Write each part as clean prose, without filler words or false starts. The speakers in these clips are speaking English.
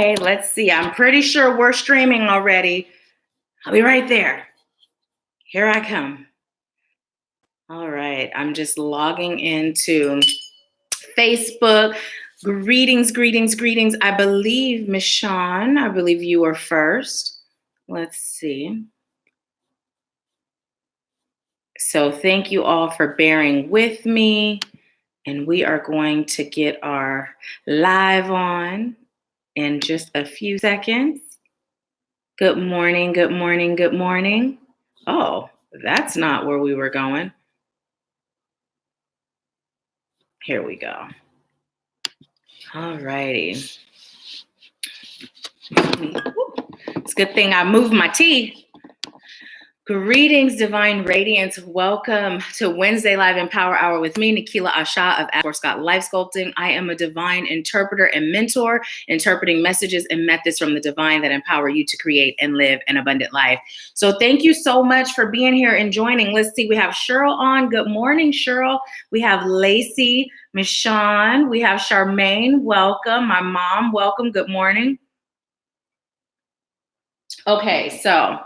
Okay, let's see. I'm pretty sure we're streaming already. I'll be right there. Here I come. All right, I'm just logging into Facebook. Greetings, greetings, greetings. I believe, Michonne, I believe you are first. Let's see. So thank you all for bearing with me. And we are going to get our live on in just a few seconds. Good morning, good morning, good morning. Oh, that's not where we were going. Here we go. All righty. It's a good thing I moved my tea. Greetings, Divine Radiance. Welcome to Wednesday Live Empower Hour with me, Nahkila Isha of AshworthScott Life Sculpting. I am a divine interpreter and mentor, interpreting messages and methods from the divine that empower you to create and live an abundant life. So thank you so much for being here and joining. Let's see, we have Cheryl on. Good morning, Cheryl. We have Lacey, Michonne. We have Charmaine. Welcome. My mom, welcome. Good morning. Okay, so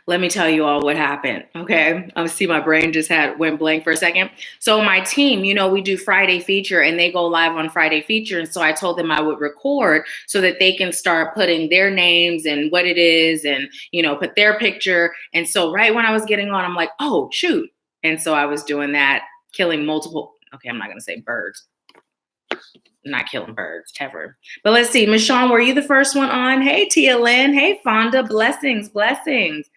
let me tell you all what happened, okay? I see my brain just went blank for a second. So my team, we do Friday feature and they go live on Friday feature. And so I told them I would record so that they can start putting their names and what it is and, put their picture. And so right when I was getting on, I'm like, oh, shoot. And so I was doing that, killing multiple, okay, I'm not gonna say birds. I'm not killing birds ever. But let's see, Michonne, were you the first one on? Hey, Tia Lynn. Hey, Fonda. Blessings, blessings.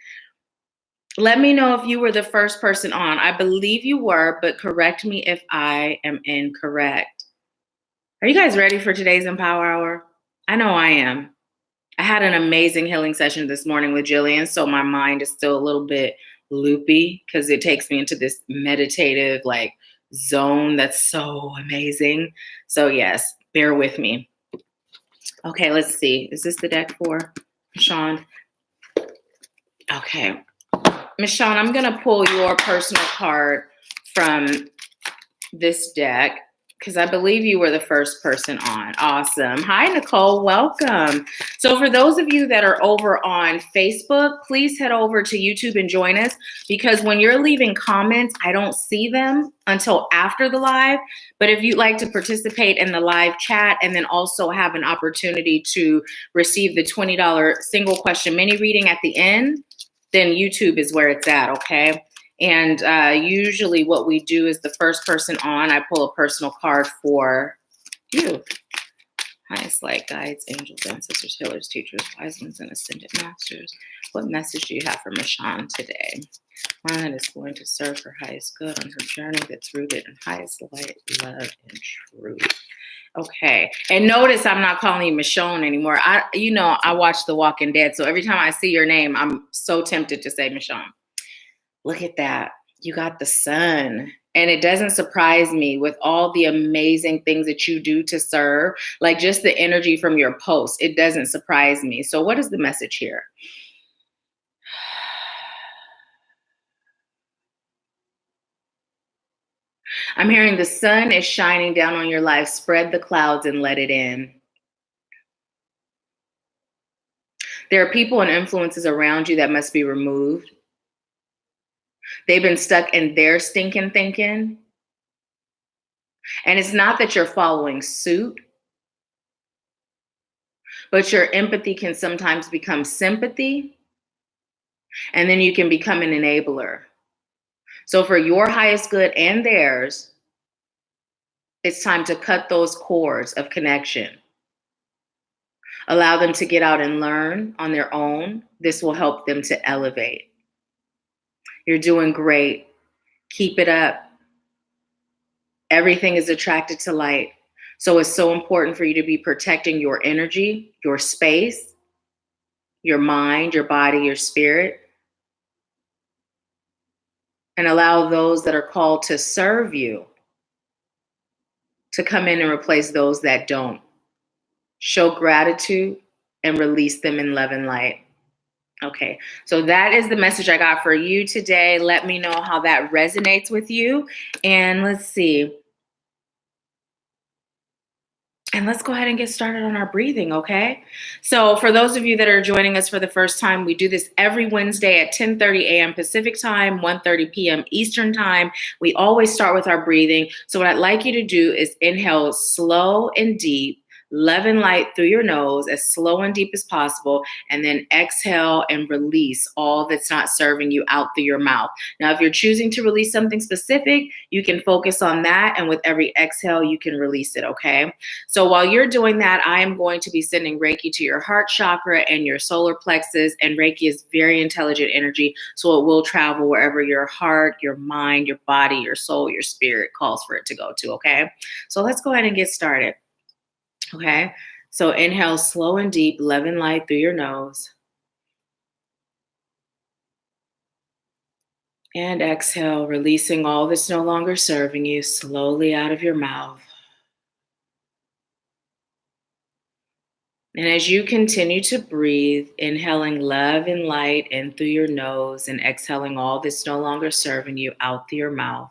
Let me know if you were the first person on. I believe you were, but correct me if I am incorrect. Are you guys ready for today's Empower Hour? I know I am. I had an amazing healing session this morning with Jillian, so my mind is still a little bit loopy because it takes me into this meditative zone that's so amazing. So yes, bear with me. Okay, let's see. Is this the deck for Michonne? Okay. Michonne, I'm going to pull your personal card from this deck because I believe you were the first person on. Awesome. Hi, Nicole. Welcome. So for those of you that are over on Facebook, please head over to YouTube and join us because when you're leaving comments, I don't see them until after the live. But if you'd like to participate in the live chat and then also have an opportunity to receive the $20 single question mini reading at the end, then YouTube is where it's at, okay? And usually what we do is the first person on, I pull a personal card for you. Highest light, guides, angels, ancestors, healers, teachers, wise ones, and ascended masters. What message do you have for Michonne today? One that is going to serve her highest good on her journey that's rooted in highest light, love, and truth. Okay, and notice I'm not calling you Michonne anymore. I watch The Walking Dead, so every time I see your name, I'm so tempted to say Michonne. Look at that. You got the sun. And it doesn't surprise me with all the amazing things that you do to serve, like just the energy from your posts. It doesn't surprise me. So what is the message here? I'm hearing the sun is shining down on your life. Spread the clouds and let it in. There are people and influences around you that must be removed. They've been stuck in their stinking thinking. And it's not that you're following suit, but your empathy can sometimes become sympathy, and then you can become an enabler. So for your highest good and theirs, it's time to cut those cords of connection. Allow them to get out and learn on their own. This will help them to elevate. You're doing great. Keep it up. Everything is attracted to light. So it's so important for you to be protecting your energy, your space, your mind, your body, your spirit. And allow those that are called to serve you to come in and replace those that don't. Show gratitude and release them in love and light. Okay, so that is the message I got for you today. Let me know how that resonates with you. And let's see. And let's go ahead and get started on our breathing, okay? So for those of you that are joining us for the first time, we do this every Wednesday at 10:30 a.m. Pacific time, 1:30 p.m. Eastern time. We always start with our breathing. So what I'd like you to do is inhale slow and deep, love and light through your nose, as slow and deep as possible, and then exhale and release all that's not serving you out through your mouth. Now, if you're choosing to release something specific, you can focus on that, and with every exhale, you can release it, okay? So while you're doing that, I am going to be sending Reiki to your heart chakra and your solar plexus, and Reiki is very intelligent energy, so it will travel wherever your heart, your mind, your body, your soul, your spirit calls for it to go to, okay? So let's go ahead and get started. Okay, so inhale slow and deep, love and light through your nose. And exhale, releasing all that's no longer serving you slowly out of your mouth. And as you continue to breathe, inhaling love and light in through your nose and exhaling all that's no longer serving you out through your mouth,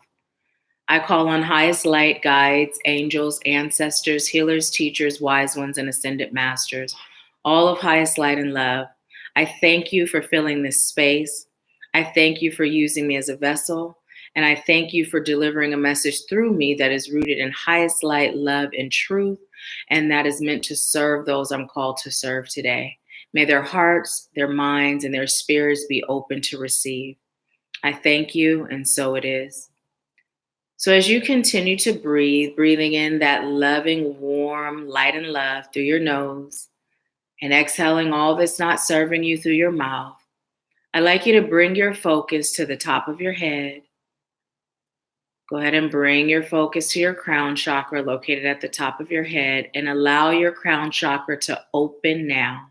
I call on highest light guides, angels, ancestors, healers, teachers, wise ones, and ascended masters, all of highest light and love. I thank you for filling this space. I thank you for using me as a vessel. And I thank you for delivering a message through me that is rooted in highest light, love, and truth, and that is meant to serve those I'm called to serve today. May their hearts, their minds, and their spirits be open to receive. I thank you, and so it is. So as you continue to breathe, breathing in that loving, warm light and love through your nose and exhaling all that's not serving you through your mouth, I'd like you to bring your focus to the top of your head. Go ahead and bring your focus to your crown chakra located at the top of your head and allow your crown chakra to open now.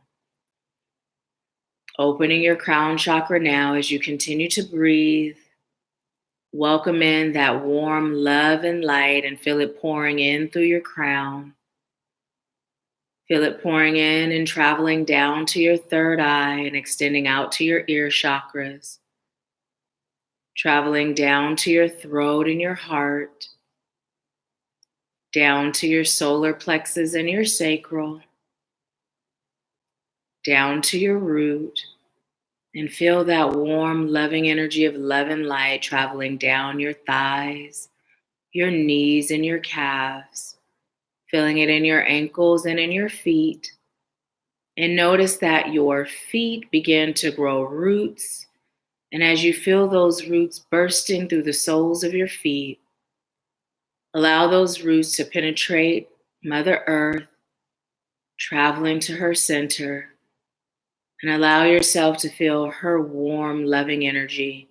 Opening your crown chakra now as you continue to breathe. Welcome in that warm love and light and feel it pouring in through your crown. Feel it pouring in and traveling down to your third eye and extending out to your ear chakras. Traveling down to your throat and your heart. Down to your solar plexus and your sacral. Down to your root. And feel that warm, loving energy of love and light traveling down your thighs, your knees, and your calves, feeling it in your ankles and in your feet. And notice that your feet begin to grow roots. And as you feel those roots bursting through the soles of your feet, allow those roots to penetrate Mother Earth, traveling to her center. And allow yourself to feel her warm, loving energy,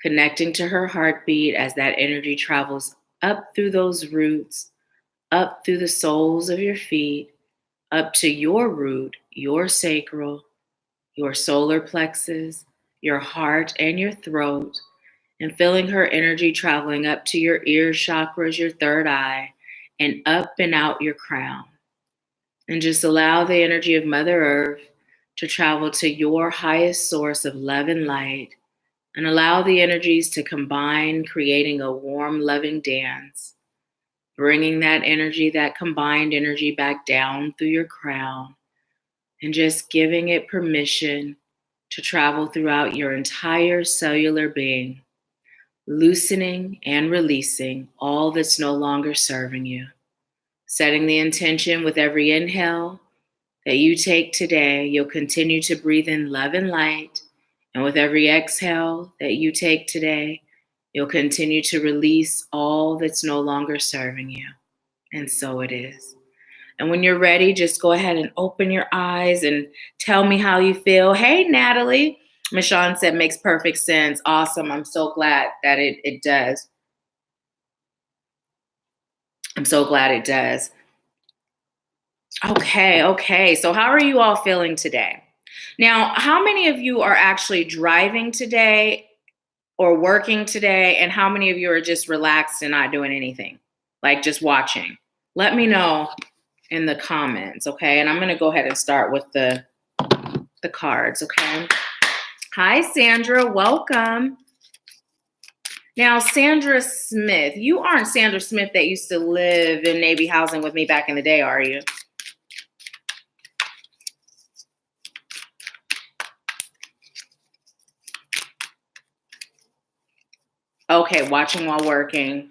connecting to her heartbeat as that energy travels up through those roots, up through the soles of your feet, up to your root, your sacral, your solar plexus, your heart, and your throat, and feeling her energy traveling up to your ear chakras, your third eye, and up and out your crown. And just allow the energy of Mother Earth to travel to your highest source of love and light, and allow the energies to combine, creating a warm, loving dance, bringing that energy, that combined energy back down through your crown, and just giving it permission to travel throughout your entire cellular being, loosening and releasing all that's no longer serving you. Setting the intention with every inhale that you take today, you'll continue to breathe in love and light. And with every exhale that you take today, you'll continue to release all that's no longer serving you. And so it is. And when you're ready, just go ahead and open your eyes and tell me how you feel. Hey, Natalie. Michonne said, makes perfect sense. Awesome. I'm so glad that it does. I'm so glad it does. Okay. So how are you all feeling today? Now, how many of you are actually driving today or working today? And how many of you are just relaxed and not doing anything? Like just watching? Let me know in the comments, okay? And I'm going to go ahead and start with the cards, okay? Hi, Sandra. Welcome. Now, Sandra Smith, you aren't Sandra Smith that used to live in Navy housing with me back in the day, are you? Okay, watching while working.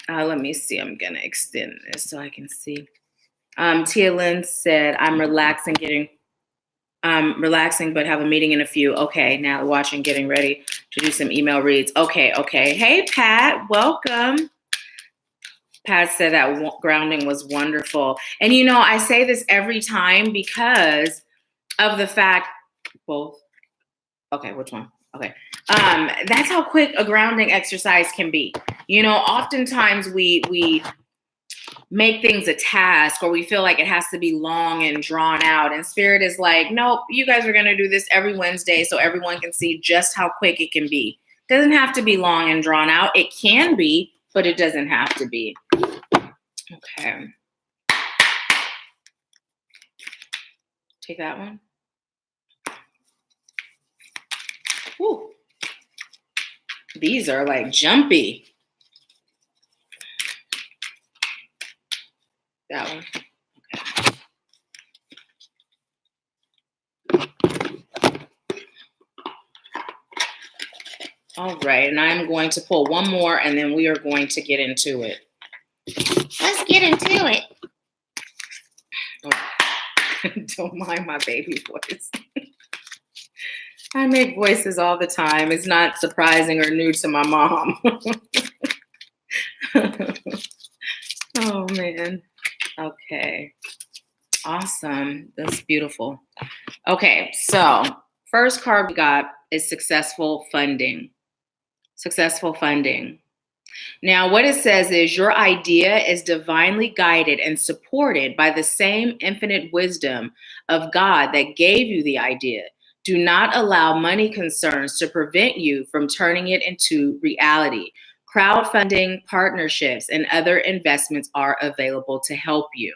Let me see. I'm going to extend this so I can see. Tia Lynn said, I'm relaxing, but have a meeting in a few. Okay, now watching, getting ready to do some email reads. Okay. Hey, Pat, welcome. Pat said that grounding was wonderful. And, you know, I say this every time because of the fact, both. Okay, which one? Okay. That's how quick a grounding exercise can be. You know, oftentimes we make things a task, or we feel like it has to be long and drawn out. And Spirit is like, nope, you guys are going to do this every Wednesday so everyone can see just how quick it can be. It doesn't have to be long and drawn out. It can be, but it doesn't have to be. Okay. Take that one. Woo. These are like jumpy. That one. Okay. All right, and I'm going to pull one more, and then we are going to get into it. Let's get into it. Oh, don't mind my baby voice. I make voices all the time. It's not surprising or new to my mom. Oh, man. Okay. Awesome. That's beautiful. Okay, so first card we got is successful funding. Successful funding. Now, what it says is your idea is divinely guided and supported by the same infinite wisdom of God that gave you the idea. Do not allow money concerns to prevent you from turning it into reality. Crowdfunding, partnerships, and other investments are available to help you.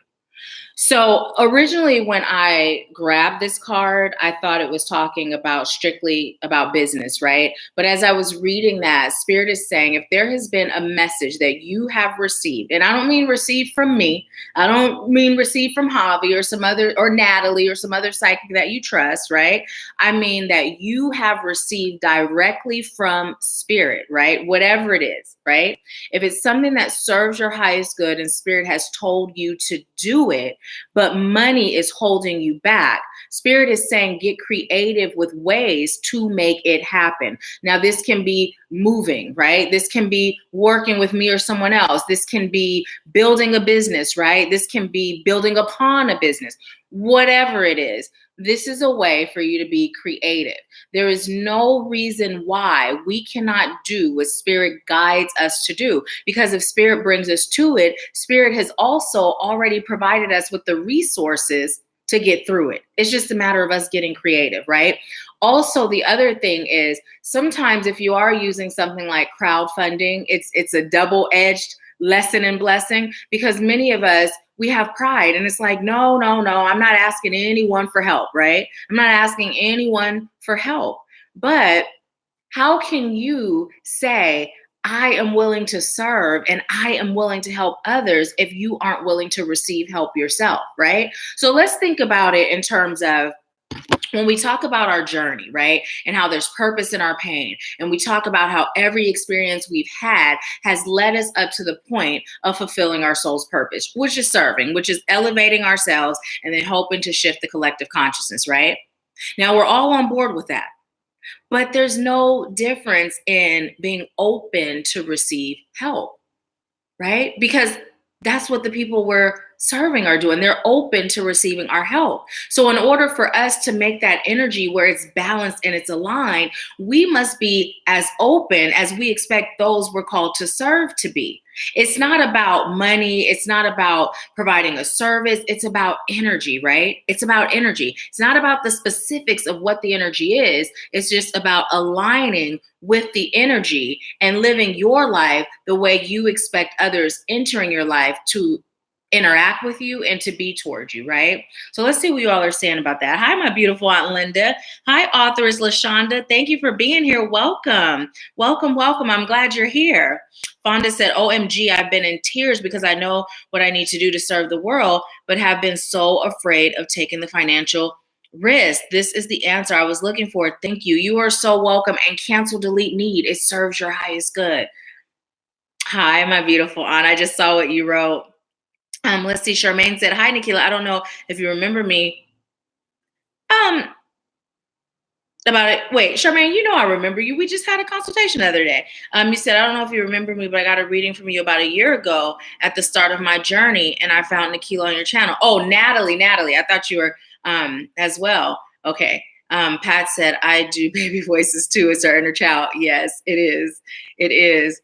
So originally when I grabbed this card, I thought it was talking about strictly about business, right? But as I was reading that, Spirit is saying, if there has been a message that you have received, and I don't mean received from me, I don't mean received from Javi or some other, or Natalie or some other psychic that you trust, right? I mean that you have received directly from Spirit, right? Whatever it is, right? If it's something that serves your highest good and Spirit has told you to do it, but money is holding you back, Spirit is saying get creative with ways to make it happen. Now, this can be moving, right? This can be working with me or someone else. This can be building a business, right? This can be building upon a business. Whatever it is, this is a way for you to be creative. There is no reason why we cannot do what Spirit guides us to do, because if Spirit brings us to it, Spirit has also already provided us with the resources to get through it. It's just a matter of us getting creative, right? Also, the other thing is sometimes if you are using something like crowdfunding, it's a double-edged lesson and blessing, because many of us, we have pride, and it's like, no, I'm not asking anyone for help, right? I'm not asking anyone for help. But how can you say, I am willing to serve and I am willing to help others if you aren't willing to receive help yourself, right? So let's think about it in terms of when we talk about our journey, right? And how there's purpose in our pain. And we talk about how every experience we've had has led us up to the point of fulfilling our soul's purpose, which is serving, which is elevating ourselves and then hoping to shift the collective consciousness, right? Now, we're all on board with that. But there's no difference in being open to receive help, right? Because that's what the people we're serving are doing. They're open to receiving our help. So in order for us to make that energy where it's balanced and it's aligned, we must be as open as we expect those we're called to serve to be. It's not about money. It's not about providing a service. It's about energy, right? It's about energy. It's not about the specifics of what the energy is. It's just about aligning with the energy and living your life the way you expect others entering your life to interact with you and to be towards you, right? So let's see what you all are saying about that. Hi, my beautiful Aunt Linda. Hi, authoress LaShonda. Thank you for being here. Welcome. Welcome, welcome. I'm glad you're here. Fonda said, OMG, I've been in tears because I know what I need to do to serve the world, but have been so afraid of taking the financial risk. This is the answer I was looking for. Thank you. You are so welcome. And cancel, delete, need. It serves your highest good. Hi, my beautiful aunt. I just saw what you wrote. Let's see. Charmaine said, hi, Nahkila. I don't know if you remember me. About it. Wait, Charmaine, you know I remember you. We just had a consultation the other day. You said, I don't know if you remember me, but I got a reading from you about a year ago at the start of my journey, and I found Nahkila on your channel. Oh, Natalie. I thought you were as well. Okay. Pat said, I do baby voices too. It's our inner child. Yes, it is. It is.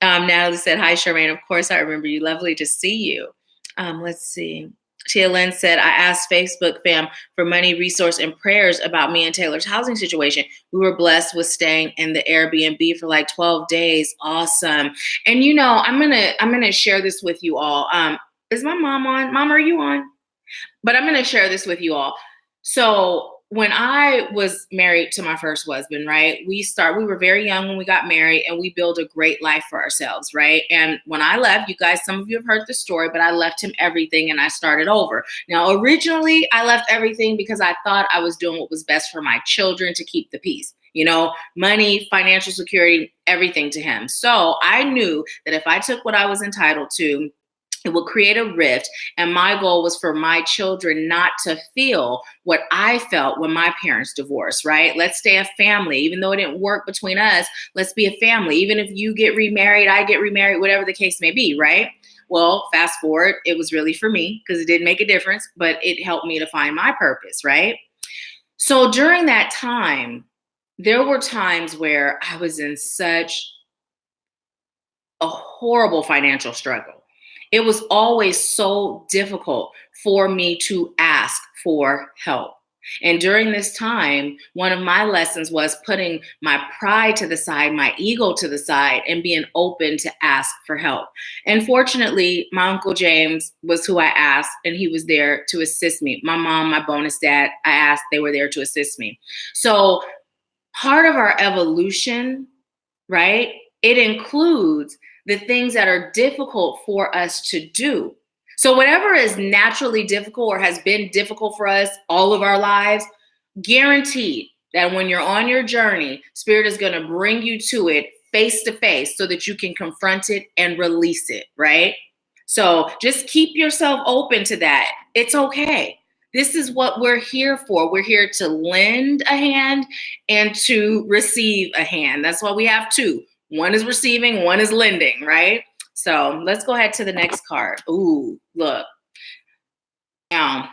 Natalie said, hi, Charmaine. Of course I remember you. Lovely to see you. Let's see. Tia Lynn said, I asked Facebook fam for money, resource, and prayers about me and Taylor's housing situation. We were blessed with staying in the Airbnb for like 12 days. Awesome. And you know, I'm gonna share this with you all. Is my mom on? Mom, are you on? But I'm gonna share this with you all. So when I was married to my first husband, right, we were very young when we got married, and we built a great life for ourselves, right? And when I left, you guys, some of you have heard the story, but I left him everything and I started over. Now, originally, I left everything because I thought I was doing what was best for my children to keep the peace. You know, money, financial security, everything to him. So I knew that if I took what I was entitled to, it will create a rift. And my goal was for my children not to feel what I felt when my parents divorced, right? Let's stay a family. Even though it didn't work between us, let's be a family. Even if you get remarried, I get remarried, whatever the case may be, right? Well, fast forward, it was really for me because it didn't make a difference, but it helped me to find my purpose, right? So during that time, there were times where I was in such a horrible financial struggle. It was always so difficult for me to ask for help. And during this time, one of my lessons was putting my pride to the side, my ego to the side, and being open to ask for help. And fortunately, my Uncle James was who I asked, and he was there to assist me. My mom, my bonus dad, I asked, they were there to assist me. So part of our evolution, right, it includes the things that are difficult for us to do. So whatever is naturally difficult or has been difficult for us all of our lives, guaranteed that when you're on your journey, Spirit is going to bring you to it face to face so that you can confront it and release it, right? So just keep yourself open to that. It's okay. This is what we're here for. We're here to lend a hand and to receive a hand. That's why we have two. One is receiving, one is lending, right? So let's go ahead to the next card. Ooh, look. Now,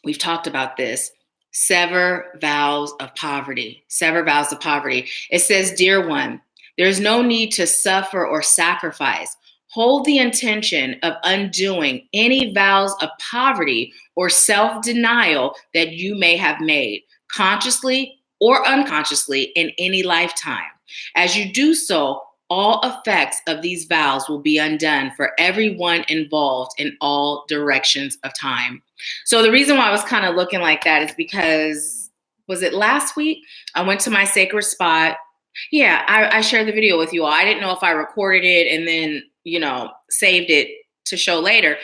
we've talked about this. Sever vows of poverty. Sever vows of poverty. It says, dear one, there's no need to suffer or sacrifice. Hold the intention of undoing any vows of poverty or self-denial that you may have made, consciously or unconsciously, in any lifetime. As you do so, all effects of these vows will be undone for everyone involved in all directions of time. So the reason why I was kind of looking like that is because, was it last week? I went to my sacred spot. Yeah, I shared the video with you all. I didn't know if I recorded it and then, saved it to show later.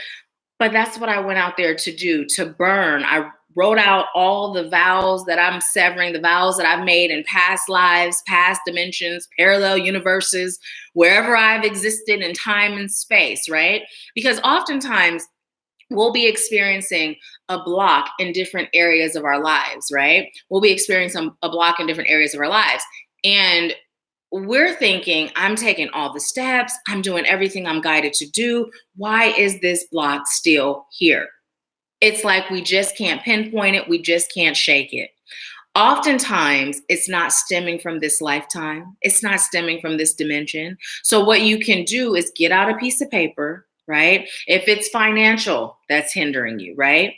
But that's what I went out there to do, to burn. I wrote out all the vows that I'm severing, the vows that I've made in past lives, past dimensions, parallel universes, wherever I've existed in time and space, right? Because oftentimes we'll be experiencing a block in different areas of our lives, right? We'll be experiencing a block in different areas of our lives. And we're thinking, I'm taking all the steps, I'm doing everything I'm guided to do. Why is this block still here? It's like we just can't pinpoint it. We just can't shake it. Oftentimes, it's not stemming from this lifetime. It's not stemming from this dimension. So what you can do is get out a piece of paper, right? If it's financial, that's hindering you, right?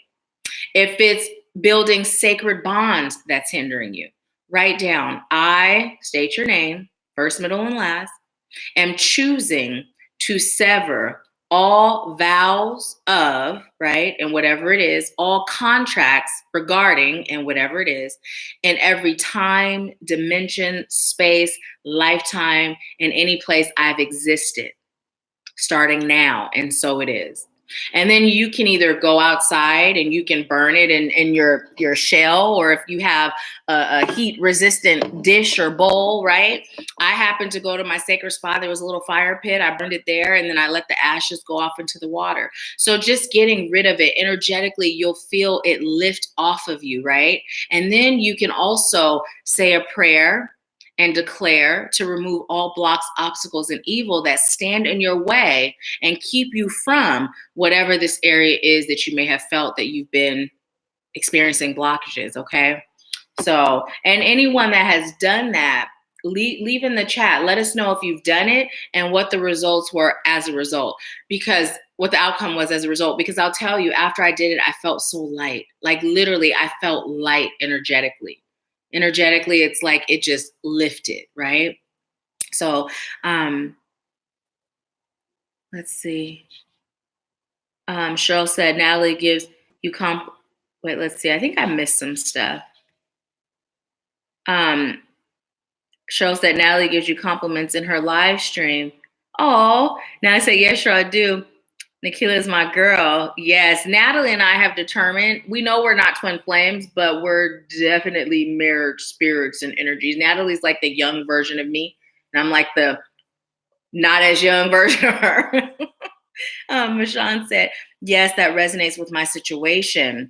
If it's building sacred bonds, that's hindering you. Write down, I, state your name, first, middle, and last, am choosing to sever all vows of, right, and whatever it is, all contracts regarding, and whatever it is, in every time, dimension, space, lifetime, in any place I've existed, starting now, and so it is. And then you can either go outside and you can burn it in your shell, or if you have a heat resistant dish or bowl, right? I happened to go to my sacred spot. There was a little fire pit. I burned it there, and then I let the ashes go off into the water. So just getting rid of it energetically, you'll feel it lift off of you, right? And then you can also say a prayer and declare to remove all blocks, obstacles, and evil that stand in your way and keep you from whatever this area is that you may have felt that you've been experiencing blockages, okay? So, and anyone that has done that, leave in the chat. Let us know if you've done it and what the results were as a result, because what the outcome was as a result. Because I'll tell you, after I did it, I felt so light. Like literally, I felt light energetically. Energetically, it's like it just lifted, right? So, let's see. Cheryl said, Natalie gives you wait, let's see. I think I missed some stuff. Cheryl said, Natalie gives you compliments in her live stream. Oh, now I say, yes, sure, I do. Nahkila is my girl. Yes, Natalie and I have determined, we know we're not twin flames, but we're definitely mirrored spirits and energies. Natalie's like the young version of me, and I'm like the not as young version of her. Michonne said, yes, that resonates with my situation.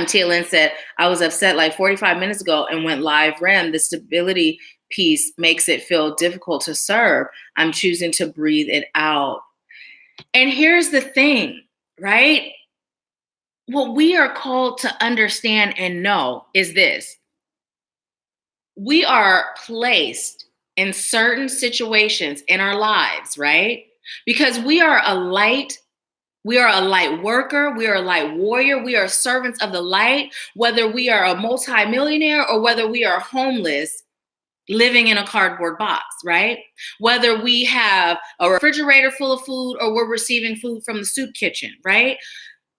Tia Lynn said, I was upset like 45 minutes ago and went live REM. The stability piece makes it feel difficult to serve. I'm choosing to breathe it out. And here's the thing, right? What we are called to understand and know is this. We are placed in certain situations in our lives, right? Because we are a light worker, we are a light warrior, we are servants of the light, whether we are a multimillionaire or whether we are homeless, living in a cardboard box, right? Whether we have a refrigerator full of food or we're receiving food from the soup kitchen, right?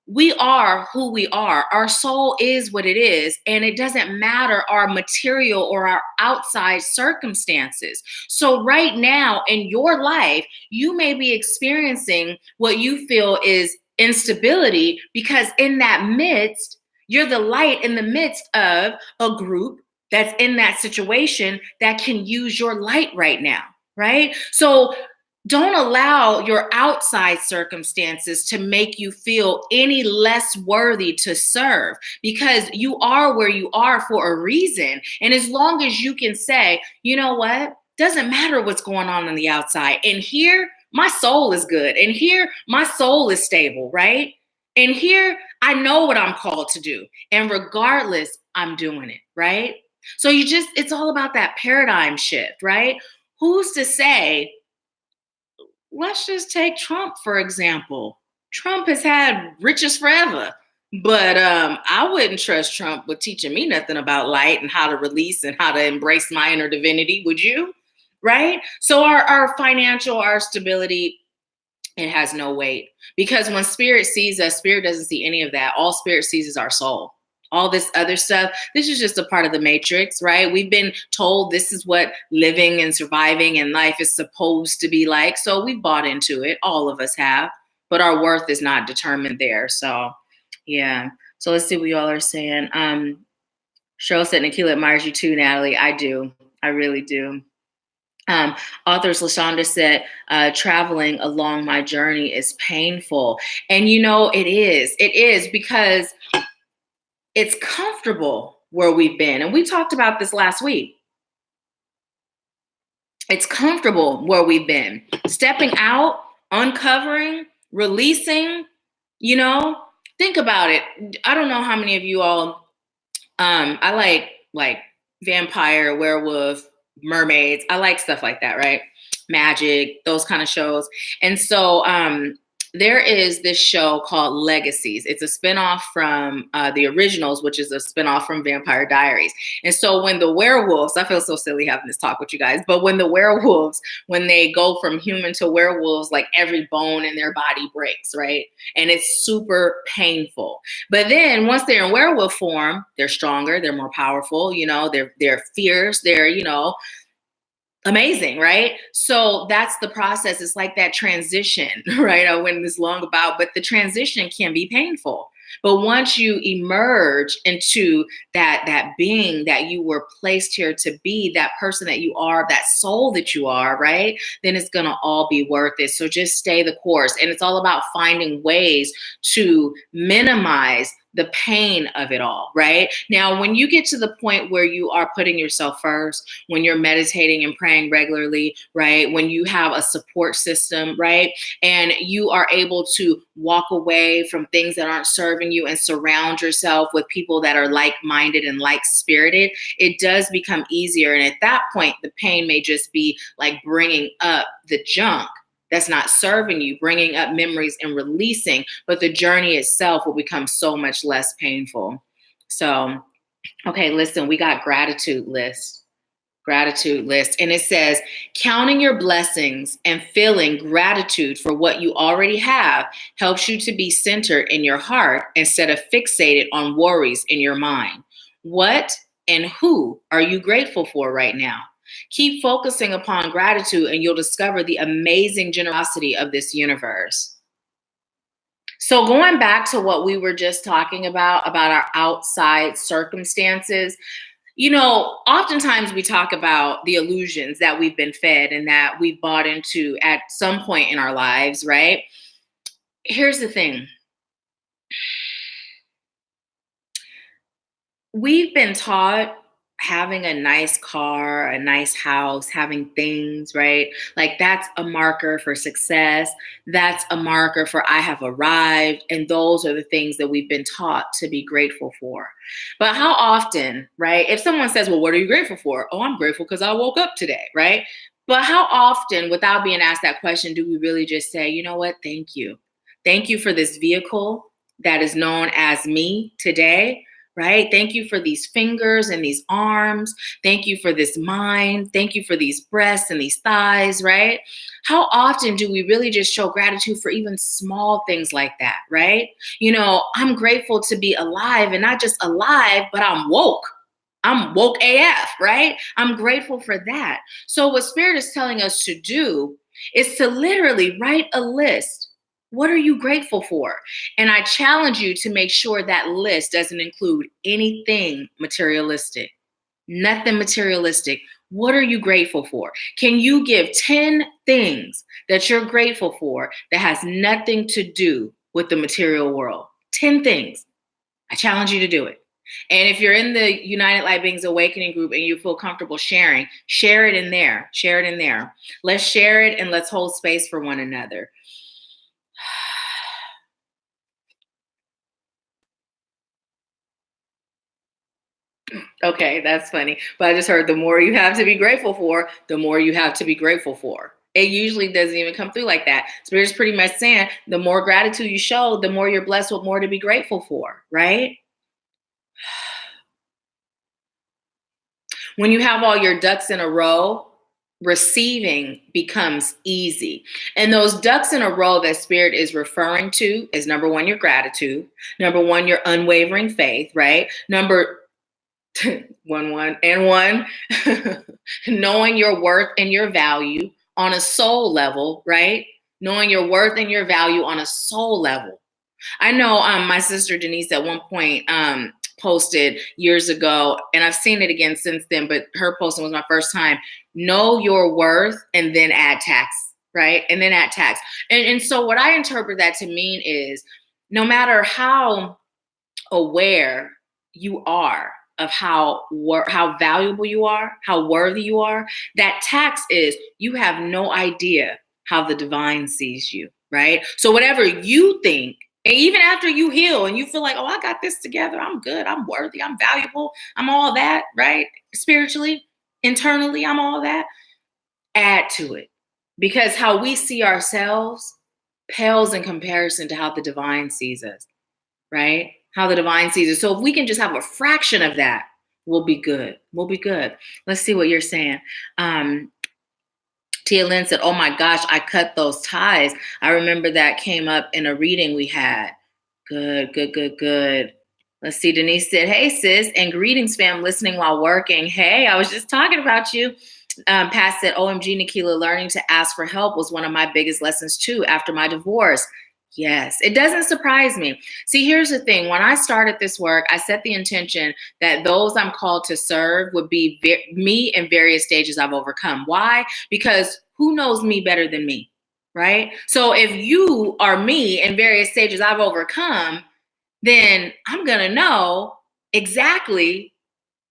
We are who we are. Our soul is what it is, and it doesn't matter our material or our outside circumstances. So right now in your life, you may be experiencing what you feel is instability because in that midst, you're the light in the midst of a group that's in that situation that can use your light right now, right? So don't allow your outside circumstances to make you feel any less worthy to serve, because you are where you are for a reason. And as long as you can say, you know what, doesn't matter what's going on the outside. And here, my soul is good. And here, my soul is stable, right? And here, I know what I'm called to do. And regardless, I'm doing it, right? So it's all about that paradigm shift, right? Who's to say, let's just take Trump, for example. Trump has had riches forever, but I wouldn't trust Trump with teaching me nothing about light and how to release and how to embrace my inner divinity. Would you? Right? So our financial, our stability, it has no weight, because when spirit sees us, spirit doesn't see any of that. All spirit sees is our soul. All this other stuff, this is just a part of the matrix, right? We've been told this is what living and surviving and life is supposed to be like. So we've bought into it. All of us have, but our worth is not determined there. So yeah. So let's see what y'all are saying. Cheryl said, Nahkila admires you too, Natalie. I do. I really do. Authors LaShonda said, traveling along my journey is painful. And you know, it is because it's comfortable where we've been. And we talked about this last week. It's comfortable where we've been. Stepping out, uncovering, releasing, you know, think about it. I don't know how many of you all, I like vampire, werewolf, mermaids. I like stuff like that, right? Magic, those kind of shows. And so there is this show called Legacies. It's a spinoff from the originals, which is a spinoff from Vampire Diaries. And so when the werewolves, I feel so silly having this talk with you guys, but when the werewolves, when they go from human to werewolves, like every bone in their body breaks, right? And it's super painful. But then once they're in werewolf form, they're stronger, they're more powerful, they're fierce, they're, amazing, right? So that's the process. It's like that transition, right? I went this long about, but the transition can be painful. But once you emerge into that being that you were placed here to be, that person that you are, that soul that you are, right? Then it's going to all be worth it. So just stay the course. And it's all about finding ways to minimize the pain of it all, right? Now, when you get to the point where you are putting yourself first, when you're meditating and praying regularly, right? When you have a support system, right? And you are able to walk away from things that aren't serving you and surround yourself with people that are like-minded and like-spirited, it does become easier. And at that point, the pain may just be like bringing up the junk that's not serving you, bringing up memories and releasing, but the journey itself will become so much less painful. So, okay, listen, we got gratitude list. And it says, counting your blessings and feeling gratitude for what you already have helps you to be centered in your heart instead of fixated on worries in your mind. What and who are you grateful for right now? Keep focusing upon gratitude and you'll discover the amazing generosity of this universe. So going back to what we were just talking about our outside circumstances, oftentimes we talk about the illusions that we've been fed and that we've bought into at some point in our lives, right? Here's the thing. We've been taught having a nice car, a nice house, having things, right? Like that's a marker for success. That's a marker for I have arrived. And those are the things that we've been taught to be grateful for. But how often, right? If someone says, well, what are you grateful for? Oh, I'm grateful because I woke up today, right? But how often, without being asked that question, do we really just say, you know what? Thank you. Thank you for this vehicle that is known as me today. Right? Thank you for these fingers and these arms. Thank you for this mind. Thank you for these breasts and these thighs, right? How often do we really just show gratitude for even small things like that, right? I'm grateful to be alive and not just alive, but I'm woke. I'm woke AF, right? I'm grateful for that. So what Spirit is telling us to do is to literally write a list. What are you grateful for? And I challenge you to make sure that list doesn't include anything materialistic, nothing materialistic. What are you grateful for? Can you give 10 things that you're grateful for that has nothing to do with the material world? 10 things. I challenge you to do it. And if you're in the United Light Beings Awakening group and you feel comfortable sharing, share it in there. Share it in there. Let's share it and let's hold space for one another. Okay, that's funny. But I just heard the more you have to be grateful for, the more you have to be grateful for. It usually doesn't even come through like that. Spirit's pretty much saying the more gratitude you show, the more you're blessed with more to be grateful for, right? When you have all your ducks in a row, receiving becomes easy. And those ducks in a row that Spirit is referring to is number one, your gratitude. Number one, your unwavering faith, right? Number one, knowing your worth and your value on a soul level, right? Knowing your worth and your value on a soul level. I know my sister Denise at one point posted years ago, and I've seen it again since then, but her posting was my first time. Know your worth and then add tax, right? And then add tax. And so what I interpret that to mean is no matter how aware you are of how valuable you are, how worthy you are, that tax is you have no idea how the divine sees you, right? So whatever you think, and even after you heal and you feel like, oh, I got this together, I'm good, I'm worthy, I'm valuable, I'm all that, right? Spiritually, internally, I'm all that. Add to it. Because how we see ourselves pales in comparison to how the divine sees us, right? How the divine sees us. So if we can just have a fraction of that, we'll be good. We'll be good. Let's see what you're saying. Tia Lynn said, oh my gosh, I cut those ties. I remember that came up in a reading we had. Good, good, good, good. Let's see. Denise said, hey, sis, and greetings, fam, listening while working. Hey, I was just talking about you. Pat said, OMG, Nahkila, learning to ask for help was one of my biggest lessons too after my divorce. Yes, it doesn't surprise me. See, here's the thing. When I started this work, I set the intention that those I'm called to serve would be me in various stages I've overcome. Why? Because who knows me better than me, right? So if you are me in various stages I've overcome, then I'm going to know exactly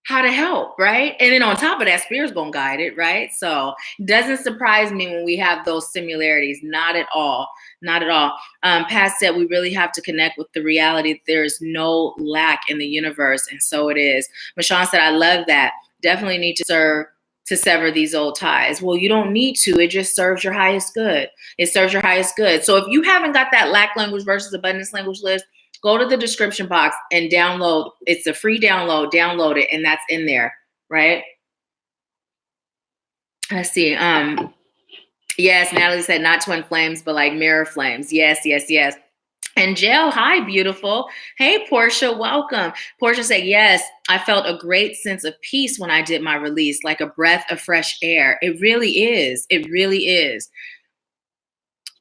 how to help, right? And then on top of that, Spirit's going to guide it, right? So it doesn't surprise me when we have those similarities. Not at all. Not at all. Pat said we really have to connect with the reality that there is no lack in the universe, and so it is. Michonne said, I love that. Definitely need to sever these old ties. Well, you don't need to. It just serves your highest good. It serves your highest good. So if you haven't got that lack language versus abundance language list, go to the description box and download. It's a free download. Download it, and that's in there, right? Let's see. Yes, Natalie said not twin flames, but like mirror flames. Yes, yes, yes. And Jill, hi, beautiful. Hey, Portia, welcome. Portia said, yes, I felt a great sense of peace when I did my release, like a breath of fresh air. It really is. It really is.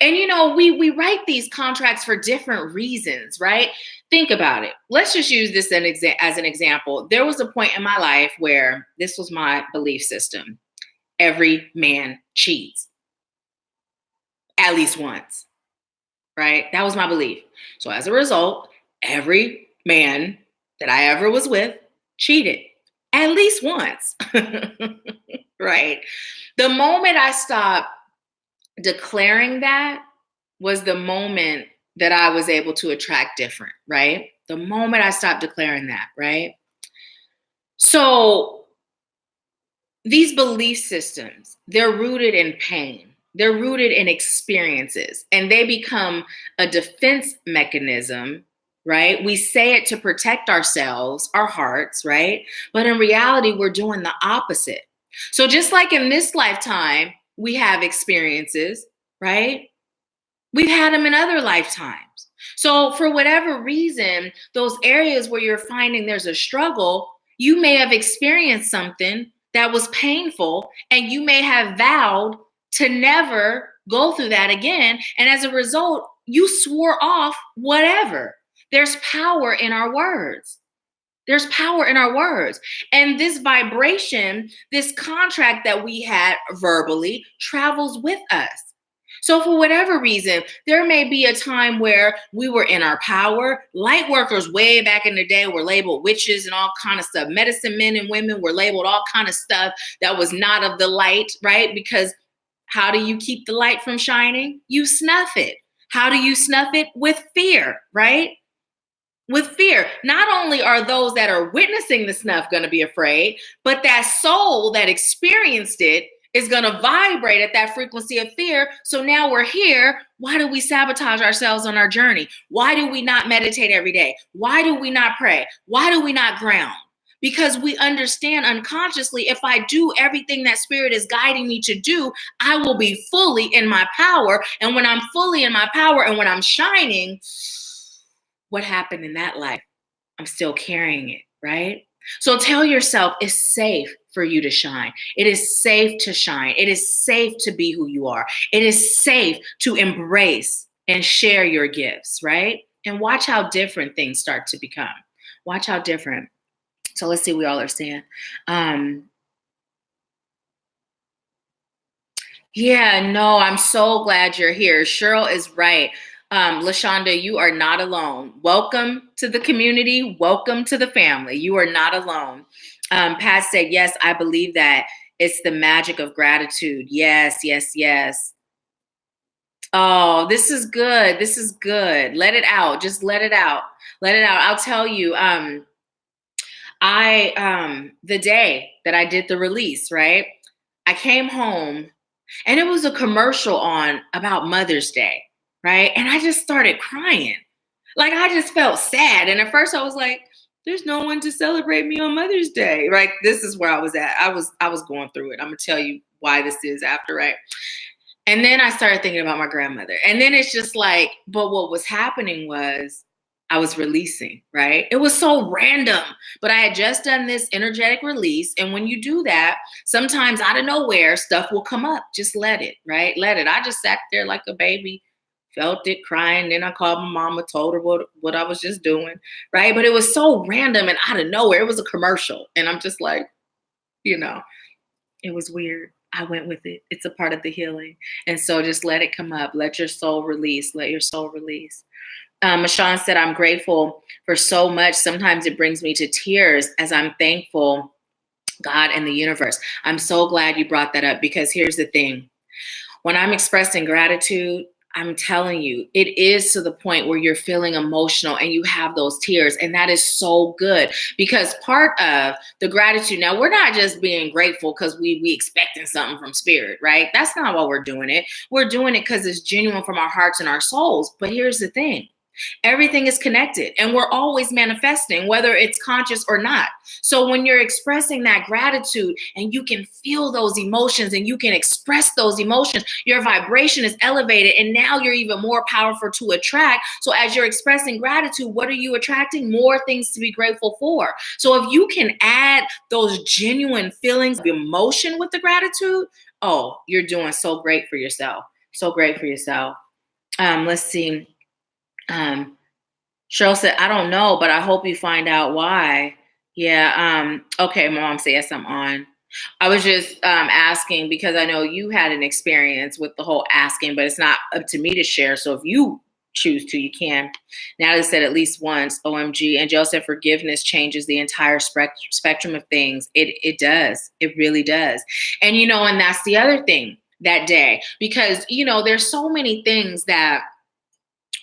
And, you know, we write these contracts for different reasons, right? Think about it. Let's just use this as an example. There was a point in my life where this was my belief system. Every man cheats at least once, right? That was my belief. So as a result, every man that I ever was with cheated at least once, right? The moment I stopped declaring that was the moment that I was able to attract different, right? The moment I stopped declaring that, right? So these belief systems, they're rooted in pain. They're rooted in experiences, and they become a defense mechanism, right? We say it to protect ourselves, our hearts, right? But in reality, we're doing the opposite. So just like in this lifetime, we have experiences, right? We've had them in other lifetimes. So for whatever reason, those areas where you're finding there's a struggle, you may have experienced something that was painful, and you may have vowed to never go through that again. And as a result, you swore off whatever. There's power in our words. There's power in our words. And this vibration, this contract that we had verbally travels with us. So for whatever reason, there may be a time where we were in our power. Light workers way back in the day were labeled witches and all kind of stuff. Medicine men and women were labeled all kind of stuff that was not of the light, right? Because how do you keep the light from shining? You snuff it. How do you snuff it? With fear, right? With fear. Not only are those that are witnessing the snuff going to be afraid, but that soul that experienced it is going to vibrate at that frequency of fear. So now we're here. Why do we sabotage ourselves on our journey? Why do we not meditate every day? Why do we not pray? Why do we not ground? Because we understand unconsciously, if I do everything that Spirit is guiding me to do, I will be fully in my power. And when I'm fully in my power and when I'm shining, what happened in that life? I'm still carrying it, right? So tell yourself it's safe for you to shine. It is safe to shine. It is safe to be who you are. It is safe to embrace and share your gifts, right? And watch how different things start to become. Watch how different. So let's see what y'all are saying. Yeah, no, I'm so glad you're here. Cheryl is right. LaShonda, you are not alone. Welcome to the community. Welcome to the family. You are not alone. Pat said, yes, I believe that. It's the magic of gratitude. Yes, yes, yes. Oh, this is good. This is good. Let it out. Just let it out. Let it out. I'll tell you, the day that I did the release, right? I came home and it was a commercial on about Mother's Day. right? And I just started crying. Like, I just felt sad. And at first I was like, there's no one to celebrate me on Mother's Day. Right? This is where I was at. I was going through it. I'm gonna tell you why this is after, right? And then I started thinking about my grandmother. And then it's just like, but what was happening was I was releasing, right? It was so random, but I had just done this energetic release. And when you do that, sometimes out of nowhere, stuff will come up. Just let it, right? Let it. I just sat there like a baby, felt it, crying. Then I called my mama, told her what I was just doing, right? But it was so random and out of nowhere. It was a commercial. And I'm just like, it was weird. I went with it. It's a part of the healing. And so just let it come up. Let your soul release. Let your soul release. Michonne said, I'm grateful for so much. Sometimes it brings me to tears as I'm thankful, God and the universe. I'm so glad you brought that up, because here's the thing. When I'm expressing gratitude, I'm telling you, it is to the point where you're feeling emotional and you have those tears. And that is so good, because part of the gratitude, now we're not just being grateful because we expecting something from spirit, right? That's not why we're doing it. We're doing it because it's genuine from our hearts and our souls. But here's the thing. Everything is connected and we're always manifesting, whether it's conscious or not. So when you're expressing that gratitude and you can feel those emotions and you can express those emotions, your vibration is elevated and now you're even more powerful to attract. So as you're expressing gratitude, what are you attracting? More things to be grateful for. So if you can add those genuine feelings of emotion with the gratitude, oh, you're doing so great for yourself. So great for yourself. Let's see. Cheryl said, I don't know, but I hope you find out why. Yeah. Okay. Mom said, yes, I'm on. I was just asking because I know you had an experience with the whole asking, but it's not up to me to share. So if you choose to, you can. Natalie said at least once, OMG. And Jill said, forgiveness changes the entire spectrum of things. It does. It really does. And, and that's the other thing that day, because, there's so many things that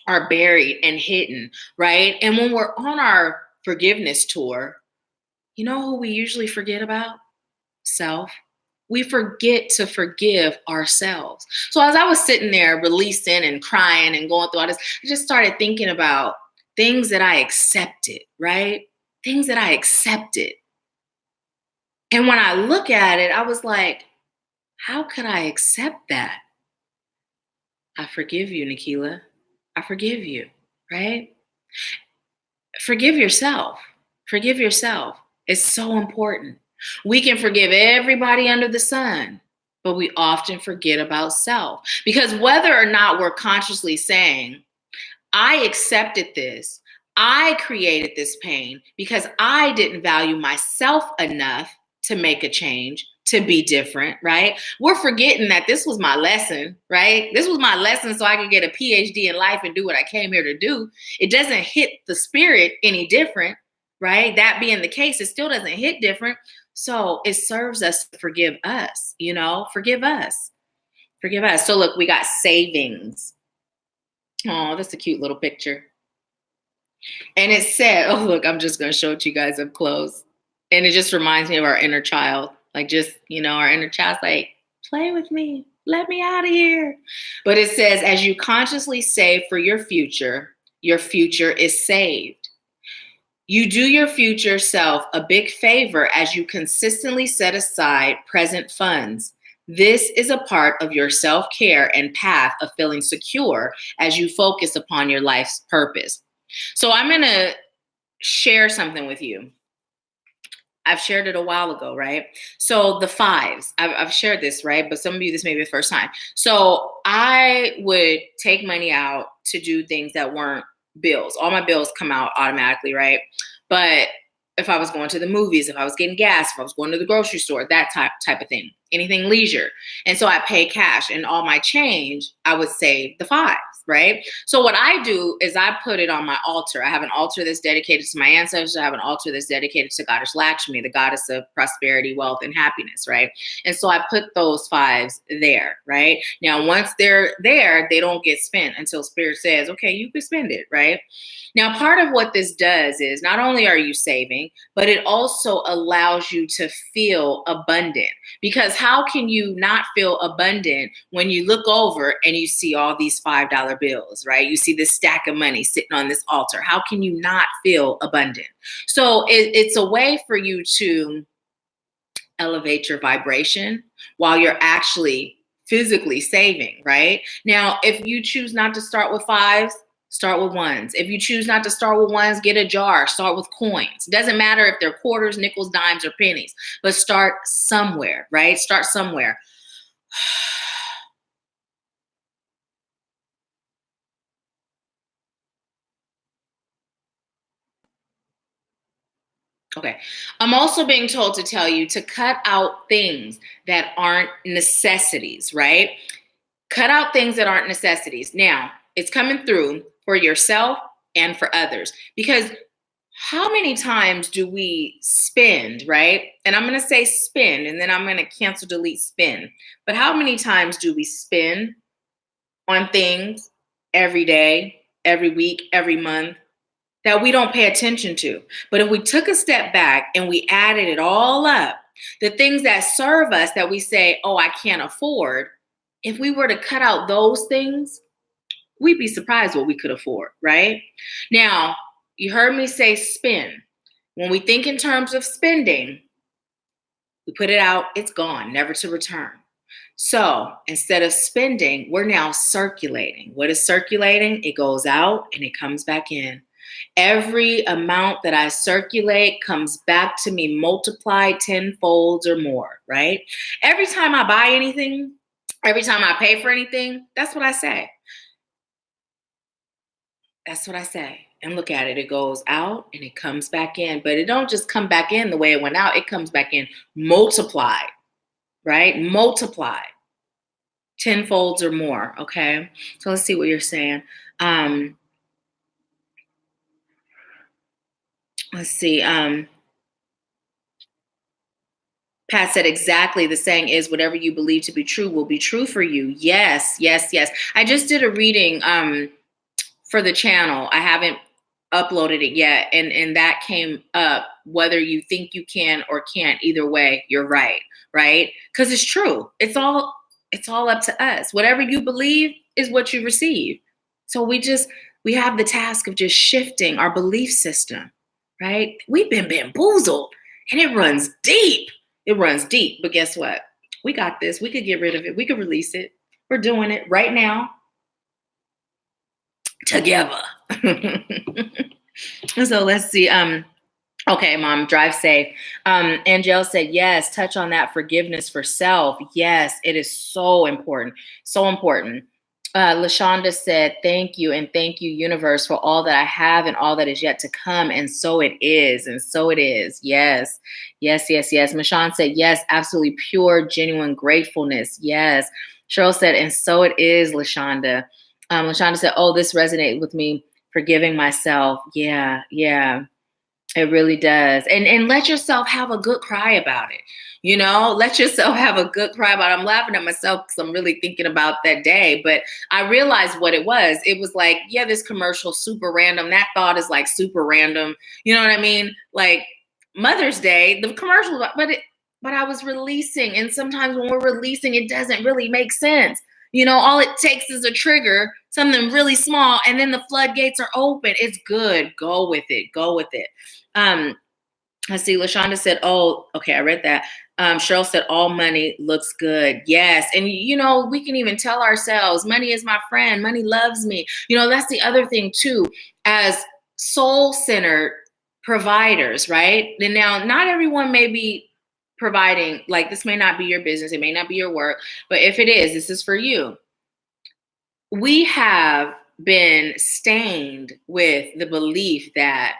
are buried and hidden, right? And when we're on our forgiveness tour, you know who we usually forget about? Self. We forget to forgive ourselves. So as I was sitting there releasing and crying and going through all this, I just started thinking about things that I accepted, right? Things that I accepted. And when I look at it, I was like, how could I accept that? I forgive you, Nahkila. I forgive you, right? Forgive yourself. Forgive yourself. It's so important. We can forgive everybody under the sun, but we often forget about self. Because whether or not we're consciously saying, I accepted this, I created this pain because I didn't value myself enough to make a change, to be different, right? We're forgetting that this was my lesson, right? This was my lesson so I could get a PhD in life and do what I came here to do. It doesn't hit the spirit any different, right? That being the case, it still doesn't hit different. So it serves us to forgive us, forgive us. Forgive us. So look, we got savings. Oh, that's a cute little picture. And it said, oh, look, I'm just going to show it to you guys up close. And it just reminds me of our inner child. Like just, our inner child's like, play with me. Let me out of here. But it says, as you consciously save for your future is saved. You do your future self a big favor as you consistently set aside present funds. This is a part of your self-care and path of feeling secure as you focus upon your life's purpose. So I'm going to share something with you. I've shared it a while ago, right? So the fives, I've shared this, right? But some of you, this may be the first time. So I would take money out to do things that weren't bills. All my bills come out automatically, right? But if I was going to the movies, if I was getting gas, if I was going to the grocery store, that type of thing, anything leisure. And so I pay cash, and all my change, I would save the fives, right? So what I do is I put it on my altar. I have an altar that's dedicated to my ancestors. I have an altar that's dedicated to Goddess Lakshmi, the goddess of prosperity, wealth, and happiness, right? And so I put those fives there, right? Now, once they're there, they don't get spent until Spirit says, okay, you can spend it, right? Now, part of what this does is not only are you saving, but it also allows you to feel abundant. Because how can you not feel abundant when you look over and you see all these $5 bills, right? You see this stack of money sitting on this altar. How can you not feel abundant? So it's a way for you to elevate your vibration while you're actually physically saving, right? Now, if you choose not to start with fives, start with ones. If you choose not to start with ones, get a jar, start with coins. Doesn't matter if they're quarters, nickels, dimes, or pennies, but start somewhere, right? Start somewhere. Okay. I'm also being told to tell you to cut out things that aren't necessities, right? Cut out things that aren't necessities. Now, it's coming through for yourself and for others. Because how many times do we spend, right? And I'm going to say spend, and then I'm going to cancel, delete, spend. But how many times do we spend on things every day, every week, every month that we don't pay attention to? But if we took a step back and we added it all up, the things that serve us that we say, oh, I can't afford, if we were to cut out those things, we'd be surprised what we could afford, right? Now, you heard me say spend. When we think in terms of spending, we put it out, it's gone, never to return. So instead of spending, we're now circulating. What is circulating? It goes out and it comes back in. Every amount that I circulate comes back to me multiplied tenfold or more, right? Every time I buy anything, every time I pay for anything, that's what I say. That's what I say. And look at it. It goes out and it comes back in. But it don't just come back in the way it went out. It comes back in multiplied, right? Multiplied. Tenfolds or more, okay? So let's see what you're saying. Let's see. Pat said exactly. The saying is, whatever you believe to be true will be true for you. Yes, yes, yes. I just did a reading for the channel. I haven't uploaded it yet. And that came up, whether you think you can or can't, either way, you're right, right? Because it's true. It's all up to us. Whatever you believe is what you receive. So we have the task of just shifting our belief system, right? We've been bamboozled and it runs deep. It runs deep. But guess what? We got this. We could get rid of it. We could release it. We're doing it right now together. So let's see. Okay, Mom, drive safe. Angel said, yes, touch on that forgiveness for self. Yes, it is so important. So important. LaShonda said, thank you. And thank you, universe, for all that I have and all that is yet to come. And so it is. And so it is. Yes. Yes, yes, yes. Michonne said, yes, absolutely pure, genuine gratefulness. Yes. Cheryl said, and so it is, LaShonda. LaShonda said, oh, this resonated with me, forgiving myself. Yeah, yeah. It really does. And let yourself have a good cry about it. You know, let yourself have a good cry about it. I'm laughing at myself because I'm really thinking about that day. But I realized what it was. It was like, yeah, this commercial, super random. That thought is like super random. You know what I mean? Like Mother's Day, the commercial, but I was releasing. And sometimes when we're releasing, it doesn't really make sense. You know, all it takes is a trigger, something really small, and then the floodgates are open. It's good. Go with it. Go with it. Let's see. LaShonda said, oh, okay, I read that. Cheryl said, all money looks good. Yes. And, you know, we can even tell ourselves, money is my friend. Money loves me. You know, that's the other thing, too, as soul-centered providers, right? And now, not everyone may be providing, like this may not be your business. It may not be your work. But if it is, this is for you. We have been stained with the belief that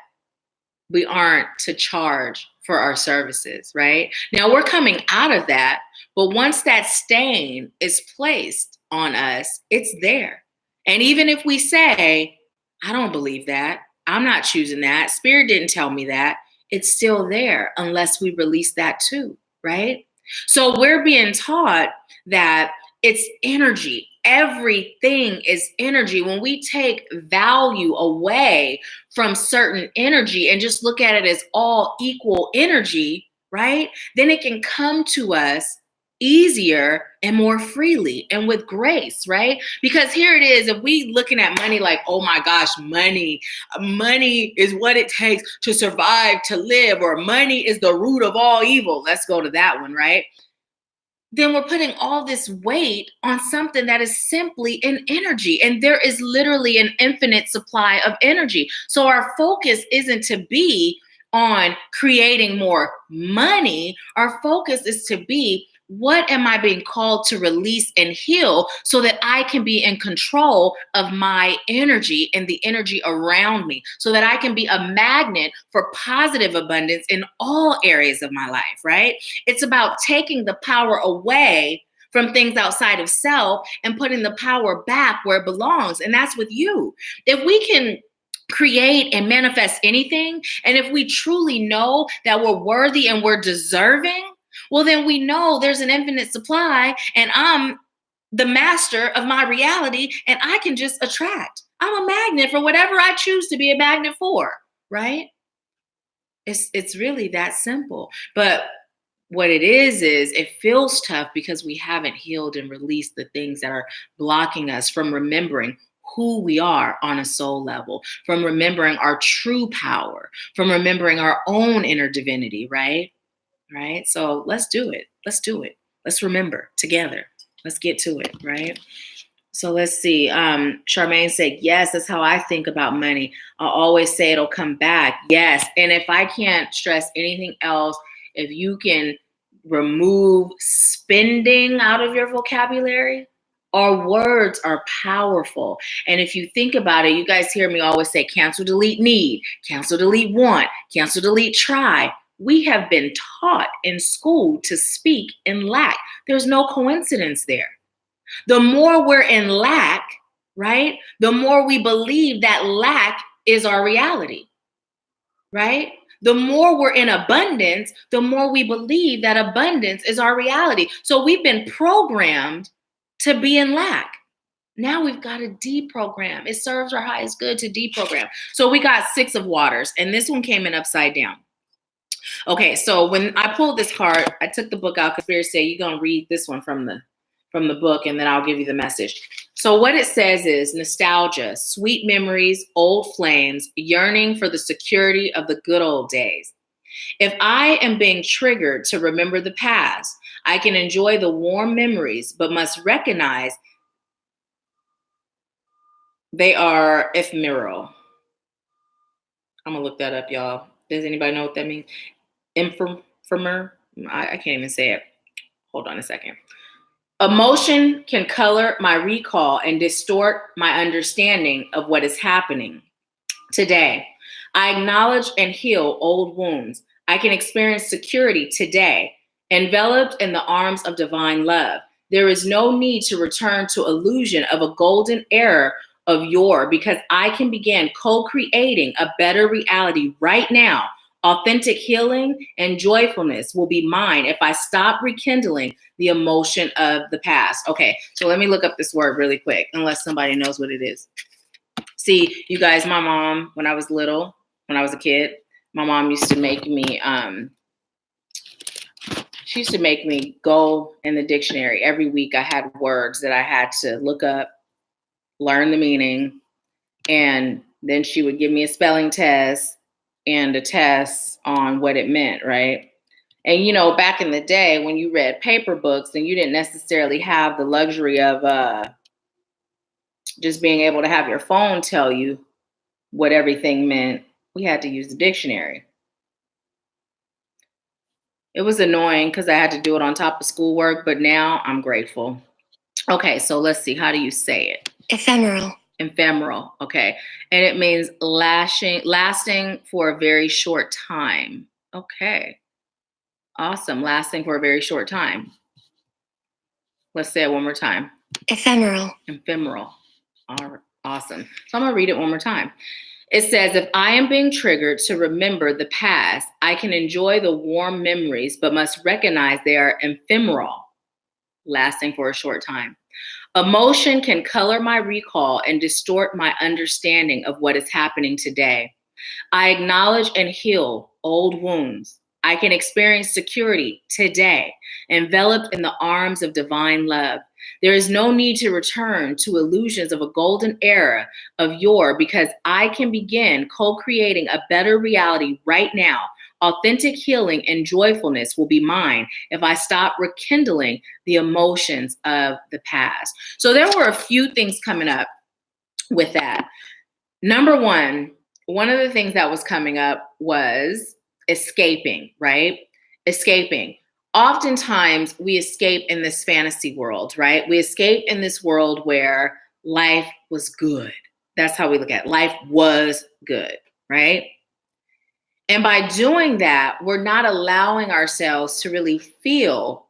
we aren't to charge for our services, right? Now we're coming out of that, but once that stain is placed on us, it's there. And even if we say, I don't believe that, I'm not choosing that, Spirit didn't tell me that, it's still there unless we release that too, right? So we're being taught that it's energy. Everything is energy. When we take value away from certain energy and just look at it as all equal energy, right? Then it can come to us easier and more freely and with grace, right? Because here it is, if we looking at money like, oh my gosh, money is what it takes to survive, to live, or money is the root of all evil. Let's go to that one, right? Then we're putting all this weight on something that is simply an energy. And there is literally an infinite supply of energy. So our focus isn't to be on creating more money. Our focus is to be, what am I being called to release and heal so that I can be in control of my energy and the energy around me, so that I can be a magnet for positive abundance in all areas of my life, right? It's about taking the power away from things outside of self and putting the power back where it belongs. And that's with you. If we can create and manifest anything, and if we truly know that we're worthy and we're deserving, well, then we know there's an infinite supply, and I'm the master of my reality, and I can just attract. I'm a magnet for whatever I choose to be a magnet for, right? It's really that simple. But what it is it feels tough because we haven't healed and released the things that are blocking us from remembering who we are on a soul level, from remembering our true power, from remembering our own inner divinity, right? Right? So let's do it. Let's do it. Let's remember together. Let's get to it, right? So let's see. Charmaine said, yes, that's how I think about money. I'll always say it'll come back. Yes. And if I can't stress anything else, if you can remove spending out of your vocabulary, our words are powerful. And if you think about it, you guys hear me always say, cancel, delete, need, cancel, delete, want, cancel, delete, try. We have been taught in school to speak in lack. There's no coincidence there. The more we're in lack, right, the more we believe that lack is our reality, right? The more we're in abundance, the more we believe that abundance is our reality. So we've been programmed to be in lack. Now we've got to deprogram. It serves our highest good to deprogram. So we got 6 of waters, and this one came in upside down. Okay, so when I pulled this card, I took the book out because Spirit said, you're going to read this one from the book, and then I'll give you the message. So what it says is nostalgia, sweet memories, old flames, yearning for the security of the good old days. If I am being triggered to remember the past, I can enjoy the warm memories, but must recognize they are ephemeral. I'm going to look that up, y'all. Does anybody know what that means? Ephemeral? I can't even say it. Hold on a second. Emotion can color my recall and distort my understanding of what is happening today. I acknowledge and heal old wounds. I can experience security today, enveloped in the arms of divine love. There is no need to return to illusion of a golden era of yore, because I can begin co-creating a better reality right now. Authentic healing and joyfulness will be mine if I stop rekindling the emotion of the past. Okay, so let me look up this word really quick, unless somebody knows what it is. See, you guys, my mom, when I was little, when I was a kid, my mom used to make me, she used to make me go in the dictionary. Every week I had words that I had to look up, learn the meaning, and then she would give me a spelling test and a test on what it meant, right? And, you know, back in the day when you read paper books and you didn't necessarily have the luxury of just being able to have your phone tell you what everything meant, we had to use the dictionary. It was annoying because I had to do it on top of schoolwork, but now I'm grateful. Okay, so let's see. How do you say it? Ephemeral. Ephemeral, okay. And it means lasting for a very short time. Okay. Awesome. Lasting for a very short time. Let's say it one more time. Ephemeral. Ephemeral. All right. Awesome. So I'm going to read it one more time. It says, if I am being triggered to remember the past, I can enjoy the warm memories, but must recognize they are ephemeral, lasting for a short time. Emotion can color my recall and distort my understanding of what is happening today. I acknowledge and heal old wounds. I can experience security today, enveloped in the arms of divine love. There is no need to return to illusions of a golden era of yore because I can begin co-creating a better reality right now. Authentic healing and joyfulness will be mine if I stop rekindling the emotions of the past. So there were a few things coming up with that. Number one of the things that was coming up was escaping, right? Escaping. Oftentimes we escape in this fantasy world, right? We escape in this world where life was good. That's how we look at it. Life was good, right? And by doing that, we're not allowing ourselves to really feel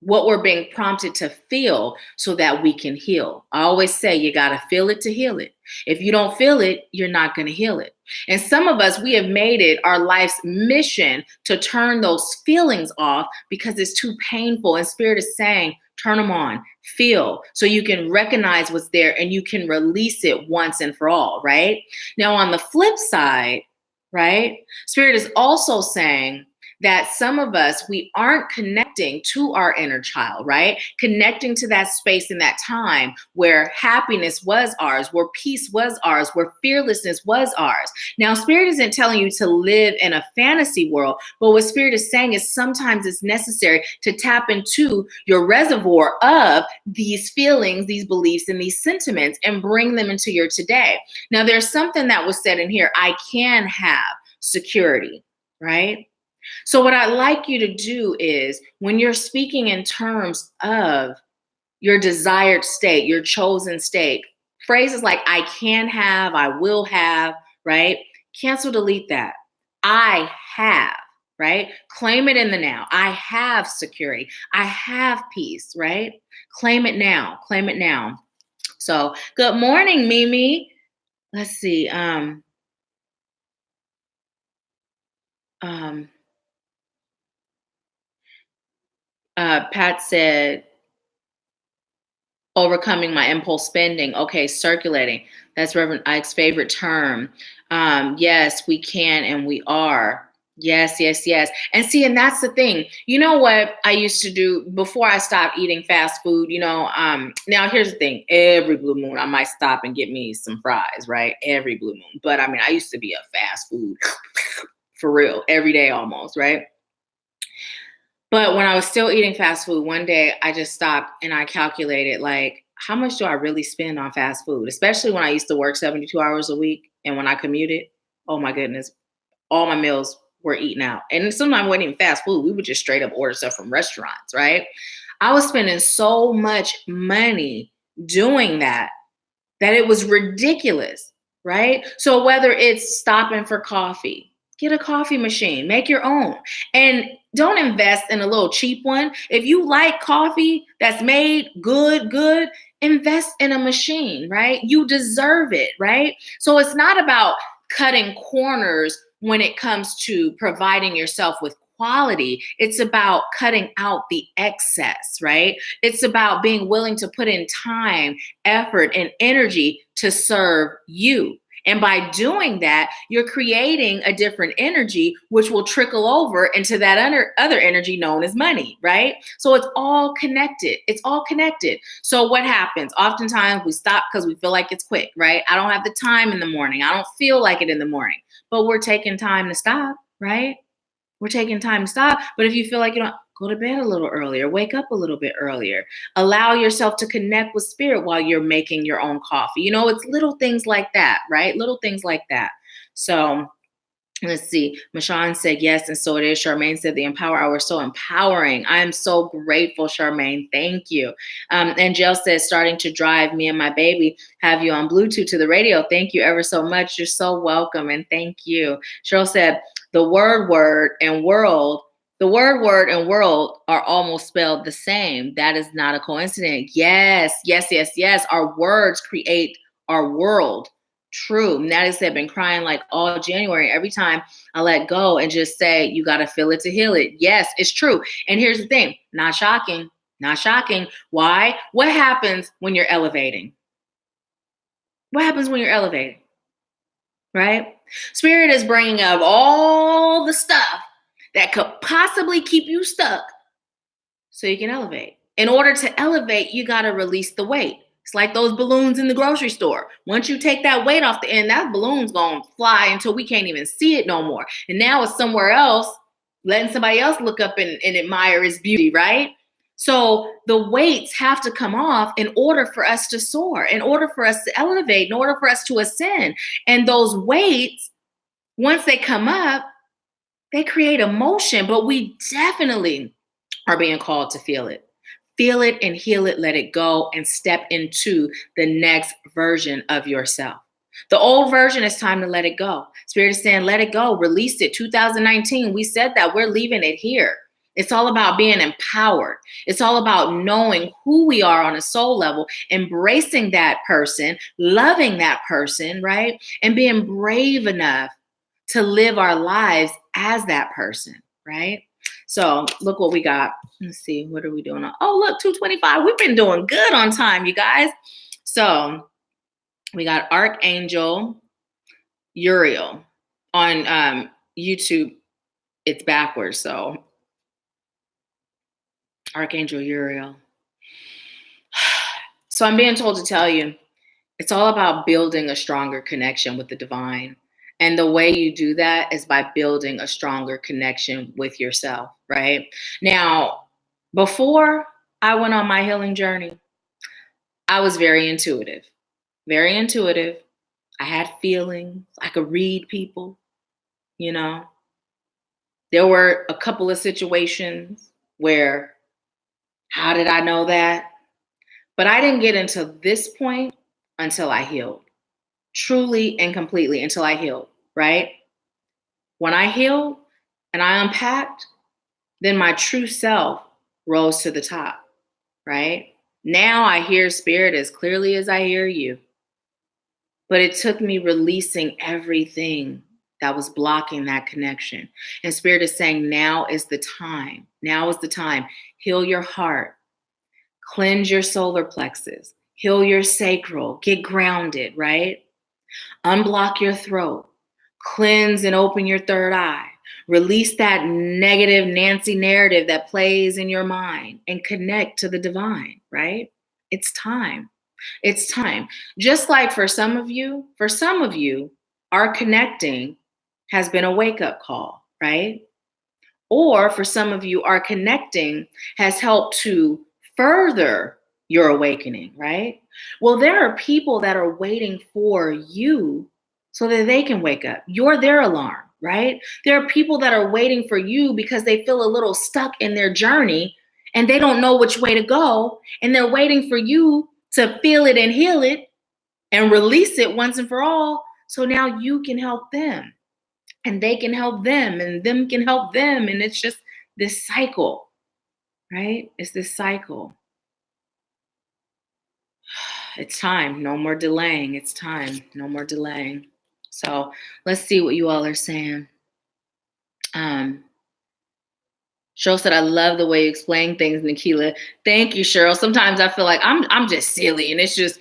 what we're being prompted to feel so that we can heal. I always say you got to feel it to heal it. If you don't feel it, you're not going to heal it. And some of us, we have made it our life's mission to turn those feelings off because it's too painful. And Spirit is saying, turn them on, feel, so you can recognize what's there and you can release it once and for all, right? Now, on the flip side, right, Spirit is also saying, that some of us, we aren't connecting to our inner child, right? Connecting to that space in that time where happiness was ours, where peace was ours, where fearlessness was ours. Now, Spirit isn't telling you to live in a fantasy world, but what Spirit is saying is sometimes it's necessary to tap into your reservoir of these feelings, these beliefs, and these sentiments and bring them into your today. Now, there's something that was said in here, I can have security, right? So what I'd like you to do is when you're speaking in terms of your desired state, your chosen state, phrases like I can have, I will have, right? Cancel, delete that. I have, right? Claim it in the now. I have security. I have peace, right? Claim it now. Claim it now. So good morning, Mimi. Let's see. Pat said, overcoming my impulse spending. Okay, circulating. That's Reverend Ike's favorite term. Yes, we can and we are. Yes, yes, yes. And see, and that's the thing. You know what I used to do before I stopped eating fast food? Now here's the thing. Every blue moon, I might stop and get me some fries, right? Every blue moon. But I mean, I used to be a fast food for real, every day almost, right? But when I was still eating fast food, one day I just stopped and I calculated, like, how much do I really spend on fast food? Especially when I used to work 72 hours a week and when I commuted, oh my goodness, all my meals were eaten out. And sometimes it wasn't even fast food. We would just straight up order stuff from restaurants, right? I was spending so much money doing that it was ridiculous, right? So whether it's stopping for coffee, get a coffee machine, make your own. And don't invest in a little cheap one. If you like coffee that's made good, invest in a machine, right? You deserve it, right? So it's not about cutting corners when it comes to providing yourself with quality. It's about cutting out the excess, right? It's about being willing to put in time, effort, and energy to serve you. And by doing that, you're creating a different energy, which will trickle over into that other energy known as money, right? So it's all connected. It's all connected. So what happens? Oftentimes we stop because we feel like it's quick, right? I don't have the time in the morning. I don't feel like it in the morning, but we're taking time to stop, right? We're taking time to stop. But if you feel like you don't, go to bed a little earlier, wake up a little bit earlier, allow yourself to connect with spirit while you're making your own coffee. It's little things like that, right? Little things like that. So let's see. Michonne said yes, and so it is. Charmaine said the Empower Hour is so empowering. I am so grateful, Charmaine. Thank you. And Jill says, starting to drive, me and my baby have you on Bluetooth to the radio. Thank you ever so much. You're so welcome, and thank you. Cheryl said, the word and world are almost spelled the same. That is not a coincidence. Yes. Our words create our world. True. Natalie said, been crying like all January. Every time I let go and just say, you got to feel it to heal it. Yes, it's true. And here's the thing. Not shocking. Why? What happens when you're elevating? Right? Spirit is bringing up all the stuff that could possibly keep you stuck so you can elevate. In order to elevate, you got to release the weight. It's like those balloons in the grocery store. Once you take that weight off the end, that balloon's going to fly until we can't even see it no more. And now it's somewhere else, letting somebody else look up and admire its beauty, right? So the weights have to come off in order for us to soar, in order for us to elevate, in order for us to ascend. And those weights, once they come up, they create emotion, but we definitely are being called to feel it. Feel it and heal it, let it go, and step into the next version of yourself. The old version, it's time to let it go. Spirit is saying, let it go, release it. 2019, we said that we're leaving it here. It's all about being empowered. It's all about knowing who we are on a soul level, embracing that person, loving that person, right? And being brave enough to live our lives as that person, right? So look what we got. Let's see, what are we doing? Oh, look, 2:25. We've been doing good on time, you guys. So we got Archangel Uriel on YouTube. It's backwards, so Archangel Uriel. So I'm being told to tell you, it's all about building a stronger connection with the divine. And the way you do that is by building a stronger connection with yourself, right? Now, before I went on my healing journey, I was very intuitive, very intuitive. I had feelings. I could read people, you know. There were a couple of situations where, how did I know that? But I didn't get into this point until I healed. Truly and completely until I healed, right? When I healed and I unpacked, then my true self rose to the top, right? Now I hear spirit as clearly as I hear you. But it took me releasing everything that was blocking that connection. And spirit is saying, now is the time. Now is the time. Heal your heart. Cleanse your solar plexus. Heal your sacral. Get grounded, right? Unblock your throat. Cleanse and open your third eye. Release that negative Nancy narrative that plays in your mind and connect to the divine, right? It's time. It's time. Just like for some of you, our connecting has been a wake-up call, right? Or for some of you, our connecting has helped to further your awakening, right? Well, there are people that are waiting for you so that they can wake up. You're their alarm, right? There are people that are waiting for you because they feel a little stuck in their journey and they don't know which way to go. And they're waiting for you to feel it and heal it and release it once and for all. So now you can help them and they can help them and them can help them. And it's just this cycle, right? It's this cycle. It's time. No more delaying. It's time. No more delaying. So let's see what you all are saying. Cheryl said, I love the way you explain things, Nahkila. Thank you, Cheryl. Sometimes I feel like I'm just silly and it's just,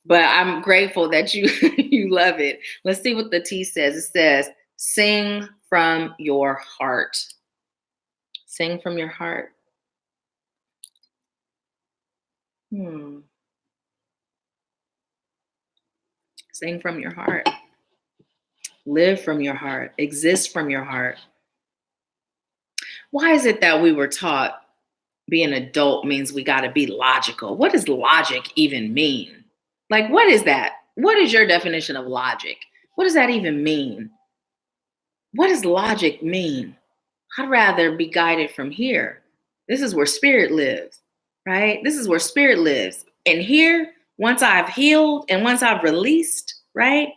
but I'm grateful that you you love it. Let's see what the T says. It says, sing from your heart. Sing from your heart. Sing from your heart. Live from your heart. Exist from your heart. Why is it that we were taught being an adult means we got to be logical? What does logic even mean? Like, what is that? What is your definition of logic? What does that even mean? What does logic mean? I'd rather be guided from here. This is where spirit lives, right? This is where spirit lives. And here, once I've healed and once I've released, right?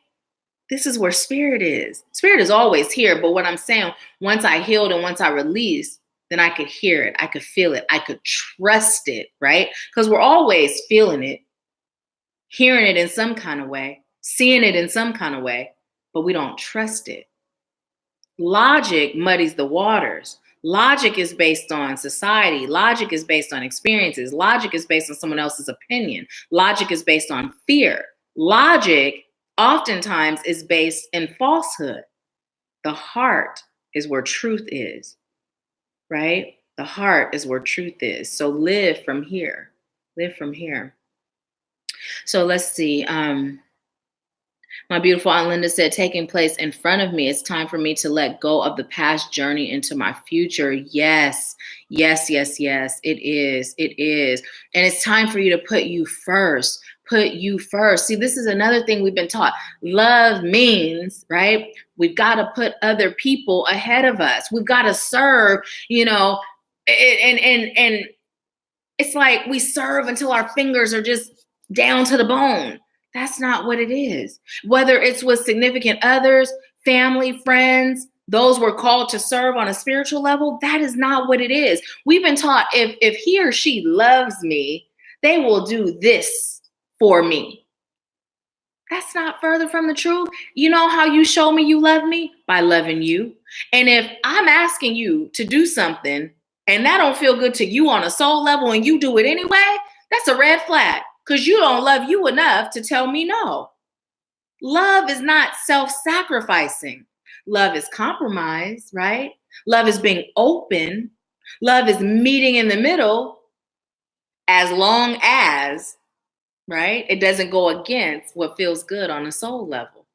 This is where spirit is. Spirit is always here. But what I'm saying, once I healed and once I released, then I could hear it. I could feel it. I could trust it, right? Because we're always feeling it, hearing it in some kind of way, seeing it in some kind of way, but we don't trust it. Logic muddies the waters. Logic is based on society. Logic is based on experiences. Logic is based on someone else's opinion. Logic is based on fear. Logic oftentimes is based in falsehood. The heart is where truth is, right? The heart is where truth is. So live from here. Live from here. So let's see. My beautiful Aunt Linda said, taking place in front of me, it's time for me to let go of the past journey into my future. Yes, yes, yes, yes, it is. It is. And it's time for you to put you first. Put you first. See, this is another thing we've been taught. Love means, right? We've got to put other people ahead of us. We've got to serve, and it's like we serve until our fingers are just down to the bone. That's not what it is. Whether it's with significant others, family, friends, those we're called to serve on a spiritual level, that is not what it is. We've been taught if he or she loves me, they will do this for me. That's not further from the truth. You know how you show me you love me? By loving you. And if I'm asking you to do something and that don't feel good to you on a soul level and you do it anyway, that's a red flag. Because you don't love you enough to tell me no. Love is not self-sacrificing. Love is compromise, right? Love is being open. Love is meeting in the middle as long as, right, it doesn't go against what feels good on a soul level.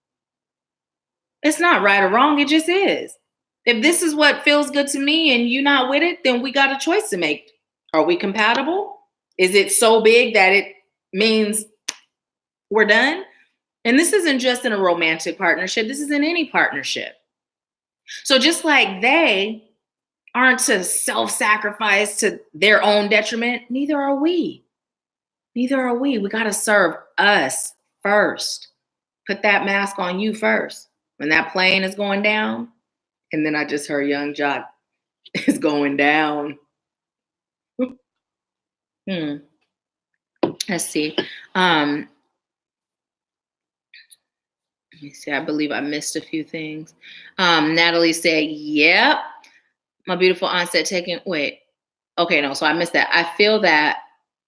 It's not right or wrong. It just is. If this is what feels good to me and you're not with it, then we got a choice to make. Are we compatible? Is it so big that it means we're done? And this isn't just in a romantic partnership. This is in any partnership. So just like they aren't to self-sacrifice to their own detriment, neither are we. Neither are we. We got to serve us first. Put that mask on you first. When that plane is going down, and then I just heard Young Jock is going down. Let's see. Let me see. I believe I missed a few things. Natalie said, yep. My beautiful aunt said, so I missed that. I feel that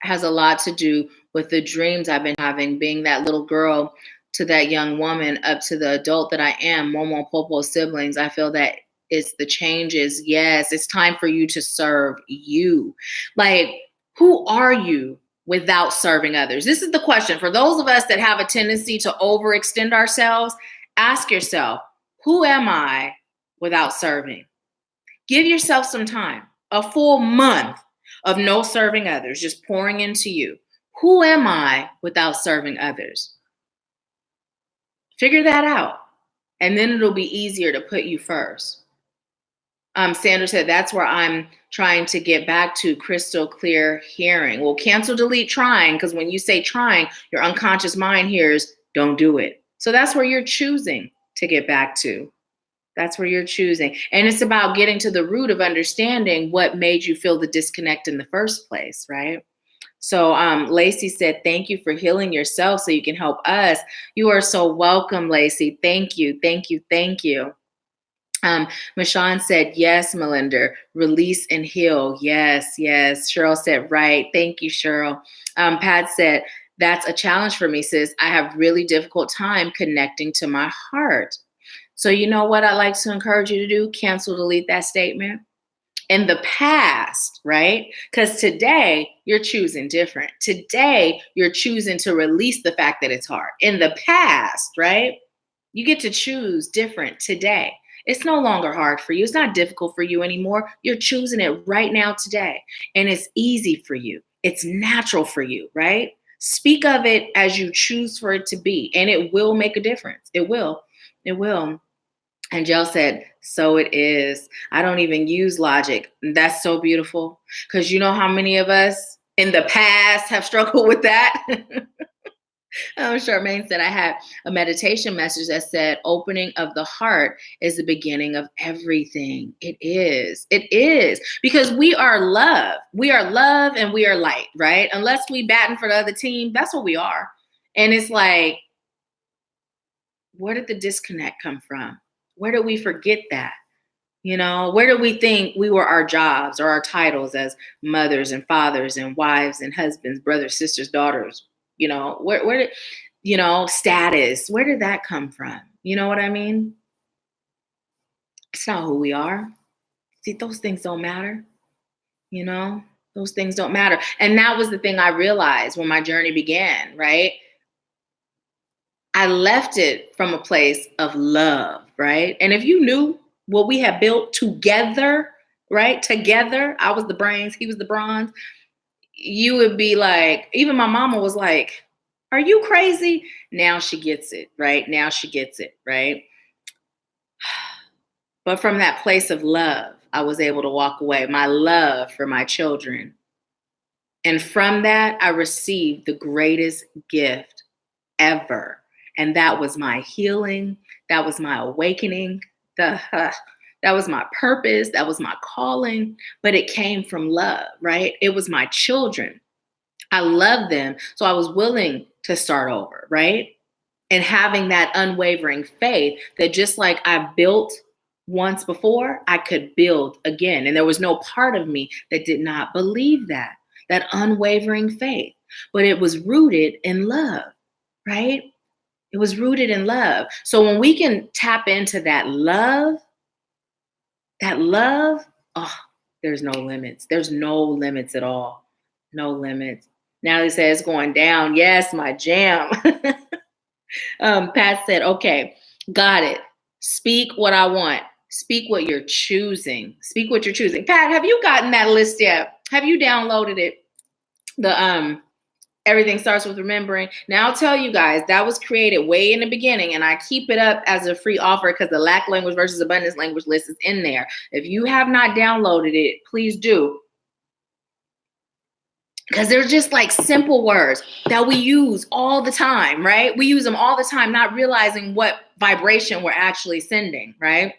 has a lot to do with the dreams I've been having, being that little girl to that young woman up to the adult that I am, Momo Popo siblings. I feel that it's the changes. Yes, it's time for you to serve you. Like, who are you without serving others? This is the question. For those of us that have a tendency to overextend ourselves, ask yourself, who am I without serving? Give yourself some time, a full month of no serving others, just pouring into you. Who am I without serving others? Figure that out, and then it'll be easier to put you first. Sandra said, that's where I'm trying to get back to, crystal clear hearing. Well, cancel, delete trying, because when you say trying, your unconscious mind hears, don't do it. So that's where you're choosing to get back to. That's where you're choosing. And it's about getting to the root of understanding what made you feel the disconnect in the first place, right? So Lacey said, thank you for healing yourself so you can help us. You are so welcome, Lacey. Thank you, thank you, thank you. Michonne said, yes, Melinda, release and heal. Yes, yes. Cheryl said, right. Thank you, Cheryl. Pat said, that's a challenge for me, sis. I have really difficult time connecting to my heart. So you know what I'd like to encourage you to do? Cancel, delete that statement. In the past, right? Because today you're choosing different. Today you're choosing to release the fact that it's hard. In the past, right? You get to choose different today. It's no longer hard for you. It's not difficult for you anymore. You're choosing it right now today. And it's easy for you. It's natural for you, right? Speak of it as you choose for it to be. And it will make a difference. It will. It will. And Jill said, so it is. I don't even use logic. That's so beautiful. Because you know how many of us in the past have struggled with that? Charmaine said, I had a meditation message that said, opening of the heart is the beginning of everything. It is. It is. Because we are love. We are love and we are light, right? Unless we batting for the other team, that's what we are. And it's like, where did the disconnect come from? Where did we forget that? You know, where did we think we were our jobs or our titles as mothers and fathers and wives and husbands, brothers, sisters, daughters? You know, where did, status, where did that come from? You know what I mean? It's not who we are. See, those things don't matter. You know, those things don't matter. And that was the thing I realized when my journey began, right? I left it from a place of love, right? And if you knew what we had built together, right? Together, I was the brains, he was the bronze. You would be like, even my mama was like, are you crazy? Now she gets it, right? Now she gets it, right? But from that place of love, I was able to walk away, my love for my children. And from that, I received the greatest gift ever. And that was my healing. That was my awakening. That was my purpose. That was my calling. But it came from love, right? It was my children. I loved them. So I was willing to start over, right? And having that unwavering faith that just like I built once before, I could build again. And there was no part of me that did not believe that unwavering faith. But it was rooted in love, right? It was rooted in love. So when we can tap into that love, oh, there's no limits. There's no limits at all. No limits. Natalie says it's going down. Yes, my jam. Pat said, okay, got it. Speak what I want. Speak what you're choosing. Speak what you're choosing. Pat, have you gotten that list yet? Have you downloaded it? The Everything Starts with Remembering. Now, I'll tell you guys, that was created way in the beginning, and I keep it up as a free offer because the lack language versus abundance language list is in there. If you have not downloaded it, please do. Because they're just like simple words that we use all the time, right? We use them all the time, not realizing what vibration we're actually sending, right?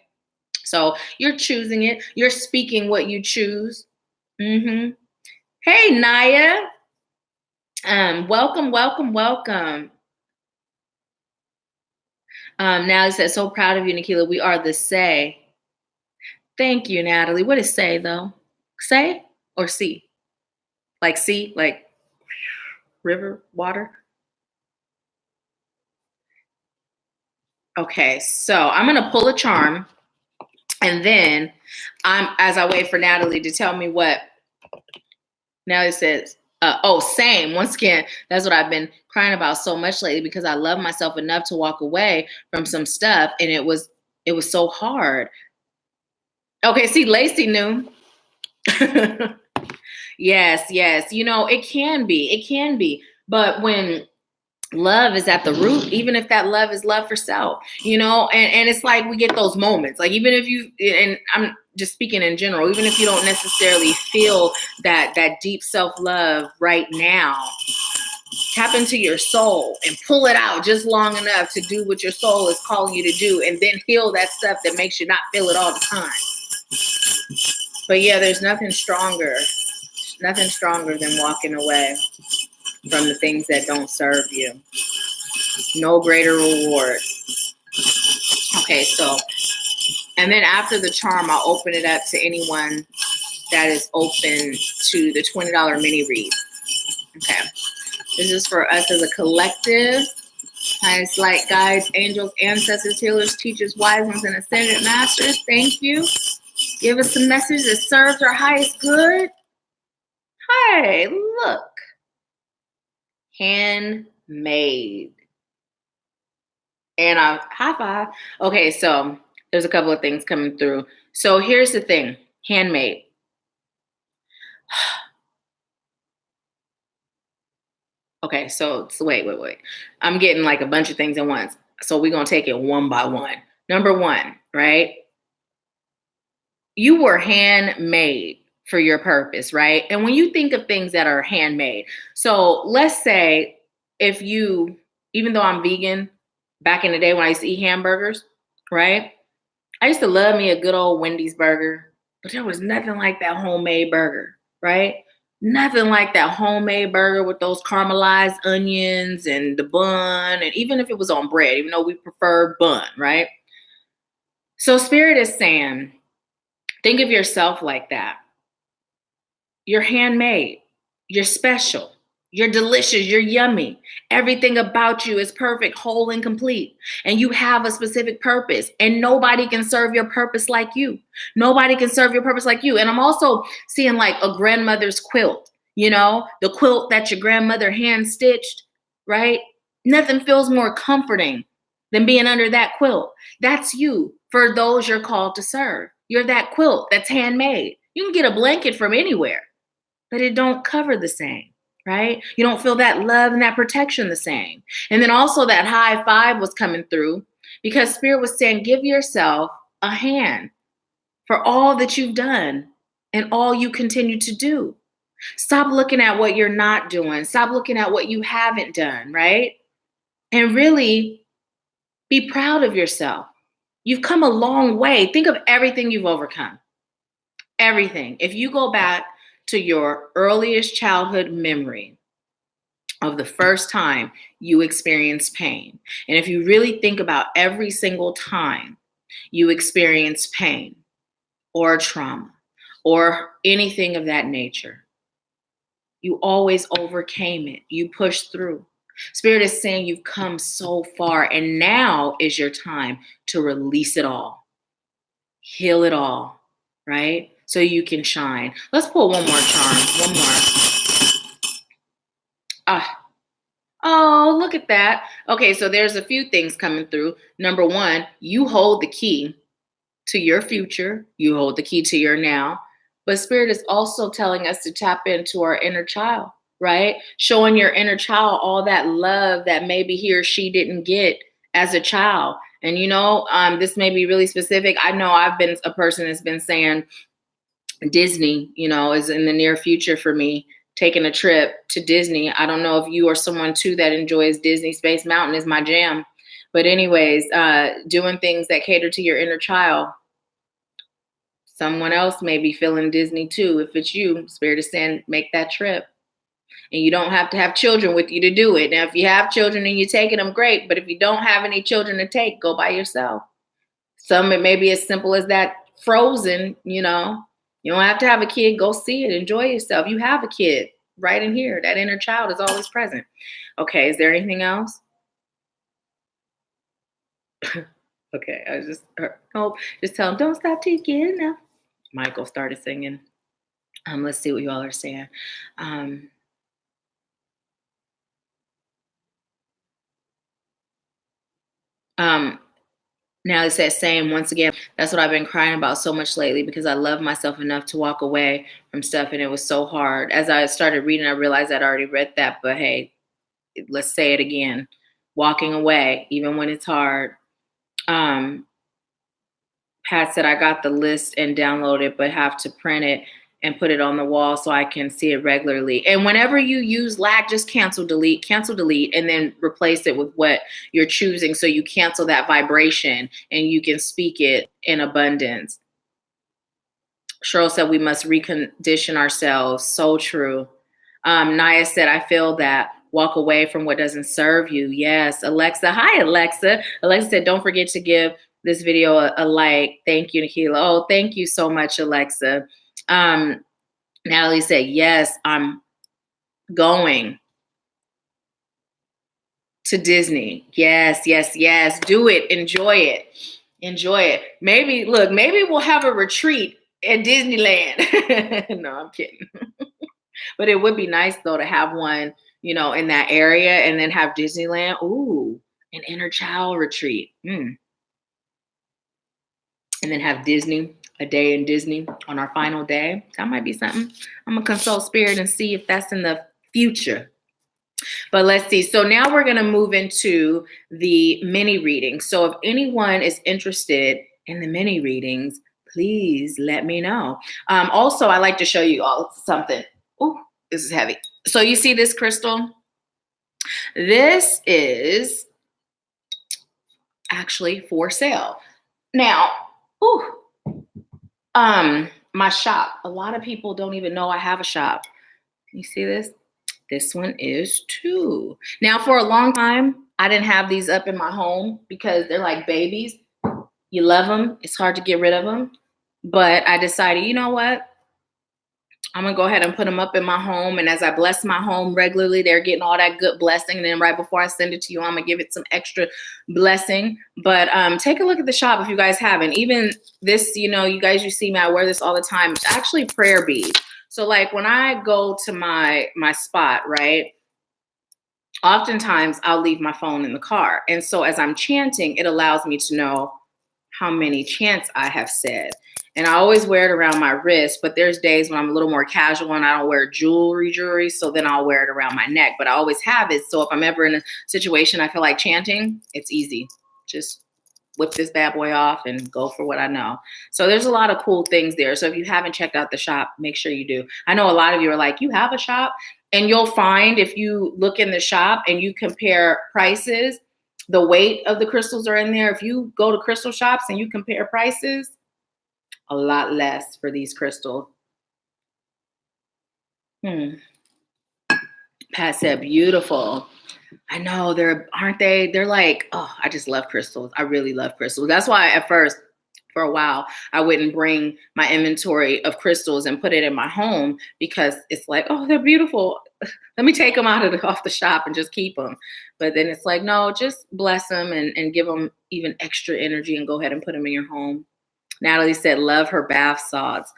So you're choosing it. You're speaking what you choose. Mm-hmm. Hey, Naya. Welcome. Natalie says, so proud of you, Nahkila. We are the say. Thank you, Natalie. What is say, though? Say or see? Like sea, like river, water? Okay, so I'm going to pull a charm. And then as I wait for Natalie to tell me what Natalie says, same. Once again, that's what I've been crying about so much lately because I love myself enough to walk away from some stuff. And it was so hard. Okay, see, Lacey knew. Yes. You know, it can be. But when love is at the root, even if that love is love for self, you know, and it's like we get those moments, like even if you, and I'm just speaking in general, even if you don't necessarily feel that deep self-love right now, tap into your soul and pull it out just long enough to do what your soul is calling you to do, and then heal that stuff that makes you not feel it all the time. But yeah, there's nothing stronger than walking away from the things that don't serve you. No greater reward. Okay, so, and then after the charm, I'll open it up to anyone that is open to the $20 mini read. Okay, this is for us as a collective. Highest light guides, angels, ancestors, healers, teachers, wise ones, and ascended masters. Thank you. Give us a message that serves our highest good. Hey, look. Handmade. And high five. Okay, so there's a couple of things coming through. So here's the thing. Handmade. Okay, so wait. I'm getting like a bunch of things at once. So we're going to take it one by one. Number one, right? You were handmade for your purpose, right? And when you think of things that are handmade, so let's say if you, even though I'm vegan, back in the day when I used to eat hamburgers, right? I used to love me a good old Wendy's burger, but there was nothing like that homemade burger, right? Nothing like that homemade burger with those caramelized onions and the bun, and even if it was on bread, even though we prefer bun, right? So Spirit is saying, think of yourself like that. You're handmade. You're special. You're delicious. You're yummy. Everything about you is perfect, whole, and complete. And you have a specific purpose. And nobody can serve your purpose like you. Nobody can serve your purpose like you. And I'm also seeing like a grandmother's quilt, the quilt that your grandmother hand stitched, right? Nothing feels more comforting than being under that quilt. That's you for those you're called to serve. You're that quilt that's handmade. You can get a blanket from anywhere, but it don't cover the same. Right? You don't feel that love and that protection the same. And then also that high five was coming through because Spirit was saying, give yourself a hand for all that you've done and all you continue to do. Stop looking at what you're not doing. Stop looking at what you haven't done, right? And really be proud of yourself. You've come a long way. Think of everything you've overcome. Everything. If you go back to your earliest childhood memory of the first time you experienced pain. And if you really think about every single time you experienced pain or trauma or anything of that nature, you always overcame it. You pushed through. Spirit is saying you've come so far, and now is your time to release it all, heal it all, right? So you can shine. Let's pull one more charm. One more. Oh, look at that. Okay, so there's a few things coming through. Number one, you hold the key to your future. You hold the key to your now. But Spirit is also telling us to tap into our inner child, right? Showing your inner child all that love that maybe he or she didn't get as a child. And this may be really specific. I know I've been a person that's been saying, Disney, is in the near future for me, taking a trip to Disney. I don't know if you are someone too that enjoys Disney. Space Mountain is my jam. But anyways, doing things that cater to your inner child. Someone else may be feeling Disney too. If it's you, Spirit is saying, make that trip. And you don't have to have children with you to do it. Now, if you have children and you're taking them, great. But if you don't have any children to take, go by yourself. Some, it may be as simple as that Frozen, You don't have to have a kid. Go see it. Enjoy yourself. You have a kid right in here. That inner child is always present. Okay. Is there anything else? Okay. I just tell him, don't stop till you get enough. Michael started singing. Let's see what you all are saying. Now it's that same, once again, that's what I've been crying about so much lately because I love myself enough to walk away from stuff. And it was so hard. As I started reading, I realized I'd already read that, but hey, let's say it again. Walking away, even when it's hard. Pat said, I got the list and download it, but have to print it and put it on the wall so I can see it regularly. And whenever you use lack, just cancel, delete, and then replace it with what you're choosing. So you cancel that vibration and you can speak it in abundance. Cheryl said we must recondition ourselves. So true. Naya said, I feel that. Walk away from what doesn't serve you. Yes. Alexa. Hi, Alexa. Alexa said, don't forget to give this video a like. Thank you, Nahkila. Oh, thank you so much, Alexa. Natalie said, yes, I'm going to Disney. Yes, yes, yes. Do it. Enjoy it. Enjoy it. Maybe we'll have a retreat at Disneyland. No, I'm kidding. But it would be nice though to have one, in that area and then have Disneyland. Ooh, an inner child retreat. And then have Disney, a day in Disney on our final day. That might be something. I'm going to consult Spirit and see if that's in the future. But let's see. So now we're going to move into the mini readings. So if anyone is interested in the mini readings, please let me know. Also, I like to show you all something. Oh, this is heavy. So you see this crystal? This is actually for sale. Now, my shop. A lot of people don't even know I have a shop. You see this? This one is too. Now, for a long time, I didn't have these up in my home because they're like babies. You love them. It's hard to get rid of them. But I decided, you know what? I'm going to go ahead and put them up in my home. And as I bless my home regularly, they're getting all that good blessing. And then right before I send it to you, I'm going to give it some extra blessing. But take a look at the shop if you guys haven't. Even this, you know, you guys, you see me, I wear this all the time. It's actually prayer beads. So like when I go to my spot, right, oftentimes I'll leave my phone in the car. And so as I'm chanting, it allows me to know how many chants I have said. And I always wear it around my wrist, but there's days when I'm a little more casual and I don't wear jewelry, so then I'll wear it around my neck. But I always have it, so if I'm ever in a situation I feel like chanting, it's easy. Just whip this bad boy off and go for what I know. So there's a lot of cool things there. So if you haven't checked out the shop, make sure you do. I know a lot of you are like, you have a shop? And you'll find if you look in the shop and you compare prices, the weight of the crystals are in there. If you go to crystal shops and you compare prices, a lot less for these crystals. Pat said, beautiful. I know, aren't they? They're like, oh, I just love crystals. I really love crystals. That's why at first, for a while, I wouldn't bring my inventory of crystals and put it in my home because it's like, oh, they're beautiful. Let me take them off the shop and just keep them. But then it's like, no, just bless them and give them even extra energy and go ahead and put them in your home. Natalie said, love her bath salts.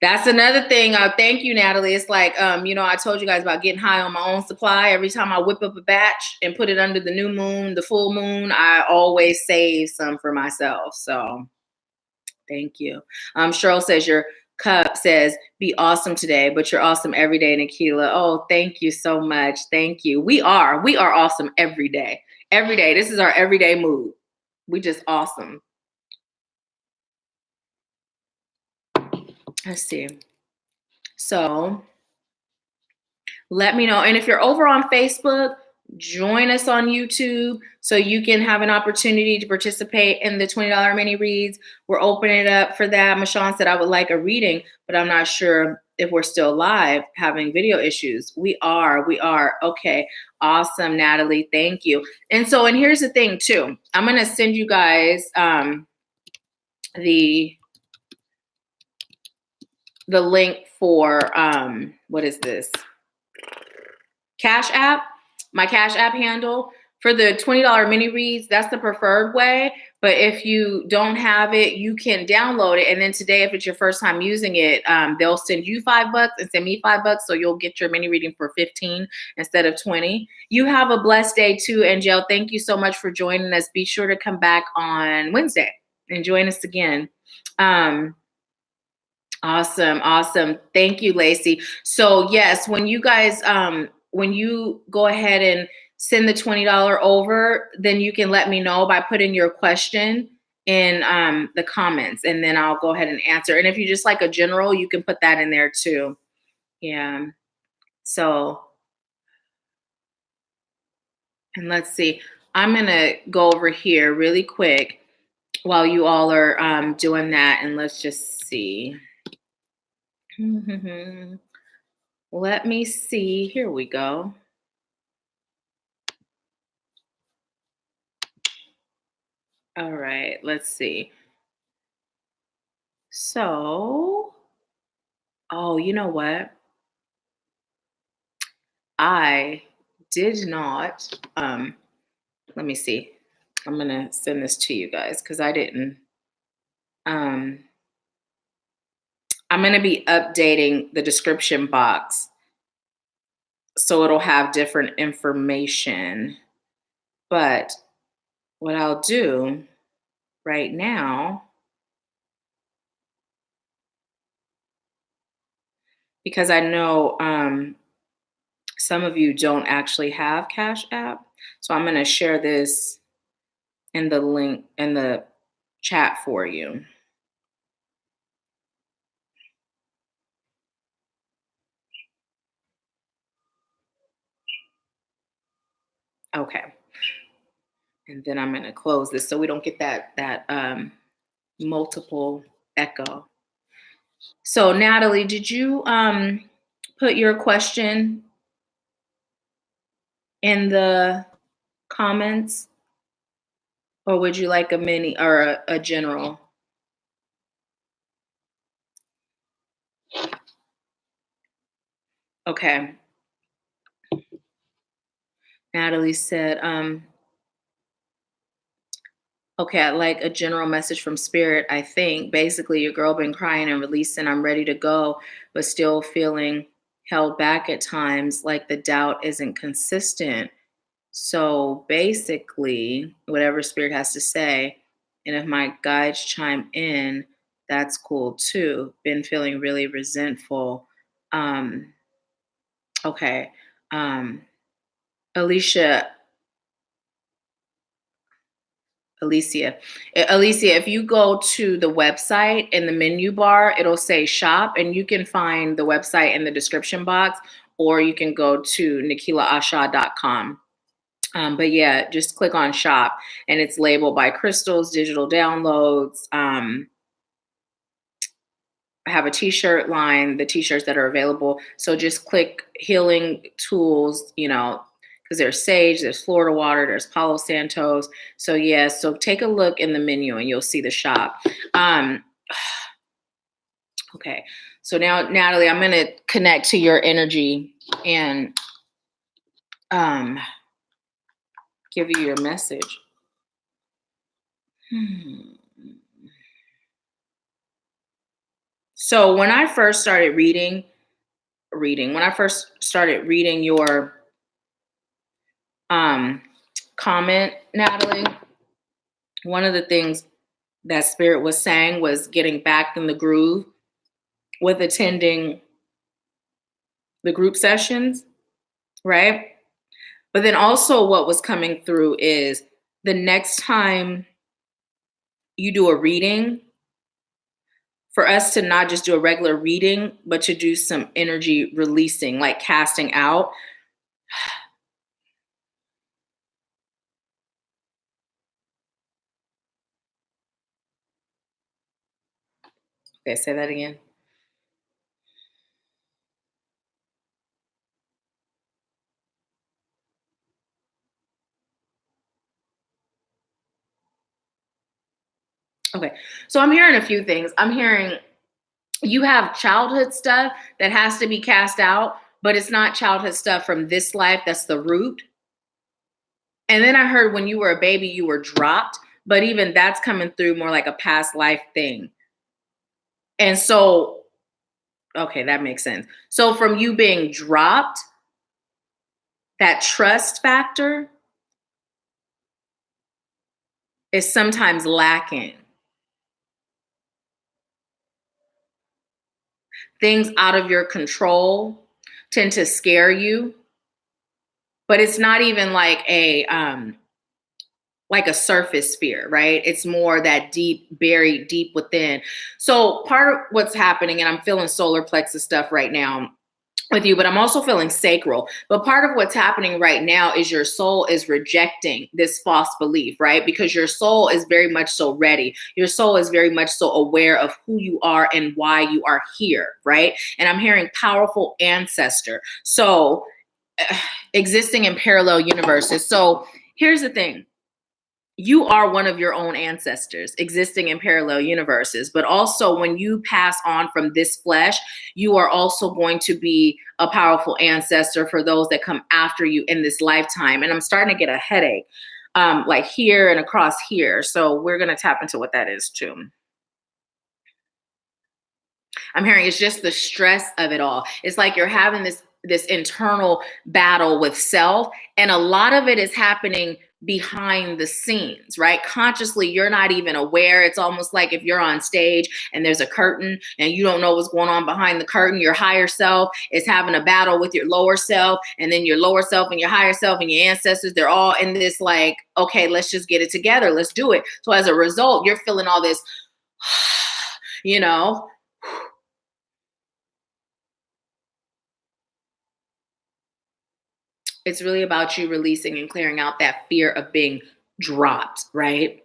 That's another thing. Thank you, Natalie. It's like, you know, I told you guys about getting high on my own supply. Every time I whip up a batch and put it under the new moon, the full moon, I always save some for myself. So thank you. Cheryl says your cup says, be awesome today, but you're awesome every day, Nahkila. Oh, thank you so much. Thank you. We are awesome every day. Every day. This is our everyday mood. We just awesome. Let's see. So let me know. And if you're over on Facebook, join us on YouTube so you can have an opportunity to participate in the $20 mini reads. We're opening it up for that. Michonne said, I would like a reading, but I'm not sure if we're still live, having video issues. We are. Okay. Awesome, Natalie. Thank you. And here's the thing too. I'm going to send you guys the link for, what is this? Cashapp, my Cashapp handle. For the $20 mini reads, that's the preferred way. But if you don't have it, you can download it. And then today, if it's your first time using it, they'll send you $5 and send me $5. So you'll get your mini reading for 15 instead of 20. You have a blessed day too, Angel. Thank you so much for joining us. Be sure to come back on Wednesday and join us again. Awesome. Thank you, Lacey. So yes, when you guys, when you go ahead and send the $20 over, then you can let me know by putting your question in the comments, and then I'll go ahead and answer. And if you just like a general, you can put that in there too. Yeah. So, and let's see, I'm going to go over here really quick while you all are doing that. And let's just see. Let me see. Here we go. All right, let's see. So, oh, you know what? I did not, let me see. I'm going to send this to you guys because I didn't, I'm going to be updating the description box so it'll have different information. But what I'll do right now, because I know some of you don't actually have Cashapp, so I'm going to share this in the link in the chat for you. Okay. And then I'm going to close this so we don't get that multiple echo. So Natalie, did you put your question in the comments, or would you like a mini or a general? Okay. Natalie said, okay, I like a general message from spirit, I think. Basically, your girl been crying and releasing, I'm ready to go, but still feeling held back at times, like the doubt isn't consistent. So basically, whatever spirit has to say, and if my guides chime in, that's cool too. Been feeling really resentful. Um, okay. Um, Alicia, Alicia, Alicia, if you go to the website in the menu bar, it'll say shop, and you can find the website in the description box, or you can go to NahkilaIsha.com. But yeah, just click on shop, and it's labeled by crystals, digital downloads. I have a t-shirt line, the t-shirts that are available. So just click healing tools, because there's sage, there's Florida water, there's Palo Santos. So yeah, so take a look in the menu and you'll see the shop. Okay. So now, Natalie, I'm going to connect to your energy and give you your message. So when I first started reading your comment, Natalie, one of the things that spirit was saying was getting back in the groove with attending the group sessions, right? But then also what was coming through is the next time you do a reading, for us to not just do a regular reading, but to do some energy releasing, like casting out. Okay, say that again. Okay, so I'm hearing a few things. I'm hearing you have childhood stuff that has to be cast out, but it's not childhood stuff from this life. That's the root. And then I heard when you were a baby, you were dropped, but even that's coming through more like a past life thing. And so, okay, that makes sense. So from you being dropped, that trust factor is sometimes lacking. Things out of your control tend to scare you, but it's not even like a surface fear, right? It's more that deep, buried deep within. So part of what's happening, and I'm feeling solar plexus stuff right now with you, but I'm also feeling sacral. But part of what's happening right now is your soul is rejecting this false belief, right? Because your soul is very much so ready. Your soul is very much so aware of who you are and why you are here, right? And I'm hearing powerful ancestor. So existing in parallel universes. So here's the thing. You are one of your own ancestors existing in parallel universes. But also when you pass on from this flesh, you are also going to be a powerful ancestor for those that come after you in this lifetime. And I'm starting to get a headache, like here and across here. So we're going to tap into what that is too. I'm hearing it's just the stress of it all. It's like you're having this internal battle with self, and a lot of it is happening behind the scenes, right? Consciously, you're not even aware. It's almost like if you're on stage and there's a curtain and you don't know what's going on behind the curtain, your higher self is having a battle with your lower self, and then your lower self and your higher self and your ancestors, they're all in this like, okay, let's just get it together. Let's do it. So as a result, you're feeling all this, you know, it's really about you releasing and clearing out that fear of being dropped, right?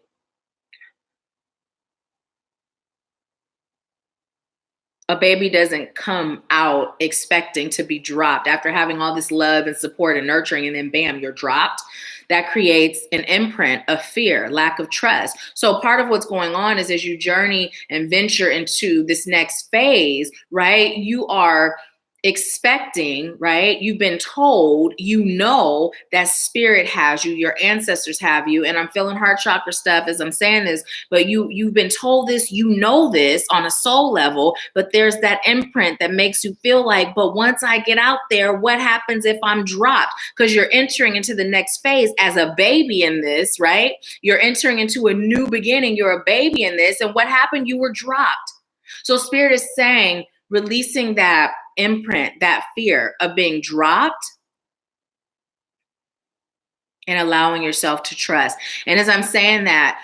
A baby doesn't come out expecting to be dropped after having all this love and support and nurturing, and then bam, you're dropped. That creates an imprint of fear, lack of trust. So part of what's going on is as you journey and venture into this next phase, right? You are expecting, right? You've been told, you know that spirit has you, your ancestors have you, and I'm feeling heart chakra stuff as I'm saying this, but you've been told this, you know this on a soul level, but there's that imprint that makes you feel like, but once I get out there, what happens if I'm dropped? Because you're entering into the next phase as a baby in this, right? You're entering into a new beginning, you're a baby in this, and what happened? You were dropped. So spirit is saying, releasing that imprint, that fear of being dropped, and allowing yourself to trust. And as I'm saying that,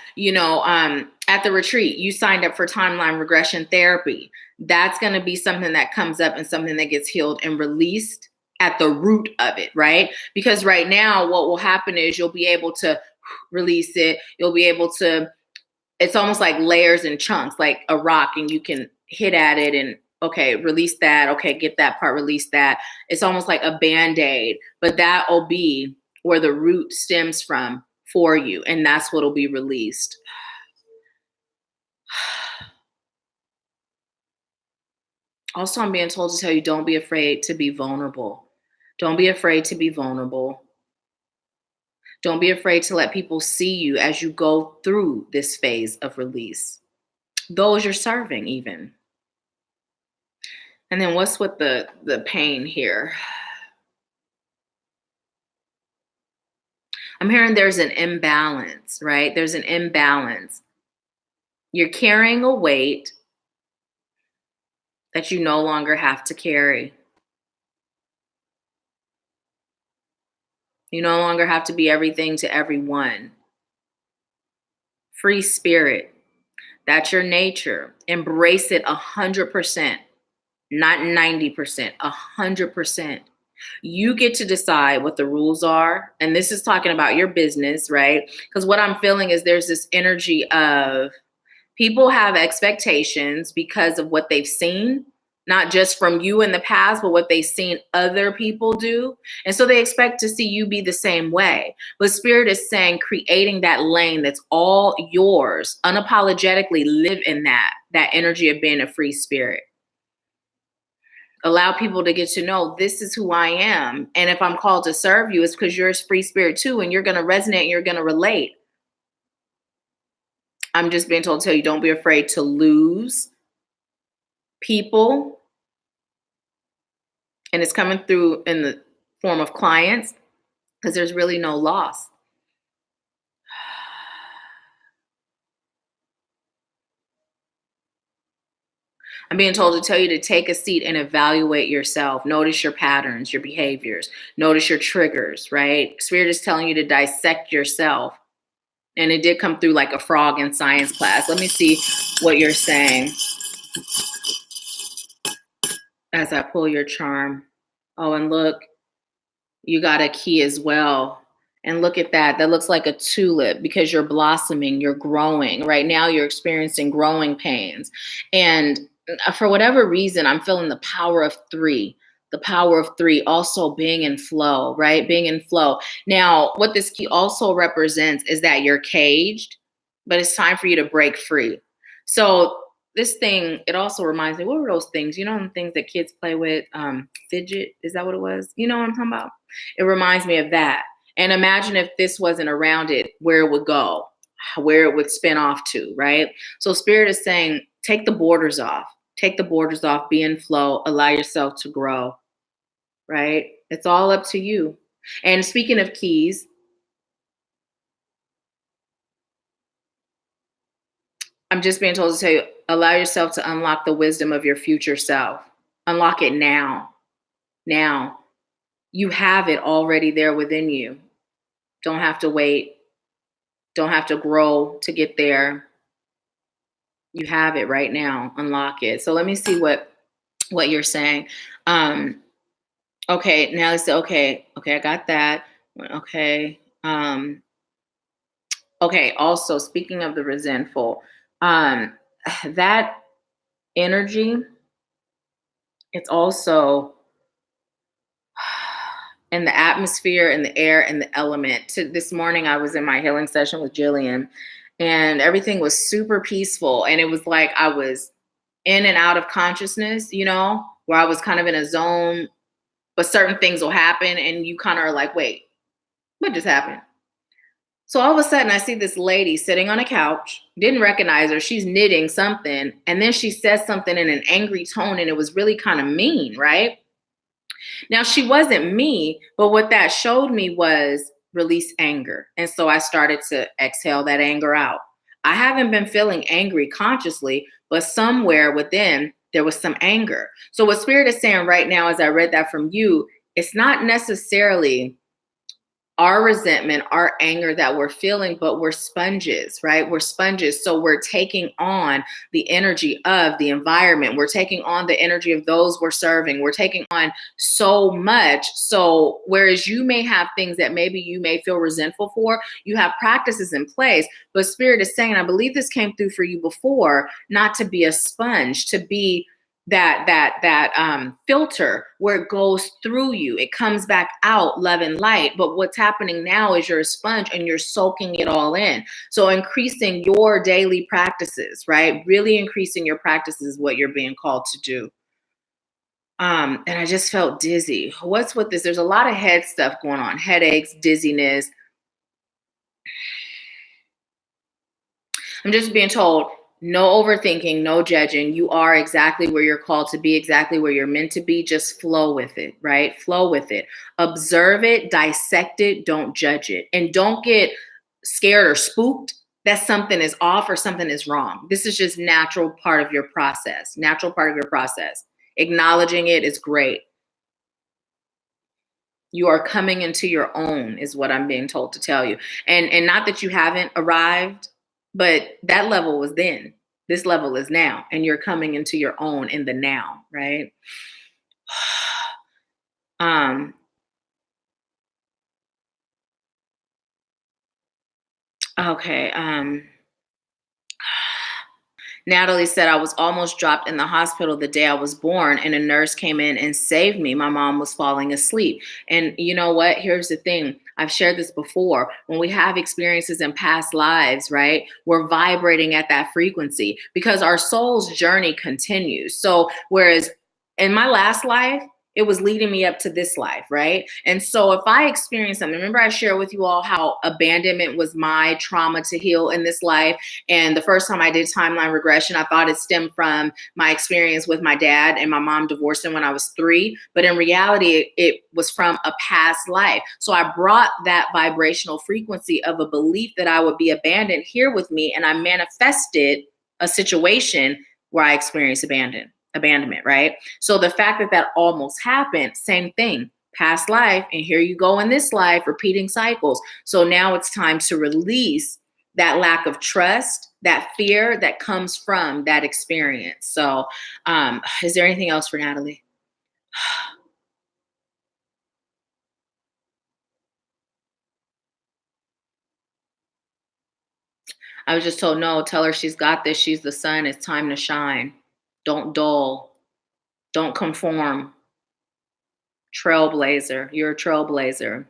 at the retreat, you signed up for timeline regression therapy. That's going to be something that comes up and something that gets healed and released at the root of it, right? Because right now, what will happen is you'll be able to release it. You'll be able to, it's almost like layers and chunks, like a rock, and you can hit at it and, okay, release that. Okay, get that part, release that. It's almost like a Band-Aid, but that will be where the root stems from for you. And that's what will be released. Also, I'm being told to tell you, don't be afraid to be vulnerable. Don't be afraid to be vulnerable. Don't be afraid to let people see you as you go through this phase of release. Those you're serving even. And then what's with the pain here? I'm hearing there's an imbalance, right? There's an imbalance. You're carrying a weight that you no longer have to carry. You no longer have to be everything to everyone. Free spirit. That's your nature. Embrace it 100%, not 90%, 100%. You get to decide what the rules are. And this is talking about your business, right? Because what I'm feeling is there's this energy of people have expectations because of what they've seen, not just from you in the past, but what they've seen other people do. And so they expect to see you be the same way. But Spirit is saying, creating that lane that's all yours, unapologetically live in that energy of being a free spirit. Allow people to get to know, this is who I am. And if I'm called to serve you, it's because you're a free spirit too, and you're going to resonate and you're going to relate. I'm just being told to tell you, don't be afraid to lose people. And it's coming through in the form of clients, because there's really no loss. I'm being told to tell you to take a seat and evaluate yourself. Notice your patterns, your behaviors. Notice your triggers, right? Spirit is telling you to dissect yourself. And it did come through like a frog in science class. Let me see what you're saying as I pull your charm. Oh, and look, you got a key as well. And look at that. That looks like a tulip because you're blossoming, you're growing. Right now, you're experiencing growing pains. And for whatever reason, I'm feeling the power of 3. The power of 3 also being in flow, right? Being in flow. Now, what this key also represents is that you're caged, but it's time for you to break free. So this thing, it also reminds me, what were those things? You know, the things that kids play with? Fidget, is that what it was? You know what I'm talking about? It reminds me of that. And imagine if this wasn't around it, where it would go, where it would spin off to, right? So Spirit is saying, take the borders off. Take the borders off, be in flow, allow yourself to grow, right? It's all up to you. And speaking of keys, I'm just being told to tell you, allow yourself to unlock the wisdom of your future self. Unlock it now. Now. You have it already there within you. Don't have to wait. Don't have to grow to get there. You have it right now. Unlock it. So let me see what you're saying. Okay, now let's say, okay, I got that. Okay. Okay, also speaking of the resentful, that energy, it's also in the atmosphere, in the air, and the element. This morning, I was in my healing session with Jillian, and everything was super peaceful. And it was like I was in and out of consciousness, where where I was kind of in a zone, but certain things will happen and you kind of are like, wait, what just happened? So all of a sudden I see this lady sitting on a couch, didn't recognize her. She's knitting something. And then she says something in an angry tone and it was really kind of mean, right? Now she wasn't me, but what that showed me was release anger. And so I started to exhale that anger out. I haven't been feeling angry consciously, but somewhere within there was some anger. So what Spirit is saying right now, as I read that from you, it's not necessarily our resentment, our anger that we're feeling, but we're sponges, right? We're sponges. So we're taking on the energy of the environment. We're taking on the energy of those we're serving. We're taking on so much. So whereas you may have things that maybe you may feel resentful for, you have practices in place, but Spirit is saying, I believe this came through for you before, not to be a sponge, to be that filter where it goes through you. It comes back out, love and light. But what's happening now is you're a sponge and you're soaking it all in. So increasing your daily practices, right? Really increasing your practices is what you're being called to do. And I just felt dizzy. What's with this? There's a lot of head stuff going on. Headaches, dizziness. I'm just being told, no overthinking, no judging. You are exactly where you're called to be, exactly where you're meant to be. Just flow with it, right? Flow with it. Observe it, dissect it, don't judge it. And don't get scared or spooked that something is off or something is wrong. This is just natural part of your process, natural part of your process. Acknowledging it is great. You are coming into your own is what I'm being told to tell you. And not that you haven't arrived, but that level was then. This level is now. And you're coming into your own in the now, right? Okay. Natalie said, I was almost dropped in the hospital the day I was born, and a nurse came in and saved me. My mom was falling asleep. And you know what? Here's the thing. I've shared this before. When we have experiences in past lives, right, we're vibrating at that frequency because our soul's journey continues. So whereas in my last life, it was leading me up to this life, right? And so if I experience something, remember I shared with you all how abandonment was my trauma to heal in this life. And the first time I did timeline regression, I thought it stemmed from my experience with my dad and my mom divorcing when I was 3. But in reality, it was from a past life. So I brought that vibrational frequency of a belief that I would be abandoned here with me. And I manifested a situation where I experienced abandonment, right? So the fact that that almost happened, same thing, past life, and here you go in this life, repeating cycles. So now it's time to release that lack of trust, that fear that comes from that experience. So is there anything else for Natalie? I was just told, no, tell her she's got this. She's the sun. It's time to shine. Don't dull. Don't conform. Trailblazer. You're a trailblazer.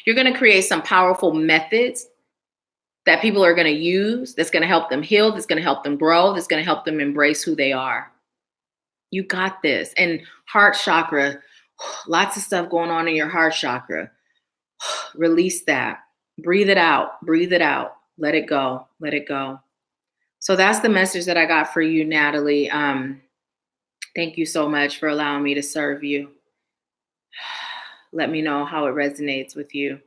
You're going to create some powerful methods that people are going to use that's going to help them heal, that's going to help them grow, that's going to help them embrace who they are. You got this. And heart chakra, lots of stuff going on in your heart chakra. Release that. Breathe it out. Breathe it out. Let it go. Let it go. So that's the message that I got for you, Natalie. Thank you so much for allowing me to serve you. Let me know how it resonates with you.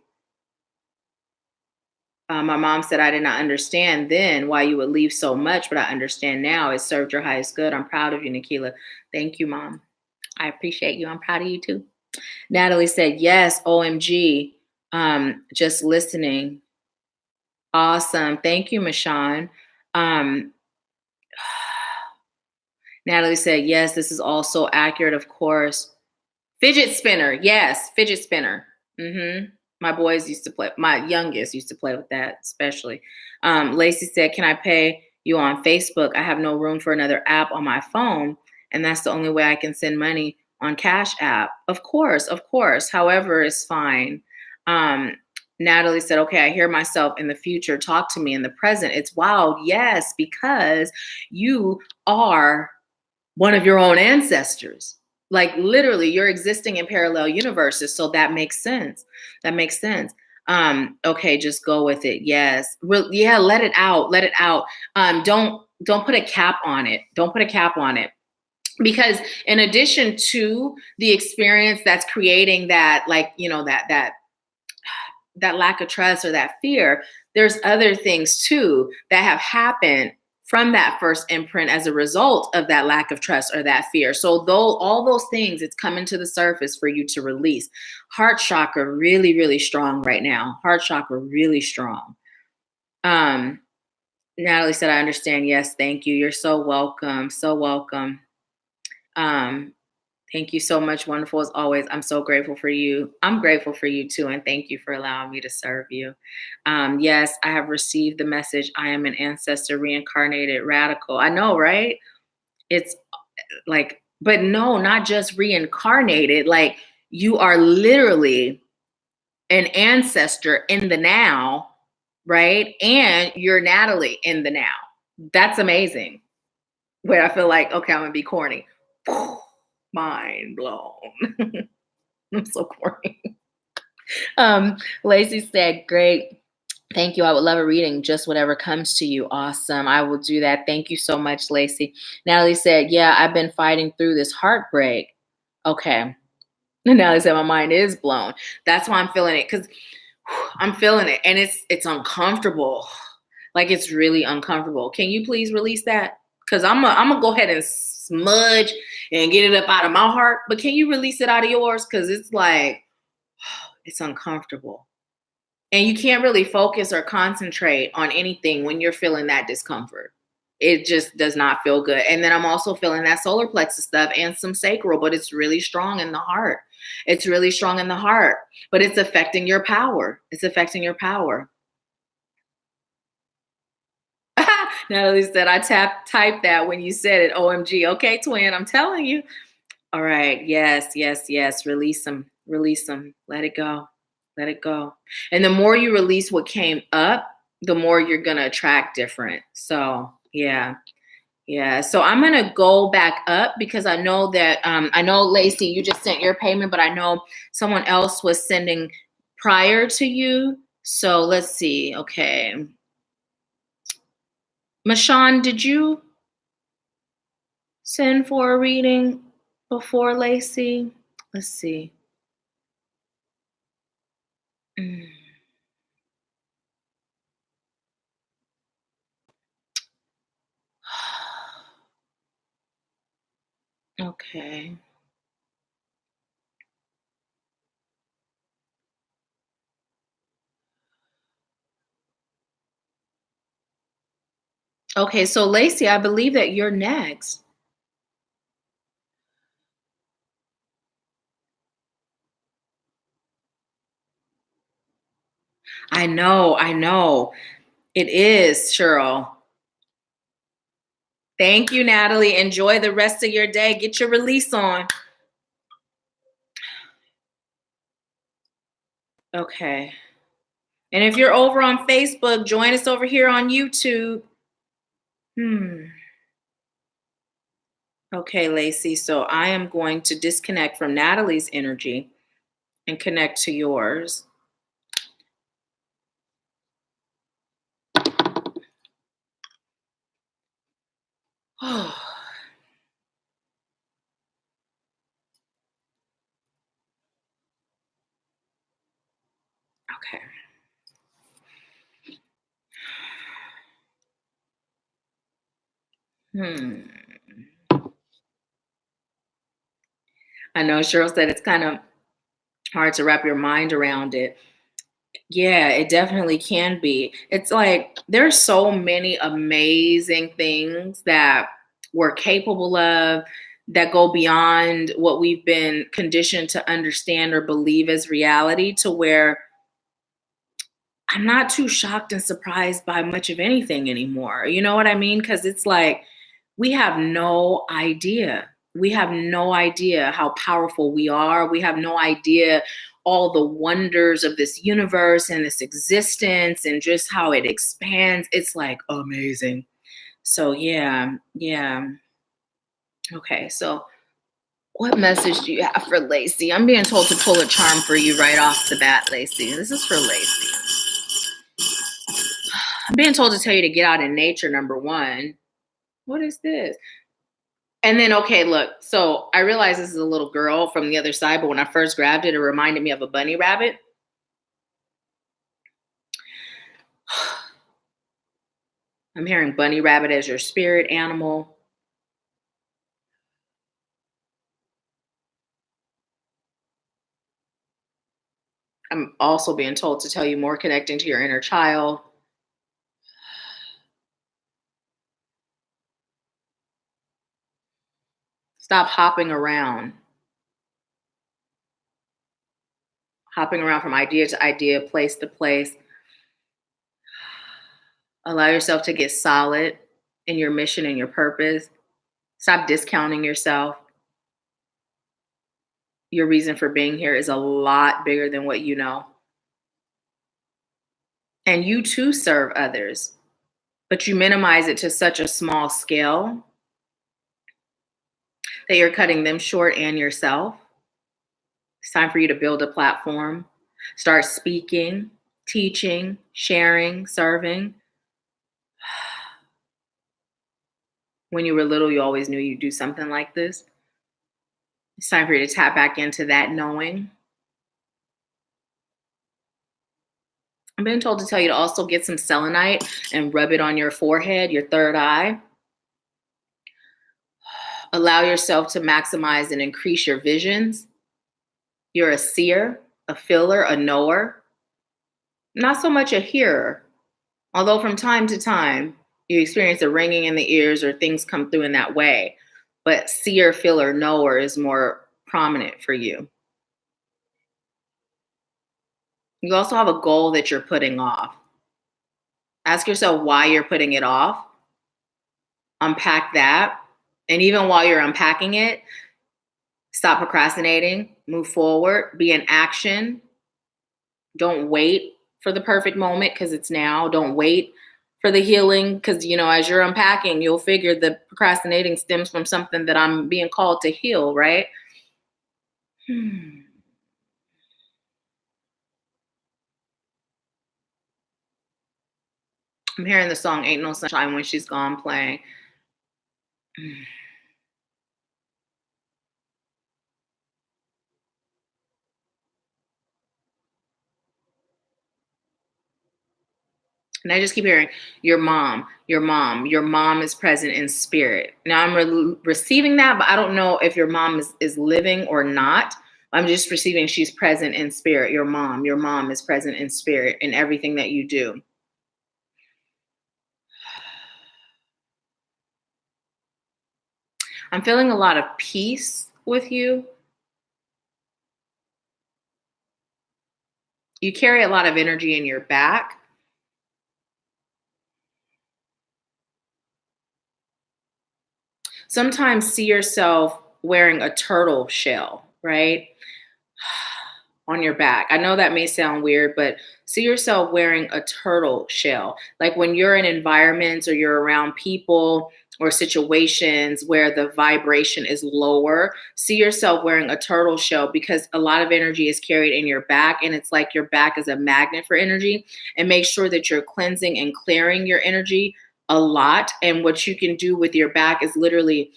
My mom said, I did not understand then why you would leave so much, but I understand now. It served your highest good. I'm proud of you, Nahkila. Thank you, Mom. I appreciate you. I'm proud of you too. Natalie said, yes, OMG. Just listening. Awesome. Thank you, Michonne. Natalie said, yes, this is all so accurate, of course. Fidget spinner. Yes, fidget spinner. My boys used to play, my youngest used to play with that, especially. Lacey said, can I pay you on Facebook? I have no room for another app on my phone, and that's the only way I can send money on Cashapp. Of course. However, it's fine. Natalie said, okay, I hear myself in the future. Talk to me in the present. It's wild. Yes, because you are one of your own ancestors. Like literally, you're existing in parallel universes. So that makes sense. That makes sense. Okay, just go with it. Yes. Yeah, let it out. Let it out. Don't put a cap on it. Don't put a cap on it. Because in addition to the experience that's creating that, like, you know, that lack of trust or that fear, there's other things too that have happened from that first imprint as a result of that lack of trust or that fear. So though all those things, it's coming to the surface for you to release. Heart chakra really, really strong right now. Heart chakra really strong. Natalie said, I understand. Yes, thank you. You're so welcome. So welcome. Thank you so much. Wonderful as always. I'm so grateful for you. I'm grateful for you too. And thank you for allowing me to serve you. Yes, I have received the message. I am an ancestor reincarnated radical. I know, right? It's like, but no, not just reincarnated. Like you are literally an ancestor in the now, right? And you're Natalie in the now. That's amazing. Where I feel like, okay, I'm going to be corny. Mind blown. I'm so corny. Lacey said, great. Thank you. I would love a reading. Just whatever comes to you. Awesome. I will do that. Thank you so much, Lacey. Natalie said, yeah, I've been fighting through this heartbreak. Okay. Natalie said, my mind is blown. That's why I'm feeling it, because I'm feeling it. And it's uncomfortable. Like it's really uncomfortable. Can you please release that? Because I'm gonna go ahead and smudge and get it up out of my heart. But can you release it out of yours? Because it's like, it's uncomfortable. And you can't really focus or concentrate on anything when you're feeling that discomfort. It just does not feel good. And then I'm also feeling that solar plexus stuff and some sacral, but it's really strong in the heart. It's really strong in the heart, but it's affecting your power. It's affecting your power. Natalie said, I typed that when you said it. OMG. Okay, twin, I'm telling you. All right. Yes, yes, yes. Release them. Release them. Let it go. Let it go. And the more you release what came up, the more you're going to attract different. So, yeah. Yeah. So I'm going to go back up because I know that, I know, Lacey, you just sent your payment, but I know someone else was sending prior to you. So let's see. Okay. Michonne, did you send for a reading before Lacey? Let's see. Okay. Okay, so Lacey, I believe that you're next. I know. It is, Cheryl. Thank you, Natalie. Enjoy the rest of your day. Get your release on. Okay. And if you're over on Facebook, join us over here on YouTube. Okay, Lacey. So I am going to disconnect from Natalie's energy and connect to yours. Oh. Okay. I know Cheryl said it's kind of hard to wrap your mind around it. Yeah, it definitely can be. It's like there's so many amazing things that we're capable of that go beyond what we've been conditioned to understand or believe as reality, to where I'm not too shocked and surprised by much of anything anymore. You know what I mean? Because it's like we have no idea. We have no idea how powerful we are. We have no idea all the wonders of this universe and this existence and just how it expands. It's like amazing. So yeah. Okay, so what message do you have for Lacey? I'm being told to pull a charm for you right off the bat, Lacey. This is for Lacey. I'm being told to tell you to get out in nature, number one. What is this? And then, okay, look, so I realize this is a little girl from the other side, but when I first grabbed it, it reminded me of a bunny rabbit. I'm hearing bunny rabbit as your spirit animal. I'm also being told to tell you more connecting to your inner child. Stop hopping around from idea to idea, place to place. Allow yourself to get solid in your mission and your purpose. Stop discounting yourself. Your reason for being here is a lot bigger than what you know. And you too serve others, but you minimize it to such a small scale that you're cutting them short and yourself. It's time for you to build a platform, start speaking, teaching, sharing, serving. When you were little, you always knew you'd do something like this. It's time for you to tap back into that knowing. I'm being told to tell you to also get some selenite and rub it on your forehead, your third eye. Allow yourself to maximize and increase your visions. You're a seer, a feeler, a knower, not so much a hearer. Although from time to time, you experience a ringing in the ears or things come through in that way. But seer, feeler, knower is more prominent for you. You also have a goal that you're putting off. Ask yourself why you're putting it off. Unpack that. And even while you're unpacking it, stop procrastinating, move forward, be in action. Don't wait for the perfect moment because it's now. Don't wait for the healing because, as you're unpacking, you'll figure the procrastinating stems from something that I'm being called to heal, right? I'm hearing the song Ain't No Sunshine When She's Gone playing. And I just keep hearing your mom is present in spirit. Now I'm receiving that, but I don't know if your mom is living or not. I'm just receiving she's present in spirit. Your mom is present in spirit in everything that you do. I'm feeling a lot of peace with you. You carry a lot of energy in your back. Sometimes see yourself wearing a turtle shell, right? On your back. I know that may sound weird, but see yourself wearing a turtle shell. Like when you're in environments or you're around people or situations where the vibration is lower, see yourself wearing a turtle shell because a lot of energy is carried in your back and it's like your back is a magnet for energy. And make sure that you're cleansing and clearing your energy a lot. And what you can do with your back is literally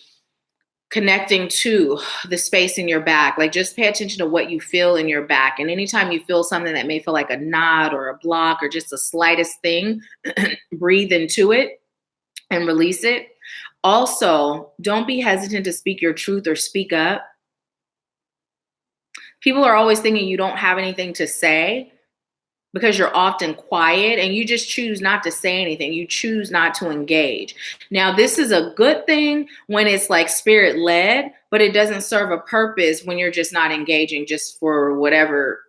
connecting to the space in your back. Like just pay attention to what you feel in your back. And anytime you feel something that may feel like a knot or a block or just the slightest thing, breathe into it and release it. Also, don't be hesitant to speak your truth or speak up. People are always thinking you don't have anything to say because you're often quiet and you just choose not to say anything. You choose not to engage. Now, this is a good thing when it's like spirit led, but it doesn't serve a purpose when you're just not engaging just for whatever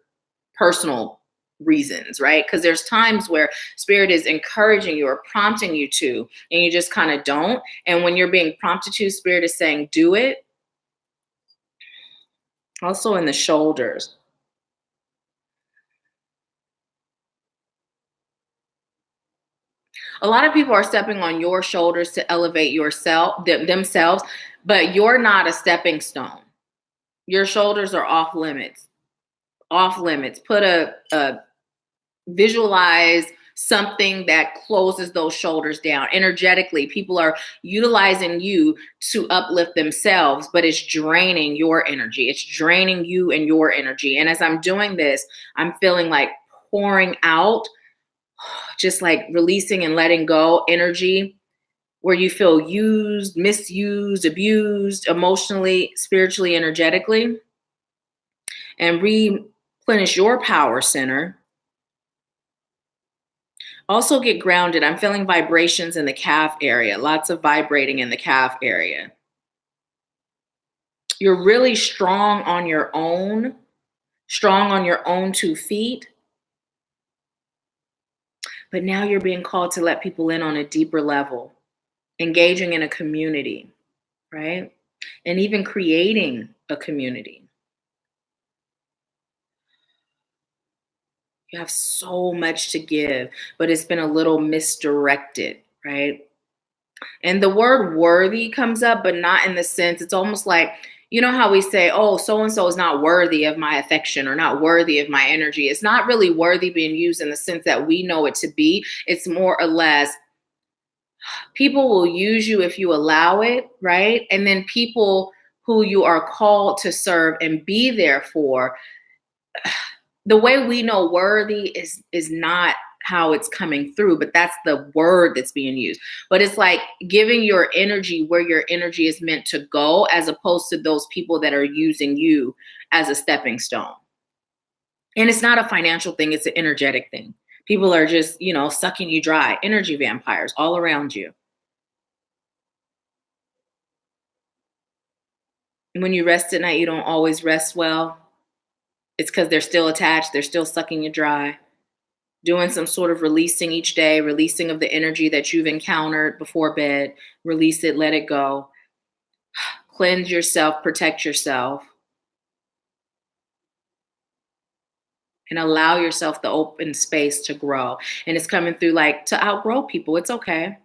personal reasons, right? Because there's times where spirit is encouraging you or prompting you to, and you just kind of don't. And when you're being prompted to, spirit is saying, do it. Also in the shoulders. A lot of people are stepping on your shoulders to elevate themselves, But you're not a stepping stone. Your shoulders are off limits. Off limits. Put a visualize something that closes those shoulders down. Energetically, people are utilizing you to uplift themselves, but it's draining your energy. It's draining you and your energy. And as I'm doing this, I'm feeling like pouring out, just like releasing and letting go energy where you feel used, misused, abused, emotionally, spiritually, energetically, and replenish your power center. Also get grounded. I'm feeling vibrations in the calf area, lots of vibrating in the calf area. You're really strong on your own 2 feet. But now you're being called to let people in on a deeper level, engaging in a community, right? And even creating a community. You have so much to give, but it's been a little misdirected, right? And the word worthy comes up, but not in the sense, it's almost like, you know how we say, oh, so-and-so is not worthy of my affection or not worthy of my energy. It's not really worthy being used in the sense that we know it to be. It's more or less, people will use you if you allow it, right? And then people who you are called to serve and be there for, the way we know worthy is not how it's coming through, but that's the word that's being used. But it's like giving your energy where your energy is meant to go, as opposed to those people that are using you as a stepping stone. And it's not a financial thing, it's an energetic thing. People are just, sucking you dry, energy vampires all around you. And when you rest at night, you don't always rest well. It's because they're still attached, they're still sucking you dry. Doing some sort of releasing each day, releasing of the energy that you've encountered before bed. Release it, let it go. Cleanse yourself, protect yourself. And allow yourself the open space to grow. And it's coming through like to outgrow people. It's okay.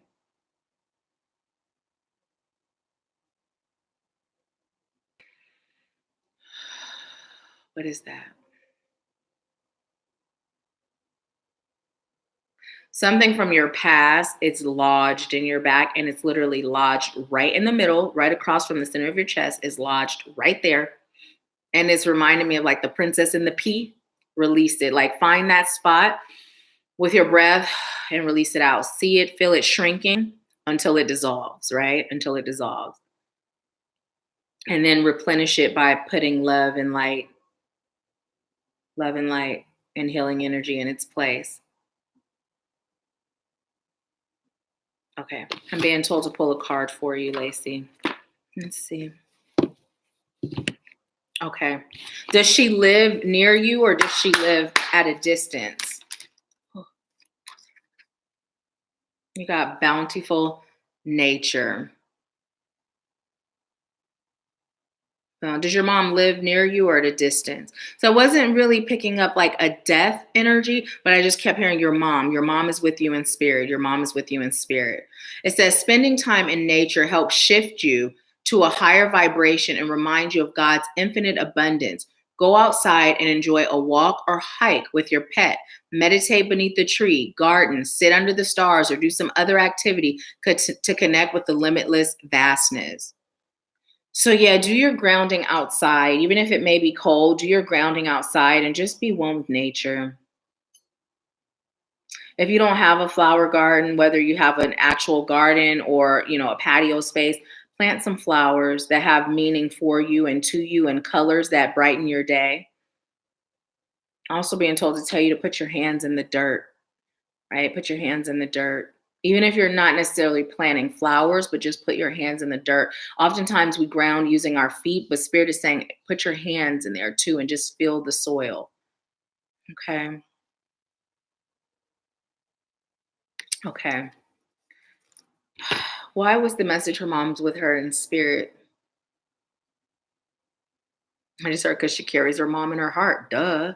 What is that? Something from your past, it's lodged in your back, and it's literally lodged right in the middle, right across from the center of your chest, is lodged right there. And it's reminding me of like the princess and the pea. Release it. Like find that spot with your breath and release it out. See it, feel it shrinking until it dissolves, right? Until it dissolves. And then replenish it by putting love and light and healing energy in its place. Okay, I'm being told to pull a card for you, Lacey. Let's see. Okay. Does she live near you or does she live at a distance? You got bountiful nature. Does your mom live near you or at a distance? So I wasn't really picking up like a death energy, but I just kept hearing your mom. Your mom is with you in spirit. Your mom is with you in spirit. It says spending time in nature helps shift you to a higher vibration and remind you of God's infinite abundance. Go outside and enjoy a walk or hike with your pet. Meditate beneath the tree, garden, sit under the stars, or do some other activity to connect with the limitless vastness. So yeah, do your grounding outside, even if it may be cold, do your grounding outside and just be one with nature. If you don't have a flower garden, whether you have an actual garden or, a patio space, plant some flowers that have meaning for you and to you and colors that brighten your day. Also being told to tell you to put your hands in the dirt, right? Put your hands in the dirt. Even if you're not necessarily planting flowers, but just put your hands in the dirt. Oftentimes we ground using our feet, but Spirit is saying, put your hands in there too and just feel the soil. Okay. Okay. Why was the message her mom's with her in spirit? I just heard because she carries her mom in her heart. Duh.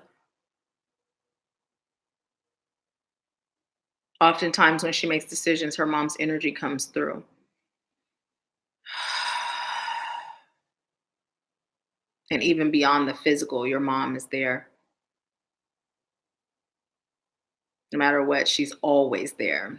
Oftentimes when she makes decisions, her mom's energy comes through. And even beyond the physical, your mom is there. No matter what, she's always there.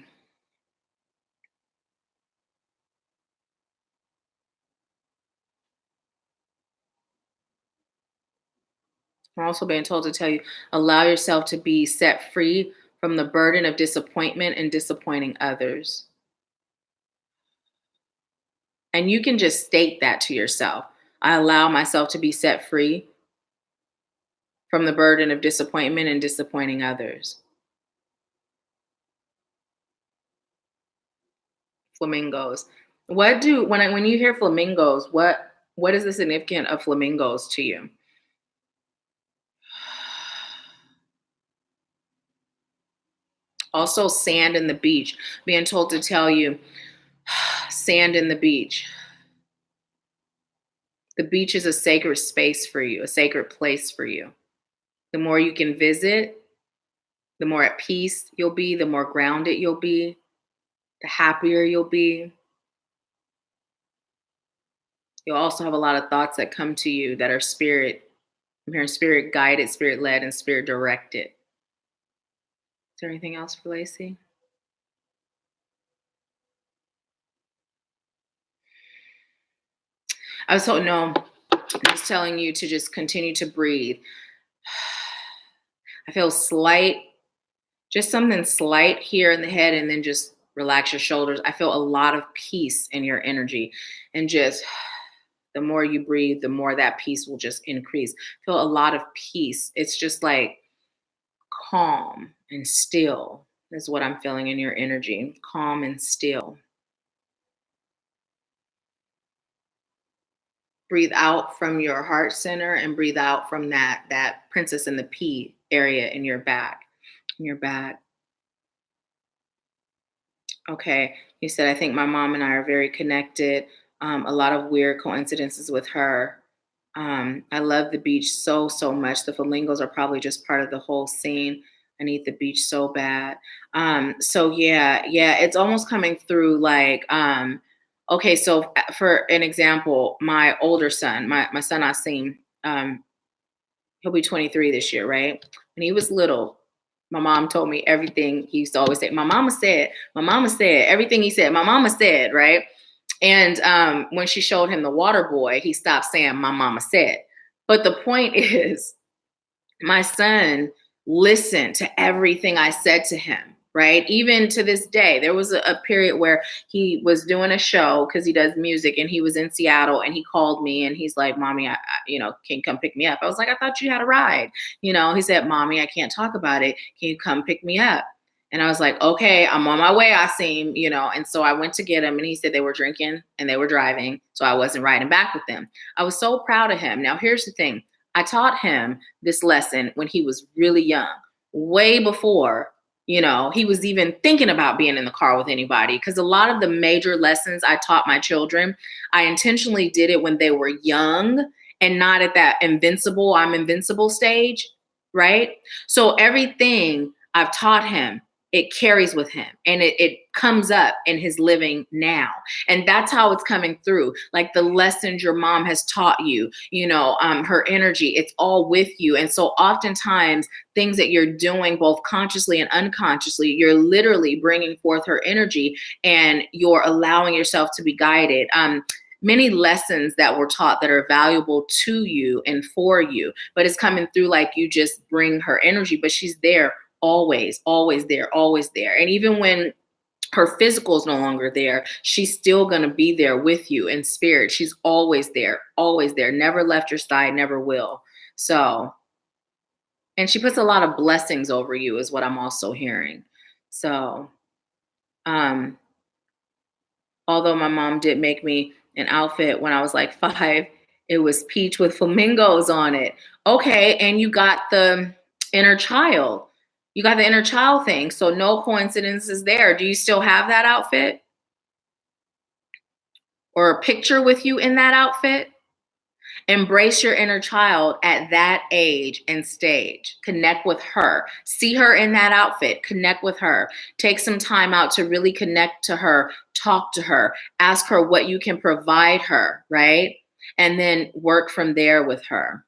I'm also being told to tell you, allow yourself to be set free from the burden of disappointment and disappointing others. And you can just state that to yourself. I allow myself to be set free from the burden of disappointment and disappointing others. Flamingos. When you hear flamingos, what is the significance of flamingos to you? Also, sand in the beach. Being told to tell you, sand in the beach. The beach is a sacred space for you, a sacred place for you. The more you can visit, the more at peace you'll be, the more grounded you'll be, the happier you'll be. You'll also have a lot of thoughts that come to you that are spirit, I'm hearing spirit guided, spirit led, and spirit directed. Is there anything else for Lacey? I'm just telling you to just continue to breathe. I feel just something slight here in the head, and then just relax your shoulders. I feel a lot of peace in your energy, and just the more you breathe, the more that peace will just increase. Feel a lot of peace. It's just like calm and still is what I'm feeling in your energy. Calm and still. Breathe out from your heart center and breathe out from that princess in the P area in your back. Okay. You said, I think my mom and I are very connected. A lot of weird coincidences with her. I love the beach so much. The flamingos are probably just part of the whole scene. I need the beach so bad. So yeah, it's almost coming through like, okay, so for an example, my older son, my son Asim, he'll be 23 this year, right? When he was little, my mom told me everything he used to always say. My mama said, everything he said, my mama said, right? And when she showed him the water boy, he stopped saying, my mama said. But the point is, my son listened to everything I said to him, right? Even to this day, there was a period where he was doing a show because he does music, and he was in Seattle, and he called me and he's like, Mommy, I can you come pick me up? I was like, I thought you had a ride. He said, Mommy, I can't talk about it. Can you come pick me up? And I was like, okay, I'm on my way, Asim, and so I went to get him, and he said they were drinking and they were driving, so I wasn't riding back with them. I was so proud of him. Now, here's the thing. I taught him this lesson when he was really young, way before, he was even thinking about being in the car with anybody. Because a lot of the major lessons I taught my children, I intentionally did it when they were young and not at that I'm invincible stage, right? So everything I've taught him, it carries with him, and it comes up in his living now. And that's how it's coming through. Like the lessons your mom has taught you, her energy, it's all with you. And so oftentimes things that you're doing both consciously and unconsciously, you're literally bringing forth her energy, and you're allowing yourself to be guided. Many lessons that were taught that are valuable to you and for you, but it's coming through like you just bring her energy, but she's there always there. And even when her physical is no longer there, she's still going to be there with you in spirit. She's always there, never left your side, never will. So, and she puts a lot of blessings over you is what I'm also hearing. So, although my mom did make me an outfit when I was like 5, it was peach with flamingos on it. Okay. And you got the inner child. You got the inner child thing. So no coincidences there. Do you still have that outfit? Or a picture with you in that outfit? Embrace your inner child at that age and stage. Connect with her. See her in that outfit. Connect with her. Take some time out to really connect to her. Talk to her. Ask her what you can provide her, right? and then work from there with her.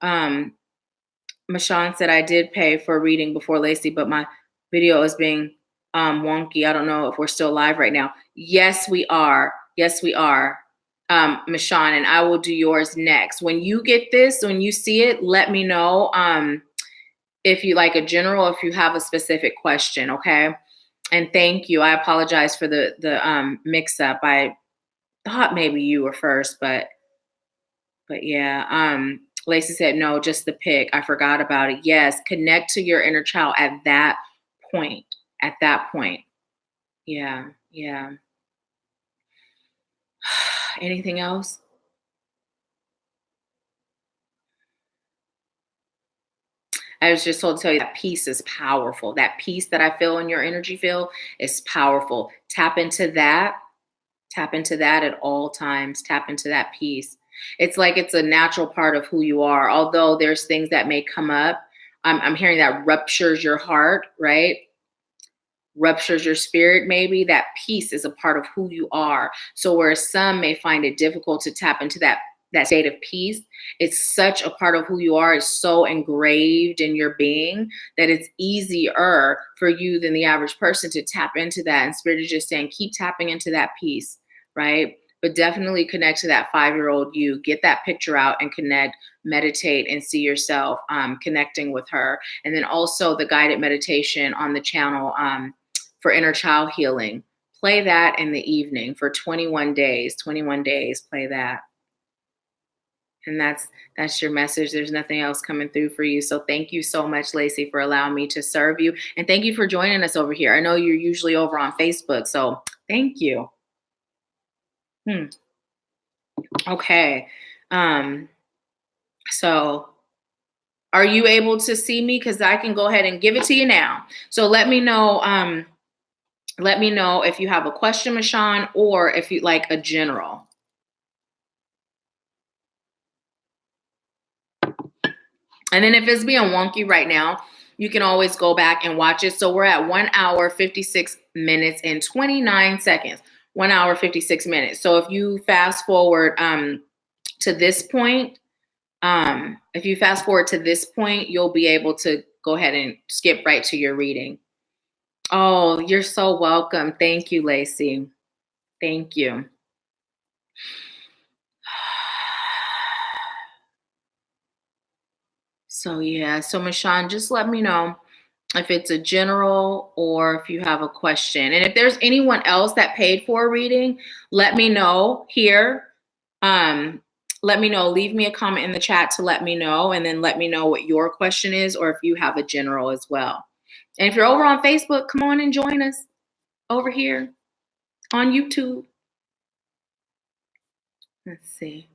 Michonne said, I did pay for a reading before Lacey, but my video is being wonky. I don't know if we're still live right now. Yes, we are. Yes, we are, Michonne, and I will do yours next. When you get this, when you see it, let me know if you like a general, if you have a specific question, okay? And thank you. I apologize for the mix-up. I thought maybe you were first, but yeah. Lacey said, no, just the pick. I forgot about it. Yes, connect to your inner child at that point. At that point. Yeah. Anything else? I was just told to tell you that peace is powerful. That peace that I feel in your energy field is powerful. Tap into that. Tap into that at all times. Tap into that peace. It's like it's a natural part of who you are. Although there's things that may come up. I'm hearing that ruptures your heart, right? Ruptures your spirit, maybe. That peace is a part of who you are. So where some may find it difficult to tap into that state of peace, it's such a part of who you are. It's so engraved in your being that it's easier for you than the average person to tap into that. And Spirit is just saying, keep tapping into that peace, right? But definitely connect to that 5-year-old you. Get that picture out and connect, meditate, and see yourself connecting with her. And then also the guided meditation on the channel for inner child healing. Play that in the evening for 21 days. 21 days, play that. And that's your message. There's nothing else coming through for you. So thank you so much, Lacey, for allowing me to serve you. And thank you for joining us over here. I know you're usually over on Facebook, so thank you. Okay. So are you able to see me? Because I can go ahead and give it to you now. So let me know if you have a question, Michonne, or if you like a general. And then if it's being wonky right now, you can always go back and watch it. So we're at 1 hour, 56 minutes and 29 seconds. 1 hour, 56 minutes. So if you fast forward to this point, you'll be able to go ahead and skip right to your reading. Oh, you're so welcome. Thank you, Lacey. Thank you. So yeah, so Michonne, just let me know if it's a general or if you have a question. And if there's anyone else that paid for a reading, let me know here. Let me know. Leave me a comment in the chat to let me know, and then let me know what your question is, or if you have a general as well. And if you're over on Facebook, come on and join us over here on YouTube. Let's see.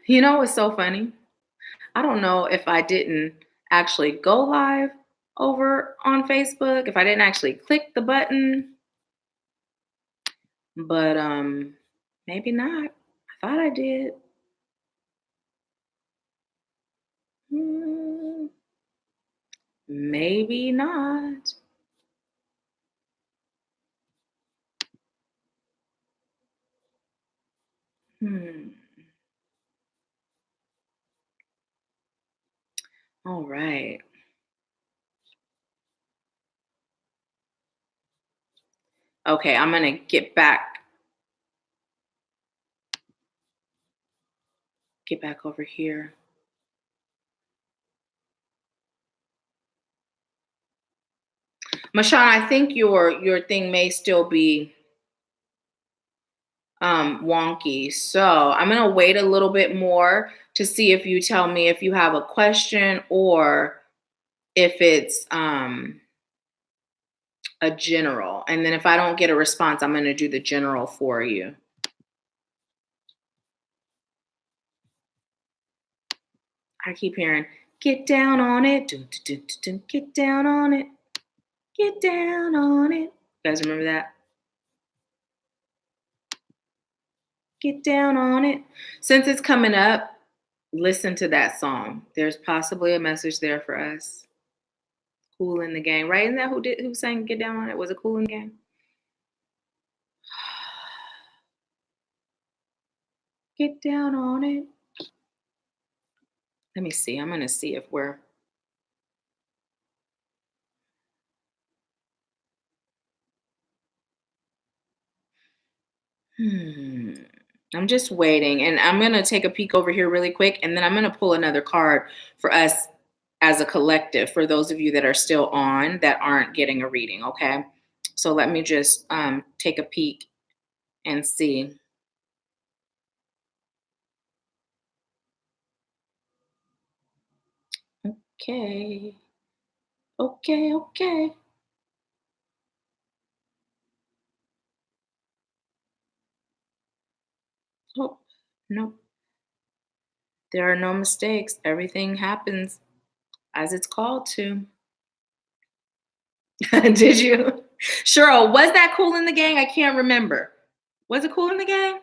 You know what's so funny? I don't know if I didn't actually go live over on Facebook, if I didn't actually click the button, but maybe not. I thought I did. Maybe not. All right. Okay, I'm going to get back over here. Michonne, I think your thing may still be wonky. So I'm going to wait a little bit more to see if you tell me if you have a question or if it's a general. And then if I don't get a response, I'm going to do the general for you. I keep hearing, get down on it. Get down on it. Get down on it. You guys remember that? Get down on it. Since it's coming up, listen to that song. There's possibly a message there for us. Kool in the Gang, right? Isn't that who sang Get Down on It? Was it Kool in the Gang? Get down on it. Let me see. I'm gonna see if we're I'm just waiting, and I'm going to take a peek over here really quick, and then I'm going to pull another card for us as a collective, for those of you that are still on that aren't getting a reading, okay? So let me just take a peek and see. Okay. Okay. Oh, no. There are no mistakes. Everything happens as it's called to. Did you? Cheryl, was that Kool in the Gang? I can't remember. Was it Kool in the Gang?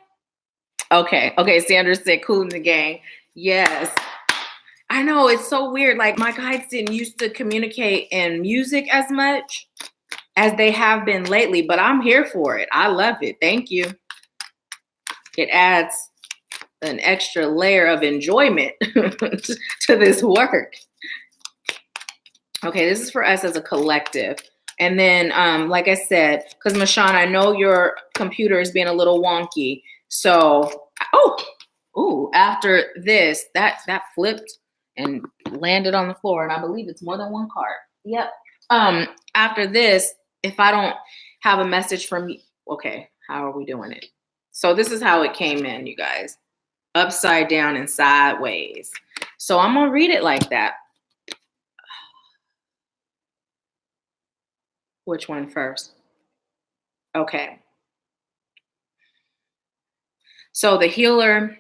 Okay. Sandra said Kool in the Gang. Yes. I know, it's so weird. Like, my guides didn't used to communicate in music as much as they have been lately, but I'm here for it. I love it. Thank you. It adds an extra layer of enjoyment to this work. Okay, this is for us as a collective. And then, like I said, because Michonne, I know your computer is being a little wonky. So, after this, that flipped and landed on the floor. And I believe it's more than one card. Yep. After this, if I don't have a message from you, okay, how are we doing it? So this is how it came in, you guys. Upside down and sideways. So I'm going to read it like that. Which one first? Okay. So the healer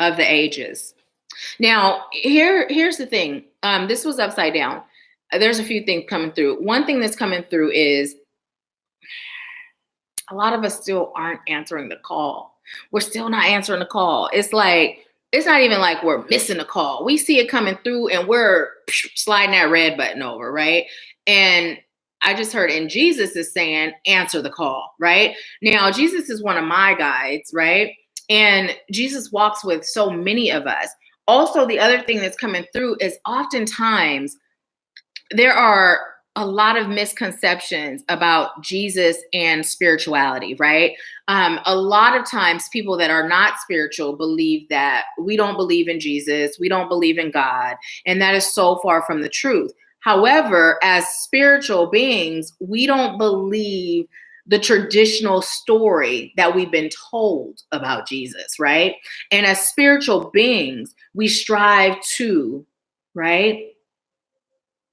of the ages. Now, here's the thing. This was upside down. There's a few things coming through. One thing that's coming through is a lot of us still aren't answering the call. We're still not answering the call. It's like, it's not even like we're missing a call. We see it coming through and we're sliding that red button over, right? And I just heard, and Jesus is saying, answer the call, right? Now, Jesus is one of my guides, right? And Jesus walks with so many of us. Also, the other thing that's coming through is oftentimes there are a lot of misconceptions about Jesus and spirituality, right? A lot of times people that are not spiritual believe that we don't believe in Jesus, we don't believe in God, and that is so far from the truth. However, as spiritual beings, we don't believe the traditional story that we've been told about Jesus, right? And as spiritual beings, we strive to, right,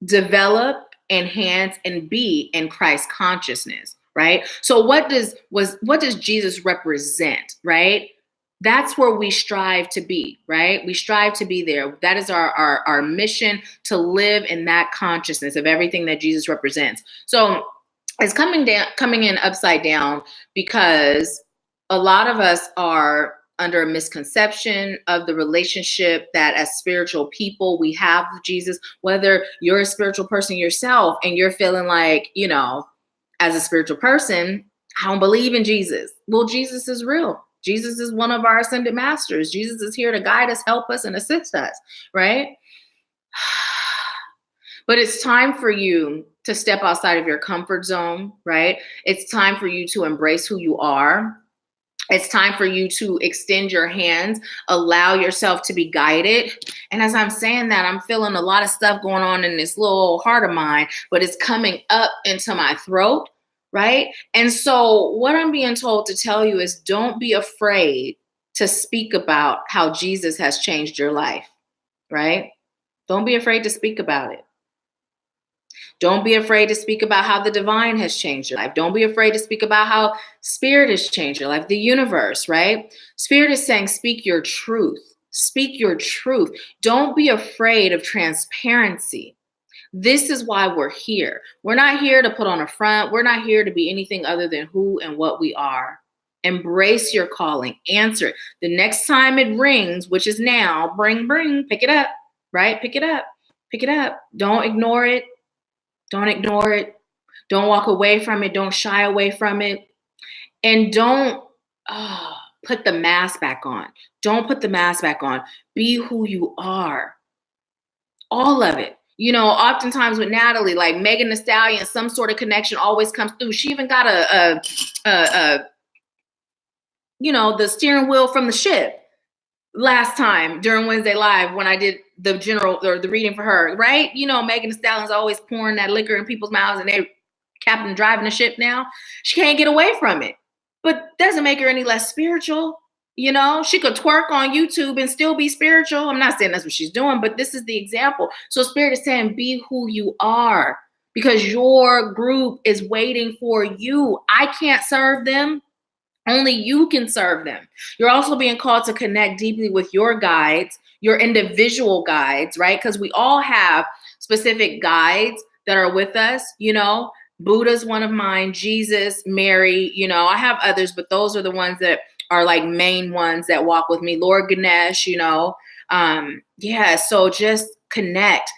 develop, enhance, and be in Christ consciousness, right? So what does Jesus represent, right? That's where we strive to be, right? We strive to be there. That is our mission, to live in that consciousness of everything that Jesus represents. So it's coming in upside down because a lot of us are under a misconception of the relationship that as spiritual people we have with Jesus, whether you're a spiritual person yourself and you're feeling like, you know, as a spiritual person, I don't believe in Jesus. Well, Jesus is real. Jesus is one of our ascended masters. Jesus is here to guide us, help us, and assist us, right? But it's time for you to step outside of your comfort zone, right? It's time for you to embrace who you are. It's time for you to extend your hands, allow yourself to be guided. And as I'm saying that, I'm feeling a lot of stuff going on in this little heart of mine, but it's coming up into my throat, right? And so what I'm being told to tell you is don't be afraid to speak about how Jesus has changed your life, right? Don't be afraid to speak about it. Don't be afraid to speak about how the divine has changed your life. Don't be afraid to speak about how spirit has changed your life, the universe, right? Spirit is saying, speak your truth. Speak your truth. Don't be afraid of transparency. This is why we're here. We're not here to put on a front. We're not here to be anything other than who and what we are. Embrace your calling. Answer it. The next time it rings, which is now, bring, pick it up, right? Pick it up. Don't ignore it. Don't ignore it. Don't walk away from it. Don't shy away from it. And don't put the mask back on. Don't put the mask back on. Be who you are. All of it. Oftentimes with Natalie, like Megan Thee Stallion, some sort of connection always comes through. She even got the steering wheel from the ship last time during Wednesday Live when I did the general or the reading for her, right? Megan Thee Stallion's always pouring that liquor in people's mouths and they're captain driving the ship now. She can't get away from it, but doesn't make her any less spiritual. She could twerk on YouTube and still be spiritual. I'm not saying that's what she's doing, but this is the example. So Spirit is saying, be who you are because your group is waiting for you. I can't serve them. Only you can serve them. You're also being called to connect deeply with your guides, your individual guides, right? Because we all have specific guides that are with us, Buddha's one of mine, Jesus, Mary, I have others, but those are the ones that are like main ones that walk with me. Lord Ganesh, so just connect,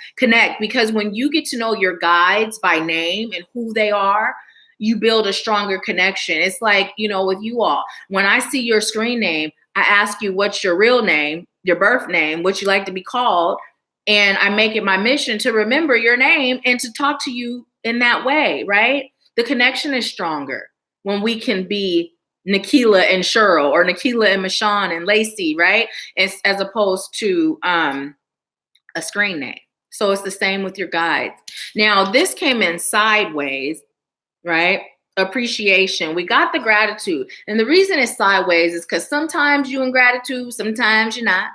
because when you get to know your guides by name and who they are, you build a stronger connection. It's like, with you all, when I see your screen name, I ask you, what's your real name, your birth name, what you like to be called. And I make it my mission to remember your name and to talk to you in that way, right? The connection is stronger when we can be Nahkila and Cheryl or Nahkila and Michonne and Lacey, right? As opposed to a screen name. So it's the same with your guides. Now, this came in sideways, right? Appreciation. We got the gratitude. And the reason it's sideways is because sometimes you in gratitude, sometimes you're not.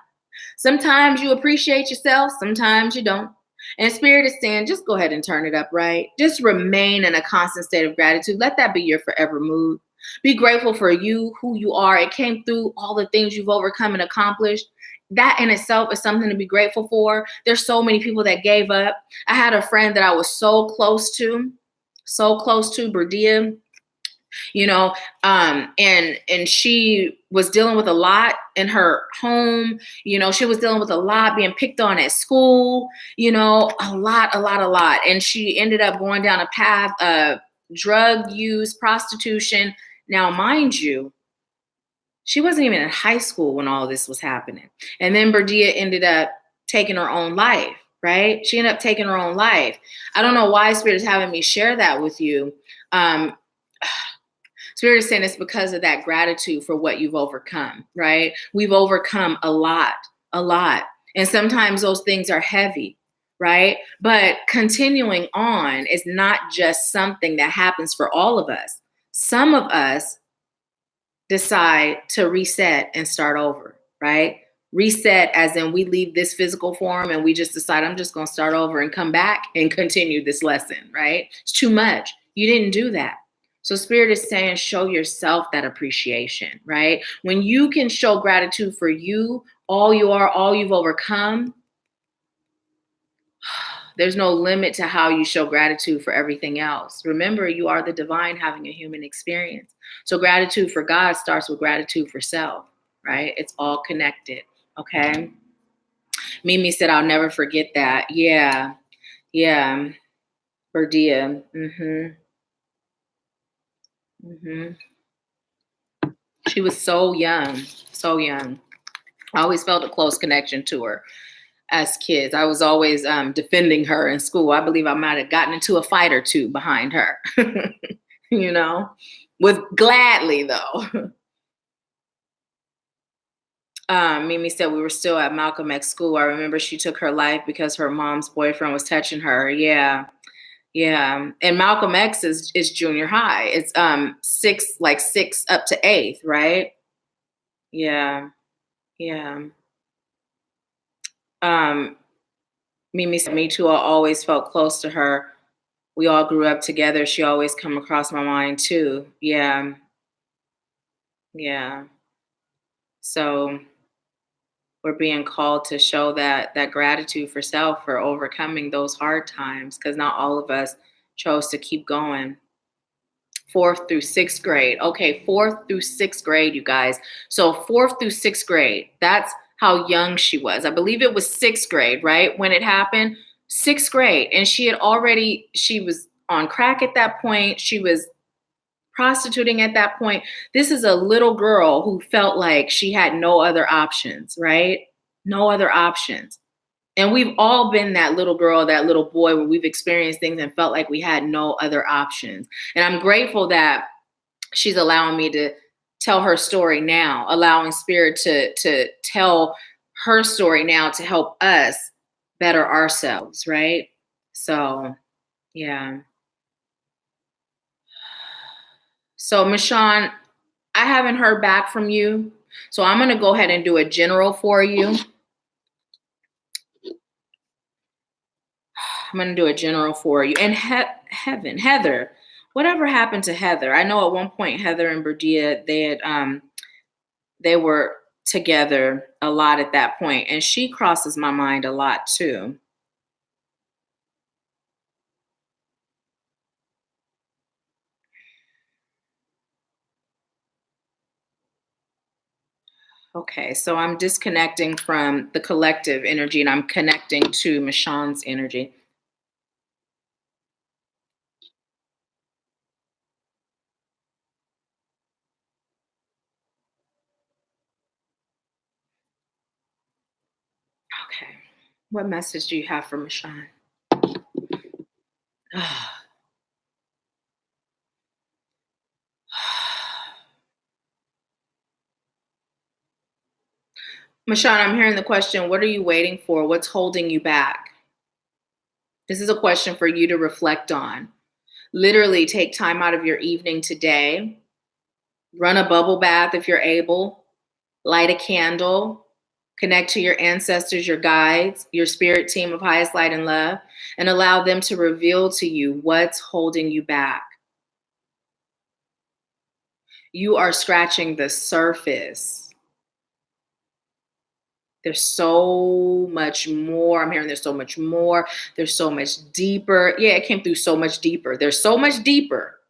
Sometimes you appreciate yourself, sometimes you don't. And Spirit is saying, just go ahead and turn it up, right? Just remain in a constant state of gratitude. Let that be your forever mood. Be grateful for you, who you are. It came through all the things you've overcome and accomplished. That in itself is something to be grateful for. There's so many people that gave up. I had a friend that I was so close to, Berdia, and she was dealing with a lot in her home. She was dealing with a lot, being picked on at school, a lot. And she ended up going down a path of drug use, prostitution. Now, mind you, she wasn't even in high school when all of this was happening. And then Berdia ended up taking her own life, right? She ended up taking her own life. I don't know why Spirit is having me share that with you. Spirit is saying it's because of that gratitude for what you've overcome, right? We've overcome a lot. And sometimes those things are heavy, right? But continuing on is not just something that happens for all of us. Some of us decide to reset and start over, right? Reset as in we leave this physical form and we just decide, I'm just going to start over and come back and continue this lesson, right? It's too much. You didn't do that. So Spirit is saying, show yourself that appreciation, right? When you can show gratitude for you, all you are, all you've overcome, there's no limit to how you show gratitude for everything else. Remember, you are the divine having a human experience. So gratitude for God starts with gratitude for self, right? It's all connected, okay? Mimi said, I'll never forget that. Yeah. Berdia. She was so young. I always felt a close connection to her as kids. I was always defending her in school. I believe I might have gotten into a fight or two behind her, with gladly though. Mimi said we were still at Malcolm X school. I remember she took her life because her mom's boyfriend was touching her. Yeah. And Malcolm X is junior high. It's 6 up to 8th, right? Yeah. Mimi said, me too. I always felt close to her. We all grew up together. She always come across my mind too. Yeah. So we're being called to show that gratitude for self for overcoming those hard times, because not all of us chose to keep going. 4th through 6th grade. Okay, 4th through 6th grade, you guys. So 4th through 6th grade, that's how young she was. I believe it was 6th grade, right? When it happened. 6th grade. And she was on crack at that point. She was prostituting at that point. This is a little girl who felt like she had no other options, right? No other options. And we've all been that little girl, that little boy, where we've experienced things and felt like we had no other options. And I'm grateful that she's allowing me to tell her story now, allowing Spirit to tell her story now to help us better ourselves, right? So, yeah. So, Michonne, I haven't heard back from you. So I'm going to go ahead and do a general for you. I'm going to do a general for you. And Heather, whatever happened to Heather? I know at one point Heather and Berdia, they were together a lot at that point, and she crosses my mind a lot too. Okay, so I'm disconnecting from the collective energy and I'm connecting to Michonne's energy. Okay, what message do you have for Michonne? Michonne, I'm hearing the question, what are you waiting for? What's holding you back? This is a question for you to reflect on. Literally take time out of your evening today, run a bubble bath if you're able, light a candle, connect to your ancestors, your guides, your spirit team of highest light and love, and allow them to reveal to you what's holding you back. You are scratching the surface. There's so much more. I'm hearing there's so much more. There's so much deeper. Yeah, it came through so much deeper. There's so much deeper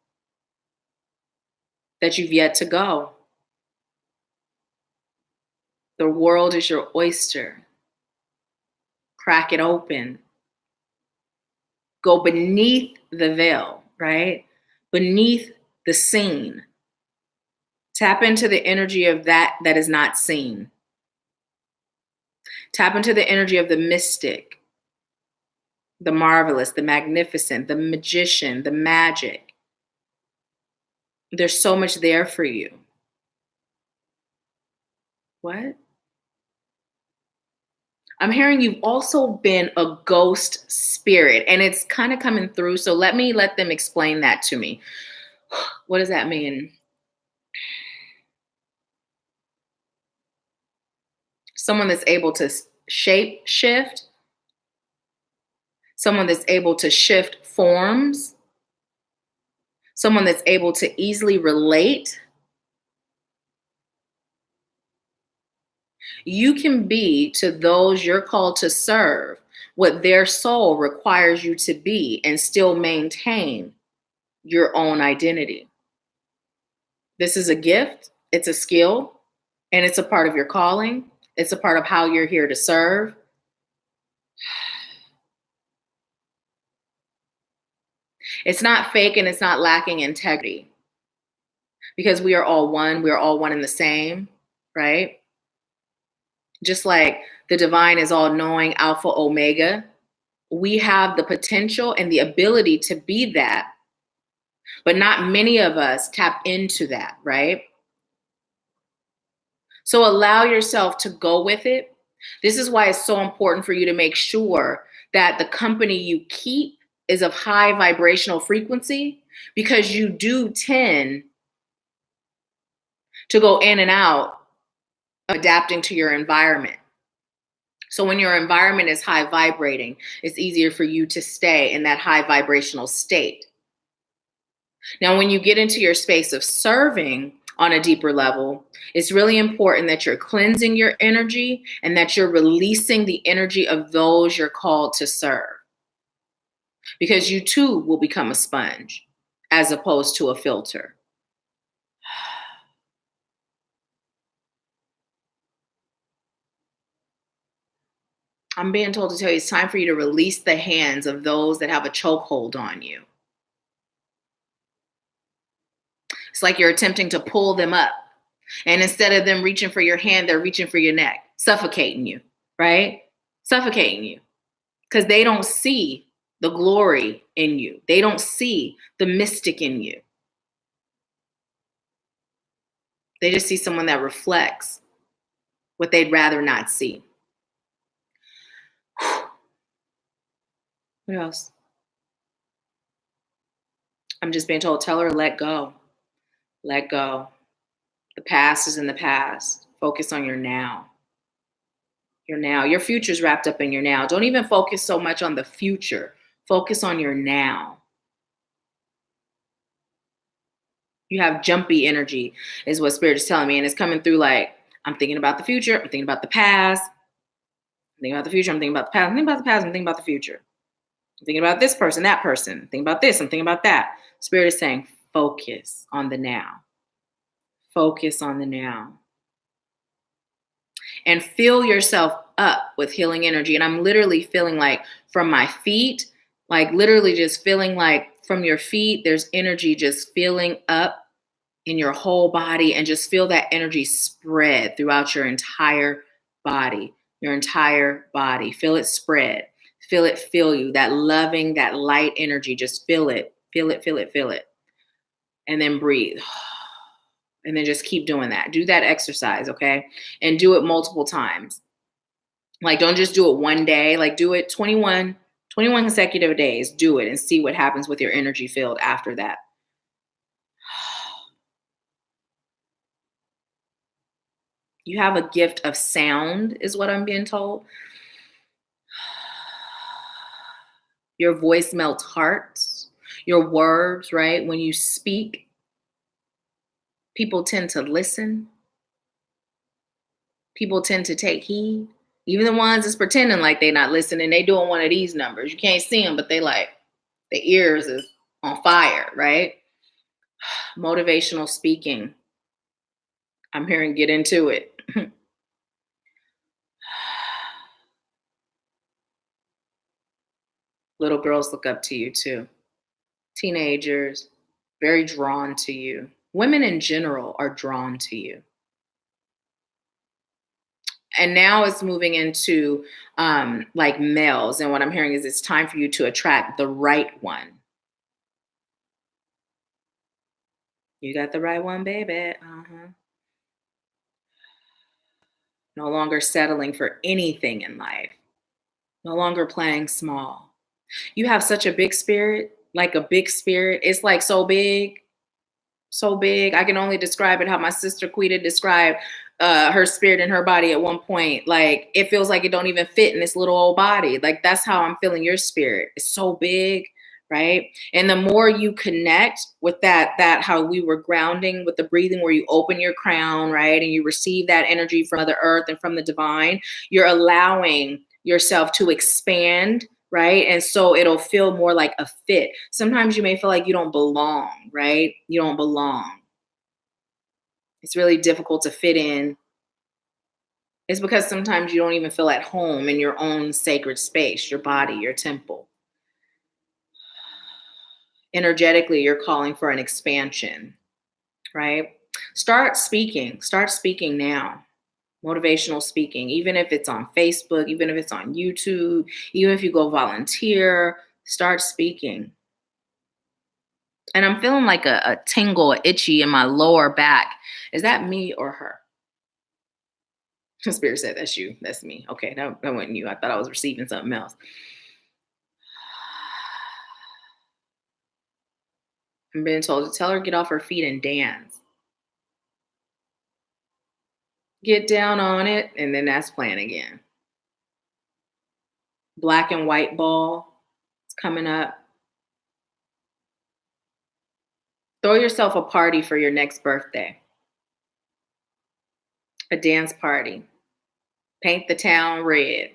that you've yet to go. The world is your oyster. Crack it open. Go beneath the veil, right? Beneath the scene. Tap into the energy of that is not seen. Tap into the energy of the mystic, the marvelous, the magnificent, the magician, the magic. There's so much there for you. What? I'm hearing you've also been a ghost spirit, and it's kind of coming through. So let them explain that to me. What does that mean? Someone that's able to shape shift, someone that's able to shift forms, someone that's able to easily relate. You can be to those you're called to serve what their soul requires you to be and still maintain your own identity. This is a gift, it's a skill, and it's a part of your calling. It's a part of how you're here to serve. It's not fake and it's not lacking integrity, because we are all one. We are all one and the same, right? Just like the divine is all knowing, Alpha, Omega, we have the potential and the ability to be that, but not many of us tap into that, right? So allow yourself to go with it. This is why it's so important for you to make sure that the company you keep is of high vibrational frequency, because you do tend to go in and out of adapting to your environment. So when your environment is high vibrating, it's easier for you to stay in that high vibrational state. Now, when you get into your space of serving on a deeper level, it's really important that you're cleansing your energy and that you're releasing the energy of those you're called to serve. Because you too will become a sponge as opposed to a filter. I'm being told to tell you it's time for you to release the hands of those that have a chokehold on you. It's like you're attempting to pull them up. And instead of them reaching for your hand, they're reaching for your neck, suffocating you, right? Suffocating you. Because they don't see the glory in you. They don't see the mystic in you. They just see someone that reflects what they'd rather not see. What else? I'm just being told, tell her, let go. Let go. The past is in the past. Focus on your now. Your now. Your future's wrapped up in your now. Don't even focus so much on the future. Focus on your now. You have jumpy energy, is what Spirit is telling me. And it's coming through like, I'm thinking about the future. I'm thinking about the past. I'm thinking about the future. I'm thinking about the past. I'm thinking about the past. I'm thinking about the future. I'm thinking about this person, that person. I'm thinking about this. I'm thinking about that. Spirit is saying, focus on the now. Focus on the now. And fill yourself up with healing energy. And I'm literally feeling like from my feet, like literally just feeling like from your feet, there's energy just filling up in your whole body, and just feel that energy spread throughout your entire body, Feel it spread. Feel it fill you. That loving, that light energy, just feel it. Feel it, feel it, feel it. And then breathe. And then just keep doing that. Do that exercise, okay? And do it multiple times. Like, don't just do it one day. Like, do it 21 consecutive days. Do it and see what happens with your energy field after that. You have a gift of sound, is what I'm being told. Your voice melts hearts. Your words, right? When you speak, people tend to listen. People tend to take heed. Even the ones that's pretending like they're not listening, they doing one of these numbers. You can't see them, but they like, the ears is on fire, right? Motivational speaking. I'm hearing get into it. Little girls look up to you too. Teenagers, very drawn to you. Women in general are drawn to you. And now it's moving into like males. And what I'm hearing is it's time for you to attract the right one. You got the right one, baby. No longer settling for anything in life. No longer playing small. You have such a big spirit, like a big spirit. It's like so big, so big. I can only describe it how my sister Quita described her spirit in her body at one point. Like, it feels like it don't even fit in this little old body. Like, that's how I'm feeling your spirit. It's so big, right? And the more you connect with that how we were grounding with the breathing, where you open your crown, right? And you receive that energy from Mother Earth and from the divine, you're allowing yourself to expand, right? And so it'll feel more like a fit. Sometimes you may feel like you don't belong, right? You don't belong. It's really difficult to fit in. It's because sometimes you don't even feel at home in your own sacred space, your body, your temple. Energetically, you're calling for an expansion, right? Start speaking now. Motivational speaking, even if it's on Facebook, even if it's on YouTube, even if you go volunteer, start speaking. And I'm feeling like a tingle, a itchy in my lower back. Is that me or her? Spirit said, that's you. That's me. Okay, that wasn't you. I thought I was receiving something else. I'm being told to tell her get off her feet and dance. Get down on it, and then that's playing again. Black and white ball. It's coming up. Throw yourself a party for your next birthday. A dance party. Paint the town red.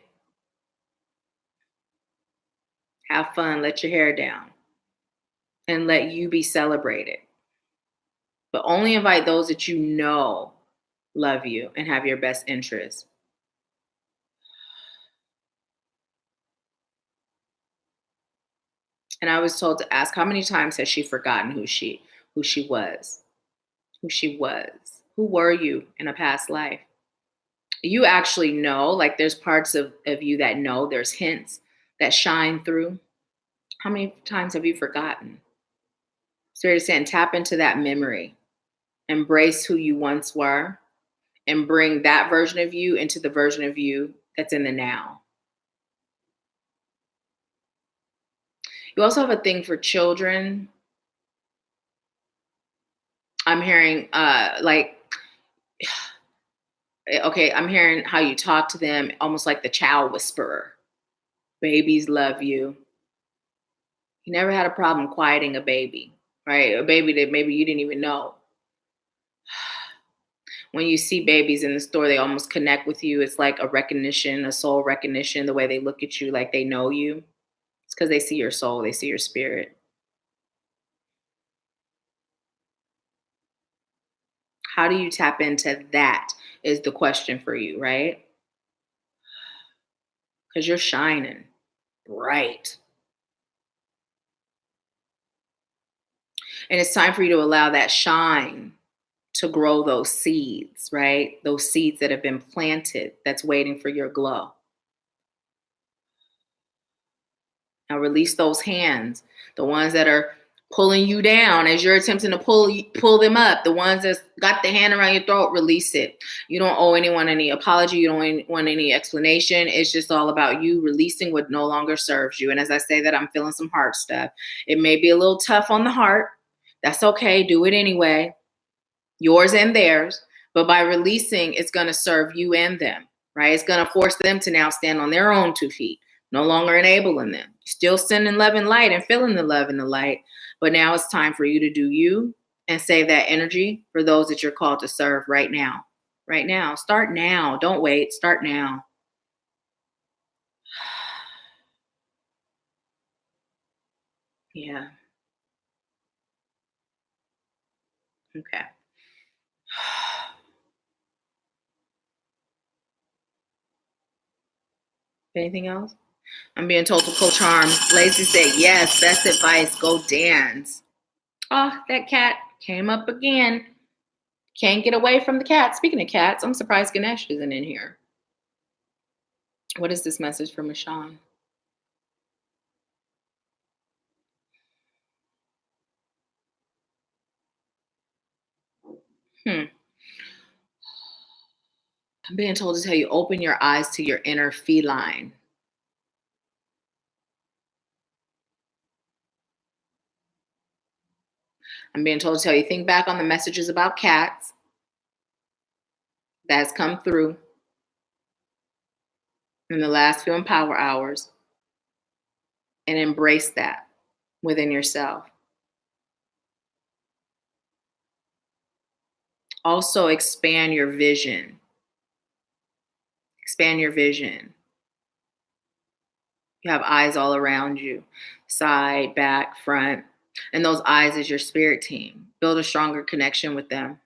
Have fun. Let your hair down. And let you be celebrated. But only invite those that you know love you and have your best interests. And I was told to ask, how many times has she forgotten who she was? Who she was? Who were you in a past life? You actually know, like there's parts of you that know, there's hints that shine through. How many times have you forgotten? So you're saying tap into that memory, embrace who you once were, and bring that version of you into the version of you that's in the now. You also have a thing for children. I'm hearing okay, I'm hearing how you talk to them almost like the child whisperer. Babies love you. You never had a problem quieting a baby, right? A baby that maybe you didn't even know. When you see babies in the store, they almost connect with you. It's like a recognition, a soul recognition, the way they look at you like they know you. It's because they see your soul, they see your spirit. How do you tap into that is the question for you, right? Because you're shining bright. And it's time for you to allow that shine to grow those seeds, right? Those seeds that have been planted that's waiting for your glow. Now release those hands, the ones that are pulling you down as you're attempting to pull them up. The ones that's got the hand around your throat, release it. You don't owe anyone any apology. You don't want any explanation. It's just all about you releasing what no longer serves you. And as I say that, I'm feeling some heart stuff. It may be a little tough on the heart. That's okay. Do it anyway. Yours and theirs. But by releasing, it's going to serve you and them, right? It's going to force them to now stand on their own 2 feet, no longer enabling them. Still sending love and light and feeling the love and the light. But now it's time for you to do you and save that energy for those that you're called to serve right now. Right now. Start now. Don't wait. Start now. Yeah. Okay. Anything else? I'm being told to co-charm. Lacey said, yes, best advice. Go dance. Oh, that cat came up again. Can't get away from the cat. Speaking of cats, I'm surprised Ganesh isn't in here. What is this message from Michonne? I'm being told to tell you, open your eyes to your inner feline. I'm being told to tell you, think back on the messages about cats that's come through in the last few Empower Hours and embrace that within yourself. Also, expand your vision. Expand your vision. You have eyes all around you, side, back, front. And those eyes is your spirit team. Build a stronger connection with them.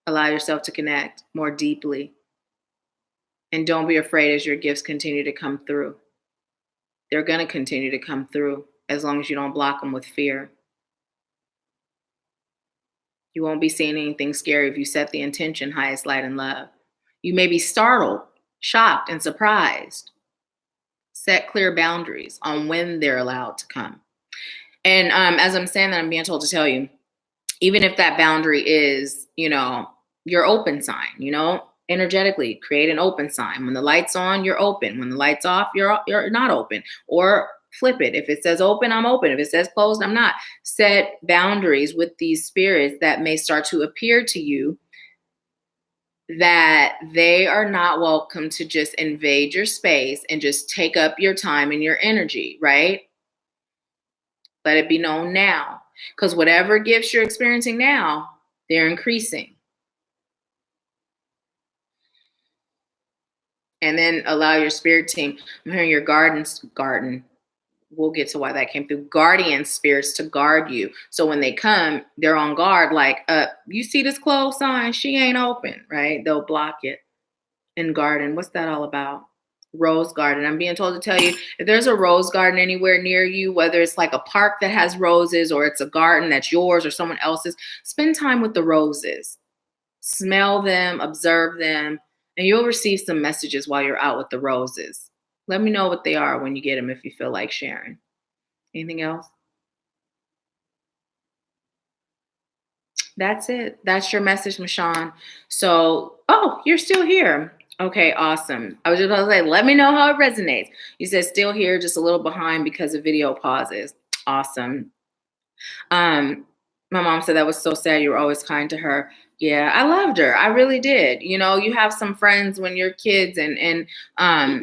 Allow yourself to connect more deeply. And don't be afraid as your gifts continue to come through. They're going to continue to come through as long as you don't block them with fear. You won't be seeing anything scary if you set the intention, highest light and love. You may be startled, shocked, and surprised. Set clear boundaries on when they're allowed to come. And as I'm saying that, I'm being told to tell you, even if that boundary is, your open sign, energetically create an open sign. When the light's on, you're open. When the light's off, you're not open. Or flip it. If it says open, I'm open. If it says closed, I'm not. Set boundaries with these spirits that may start to appear to you that they are not welcome to just invade your space and just take up your time and your energy, right? Let it be known now. Because whatever gifts you're experiencing now, they're increasing. And then allow your spirit team, I'm hearing your garden. We'll get to why that came through. Guardian spirits to guard you. So when they come, they're on guard. Like, you see this closed sign? She ain't open, right? They'll block it. And garden, what's that all about? Rose garden. I'm being told to tell you, if there's a rose garden anywhere near you, whether it's like a park that has roses or it's a garden that's yours or someone else's, spend time with the roses. Smell them, observe them, and you'll receive some messages while you're out with the roses. Let me know what they are when you get them if you feel like sharing. Anything else? That's it. That's your message, Michonne. So, oh, you're still here. Okay, awesome. I was just about to say, let me know how it resonates. You said still here, just a little behind because of video pauses. Awesome. My mom said that was so sad. You were always kind to her. Yeah, I loved her. I really did. You know, you have some friends when you're kids and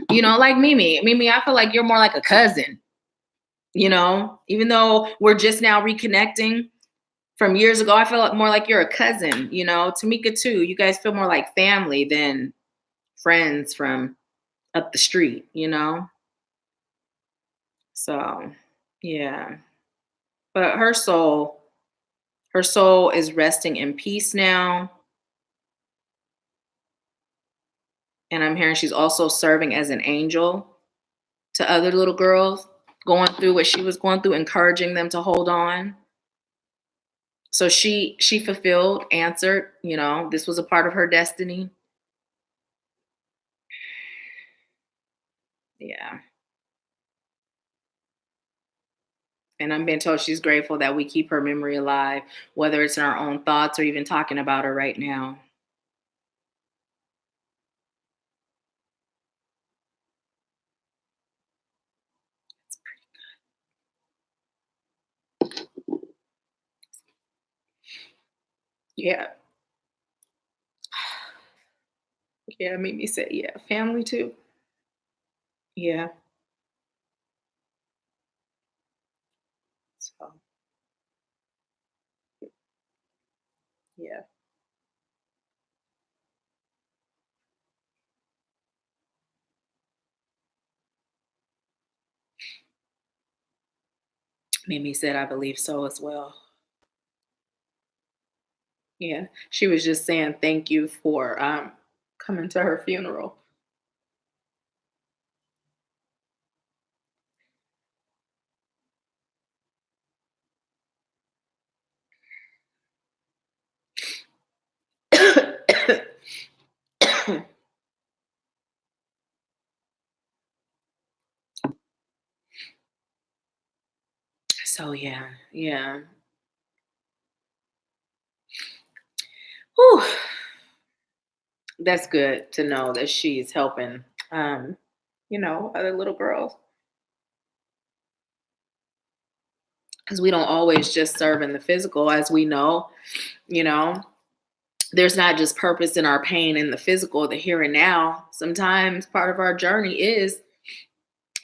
you know, like Mimi. Mimi, I feel like you're more like a cousin, you know, even though we're just now reconnecting from years ago, I feel more like you're a cousin, you know, Tamika too. You guys feel more like family than friends from up the street, you know? So, yeah. But her soul is resting in peace now. And I'm hearing she's also serving as an angel to other little girls going through what she was going through, encouraging them to hold on. So she fulfilled, answered, you know, this was a part of her destiny. Yeah. And I'm being told she's grateful that we keep her memory alive, whether it's in our own thoughts or even talking about her right now. Yeah. Yeah, Mimi said, yeah, family too. Yeah. So, yeah. Mimi said, I believe so as well. Yeah. She was just saying thank you for coming to her funeral. So yeah, yeah. Whew. That's good to know that she's helping you know, other little girls. Because we don't always just serve in the physical, as we know, you know, there's not just purpose in our pain in the physical, the here and now. Sometimes part of our journey is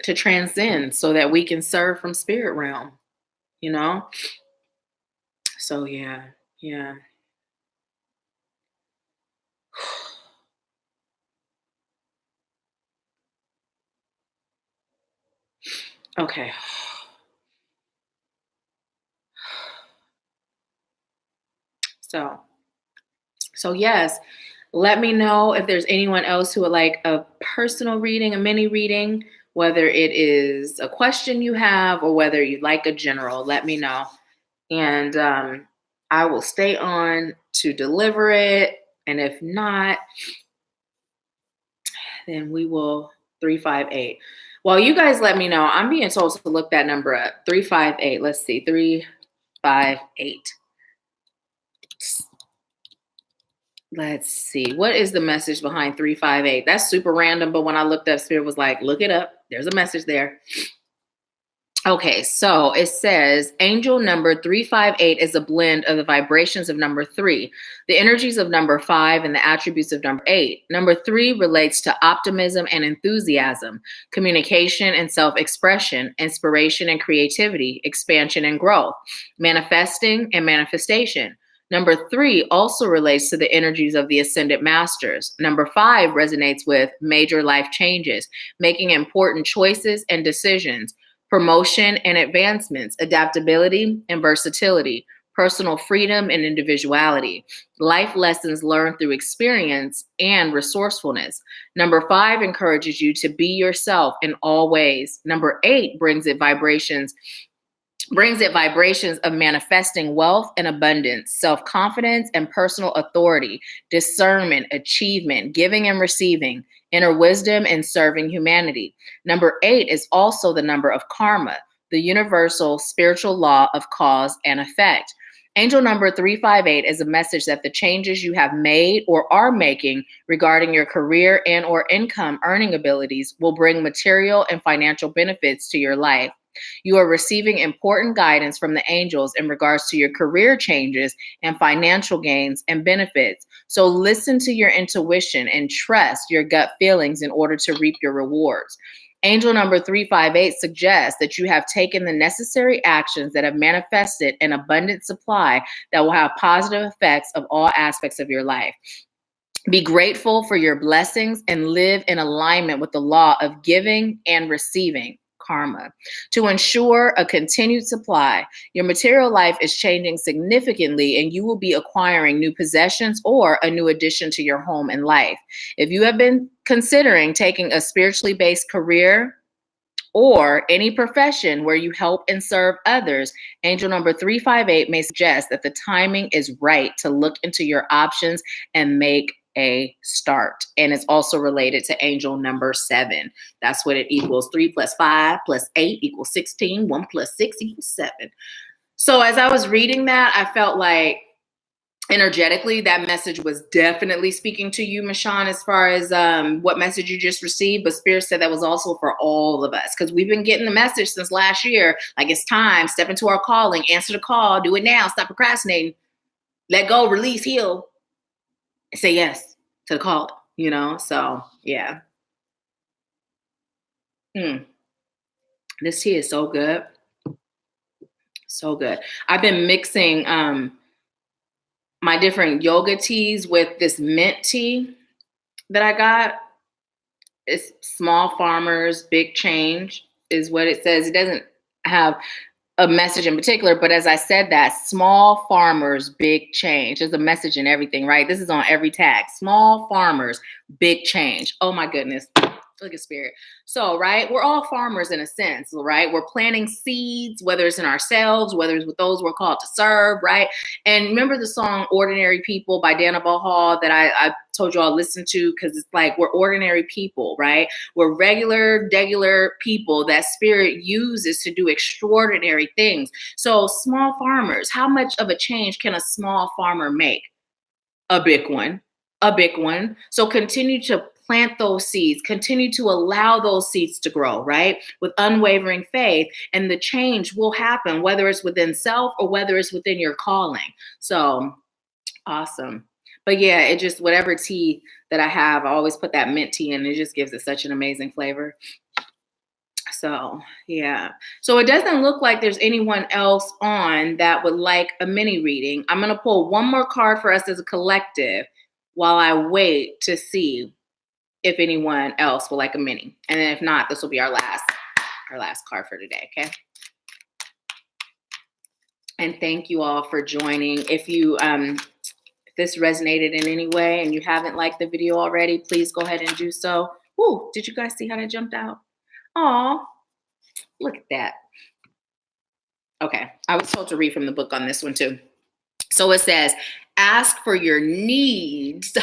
to transcend so that we can serve from spirit realm, you know? So yeah, yeah. Okay. So, so yes, let me know if there's anyone else who would like a personal reading, a mini reading, whether it is a question you have or whether you'd like a general, let me know. And I will stay on to deliver it. And if not, then we will 358. Well, you guys let me know. I'm being told to look that number up. 358. Let's see. 358. Let's see. What is the message behind 358? That's super random, but when I looked up, Spirit was like, look it up. There's a message there. Okay, so it says angel number 358 is a blend of the vibrations of number 3, the energies of number 5, and the attributes of number 8. Number 3 relates to optimism and enthusiasm, communication and self-expression, inspiration and creativity, expansion and growth, manifesting and manifestation. Number 3 also relates to the energies of the ascended masters. Number 5 resonates with major life changes, making important choices and decisions, promotion and advancements, adaptability and versatility, personal freedom and individuality, life lessons learned through experience, and resourcefulness. Number 5 encourages you to be yourself in all ways. Number 8 brings it vibrations of manifesting wealth and abundance, self-confidence and personal authority, discernment, achievement, giving and receiving, inner wisdom, and serving humanity. Number 8 is also the number of karma, the universal spiritual law of cause and effect. Angel number 358 is a message that the changes you have made or are making regarding your career and or income earning abilities will bring material and financial benefits to your life. You are receiving important guidance from the angels in regards to your career changes and financial gains and benefits. So listen to your intuition and trust your gut feelings in order to reap your rewards. Angel number 358 suggests that you have taken the necessary actions that have manifested an abundant supply that will have positive effects of all aspects of your life. Be grateful for your blessings and live in alignment with the law of giving and receiving. Karma. To ensure a continued supply, your material life is changing significantly and you will be acquiring new possessions or a new addition to your home and life. If you have been considering taking a spiritually based career or any profession where you help and serve others, angel number 358 may suggest that the timing is right to look into your options and make a start. And it's also related to angel number 7. That's what it equals. 3 plus 5 plus 8 equals 16. 1 plus 6 equals 7. So as I was reading that, I felt like energetically that message was definitely speaking to you, Michonne, as far as what message you just received. But Spirit said that was also for all of us, because we've been getting the message since last year. Like, it's time, step into our calling, answer the call, do it now, stop procrastinating, let go, release, heal. Say yes to the call, so yeah. This tea is so good. So good. I've been mixing my different yoga teas with this mint tea that I got. It's Small Farmers, Big Change is what it says. It doesn't have a message in particular, but as I said, that small farmers, big change. There's a message in everything, right? This is on every tag. Small farmers, big change. Oh my goodness. Look at Spirit. So, right, we're all farmers in a sense, right? We're planting seeds, whether it's in ourselves, whether it's with those we're called to serve, right? And remember the song Ordinary People by Dana Bahal that I told you all listen to, because it's like we're ordinary people, right? We're regular people that Spirit uses to do extraordinary things. So small farmers, how much of a change can a small farmer make? A big one. So continue to plant those seeds, continue to allow those seeds to grow, right? With unwavering faith, and the change will happen, whether it's within self or whether it's within your calling. So awesome. But yeah, it just, whatever tea that I have, I always put that mint tea in. It just gives it such an amazing flavor. So yeah. So it doesn't look like there's anyone else on that would like a mini reading. I'm going to pull one more card for us as a collective while I wait to see if anyone else will like a mini. And then if not, this will be our last card for today, okay? And thank you all for joining. If you if this resonated in any way and you haven't liked the video already, please go ahead and do so. Ooh, did you guys see how that jumped out? Aw, look at that. Okay, I was told to read from the book on this one too. So it says, ask for your needs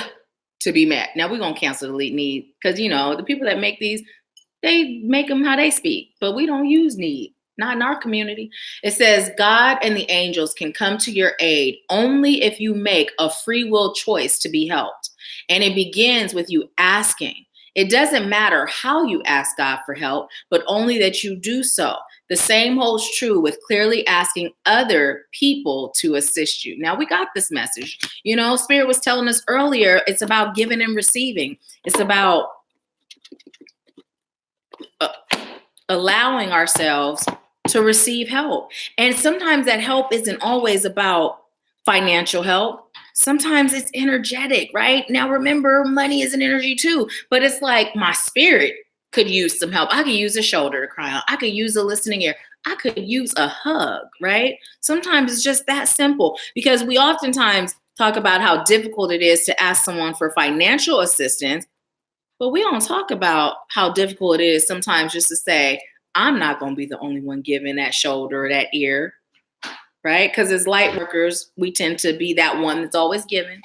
to be met. Now we're going to cancel the need, because, the people that make these, they make them how they speak, but we don't use need, not in our community. It says, God and the angels can come to your aid only if you make a free will choice to be helped. And it begins with you asking. It doesn't matter how you ask God for help, but only that you do so. The same holds true with clearly asking other people to assist you. Now, we got this message. Spirit was telling us earlier, it's about giving and receiving. It's about allowing ourselves to receive help. And sometimes that help isn't always about financial help. Sometimes it's energetic, right? Now, remember, money is an energy too, but it's like my spirit could use some help. I could use a shoulder to cry on. I could use a listening ear. I could use a hug, right? Sometimes it's just that simple, because we oftentimes talk about how difficult it is to ask someone for financial assistance, but we don't talk about how difficult it is sometimes just to say, I'm not going to be the only one giving that shoulder or that ear, right? Because as light workers, we tend to be that one that's always giving.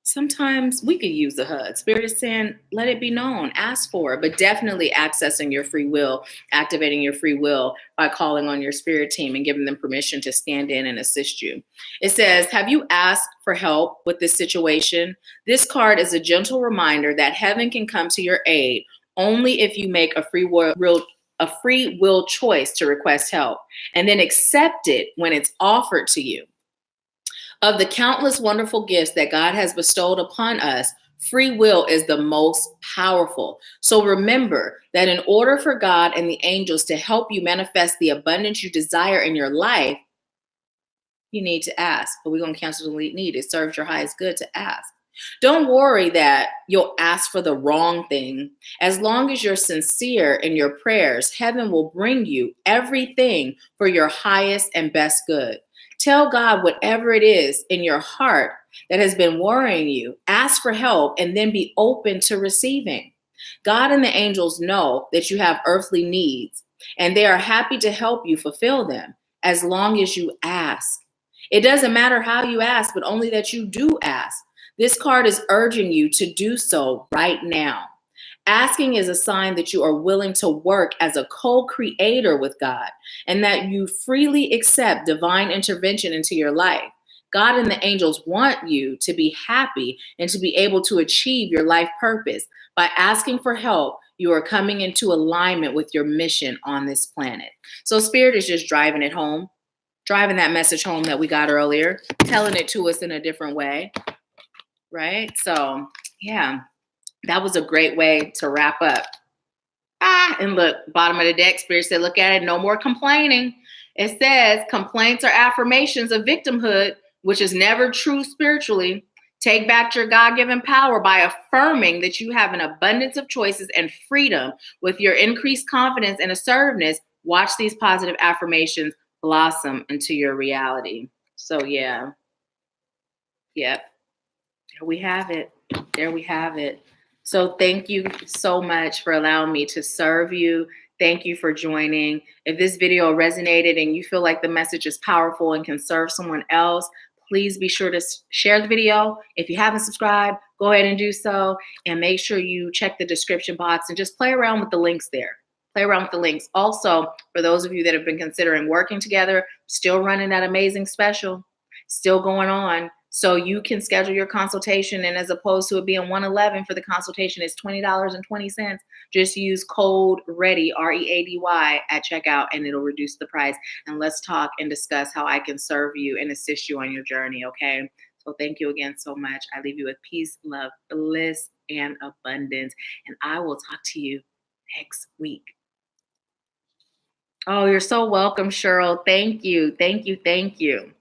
Sometimes we could use a hug. Spirit is saying, let it be known, ask for it, but definitely accessing your free will, activating your free will by calling on your spirit team and giving them permission to stand in and assist you. It says, have you asked for help with this situation? This card is a gentle reminder that heaven can come to your aid only if you make a free will choice to request help and then accept it when it's offered to you. Of the countless wonderful gifts that God has bestowed upon us, free will is the most powerful. So remember that in order for God and the angels to help you manifest the abundance you desire in your life, you need to ask. But we're going to cancel the need. It serves your highest good to ask. Don't worry that you'll ask for the wrong thing. As long as you're sincere in your prayers, heaven will bring you everything for your highest and best good. Tell God whatever it is in your heart that has been worrying you. Ask for help and then be open to receiving. God and the angels know that you have earthly needs, and they are happy to help you fulfill them as long as you ask. It doesn't matter how you ask, but only that you do ask. This card is urging you to do so right now. Asking is a sign that you are willing to work as a co-creator with God and that you freely accept divine intervention into your life. God and the angels want you to be happy and to be able to achieve your life purpose. By asking for help, you are coming into alignment with your mission on this planet. So Spirit is just driving it home, driving that message home that we got earlier, telling it to us in a different way, right? So, yeah. That was a great way to wrap up. And look, bottom of the deck, Spirit said, look at it, no more complaining. It says, complaints are affirmations of victimhood, which is never true spiritually. Take back your God-given power by affirming that you have an abundance of choices and freedom. With your increased confidence and assertiveness, watch these positive affirmations blossom into your reality. So yeah. Yep. There we have it. There we have it. So thank you so much for allowing me to serve you. Thank you for joining. If this video resonated and you feel like the message is powerful and can serve someone else, please be sure to share the video. If you haven't subscribed, go ahead and do so. And make sure you check the description box and just play around with the links there. Play around with the links. Also, for those of you that have been considering working together, still running that amazing special, still going on. So you can schedule your consultation, and as opposed to it being $111 for the consultation, it's $20.20. Just use code READY, READY at checkout, and it'll reduce the price. And let's talk and discuss how I can serve you and assist you on your journey, okay? So thank you again so much. I leave you with peace, love, bliss, and abundance. And I will talk to you next week. Oh, you're so welcome, Cheryl. Thank you. Thank you. Thank you.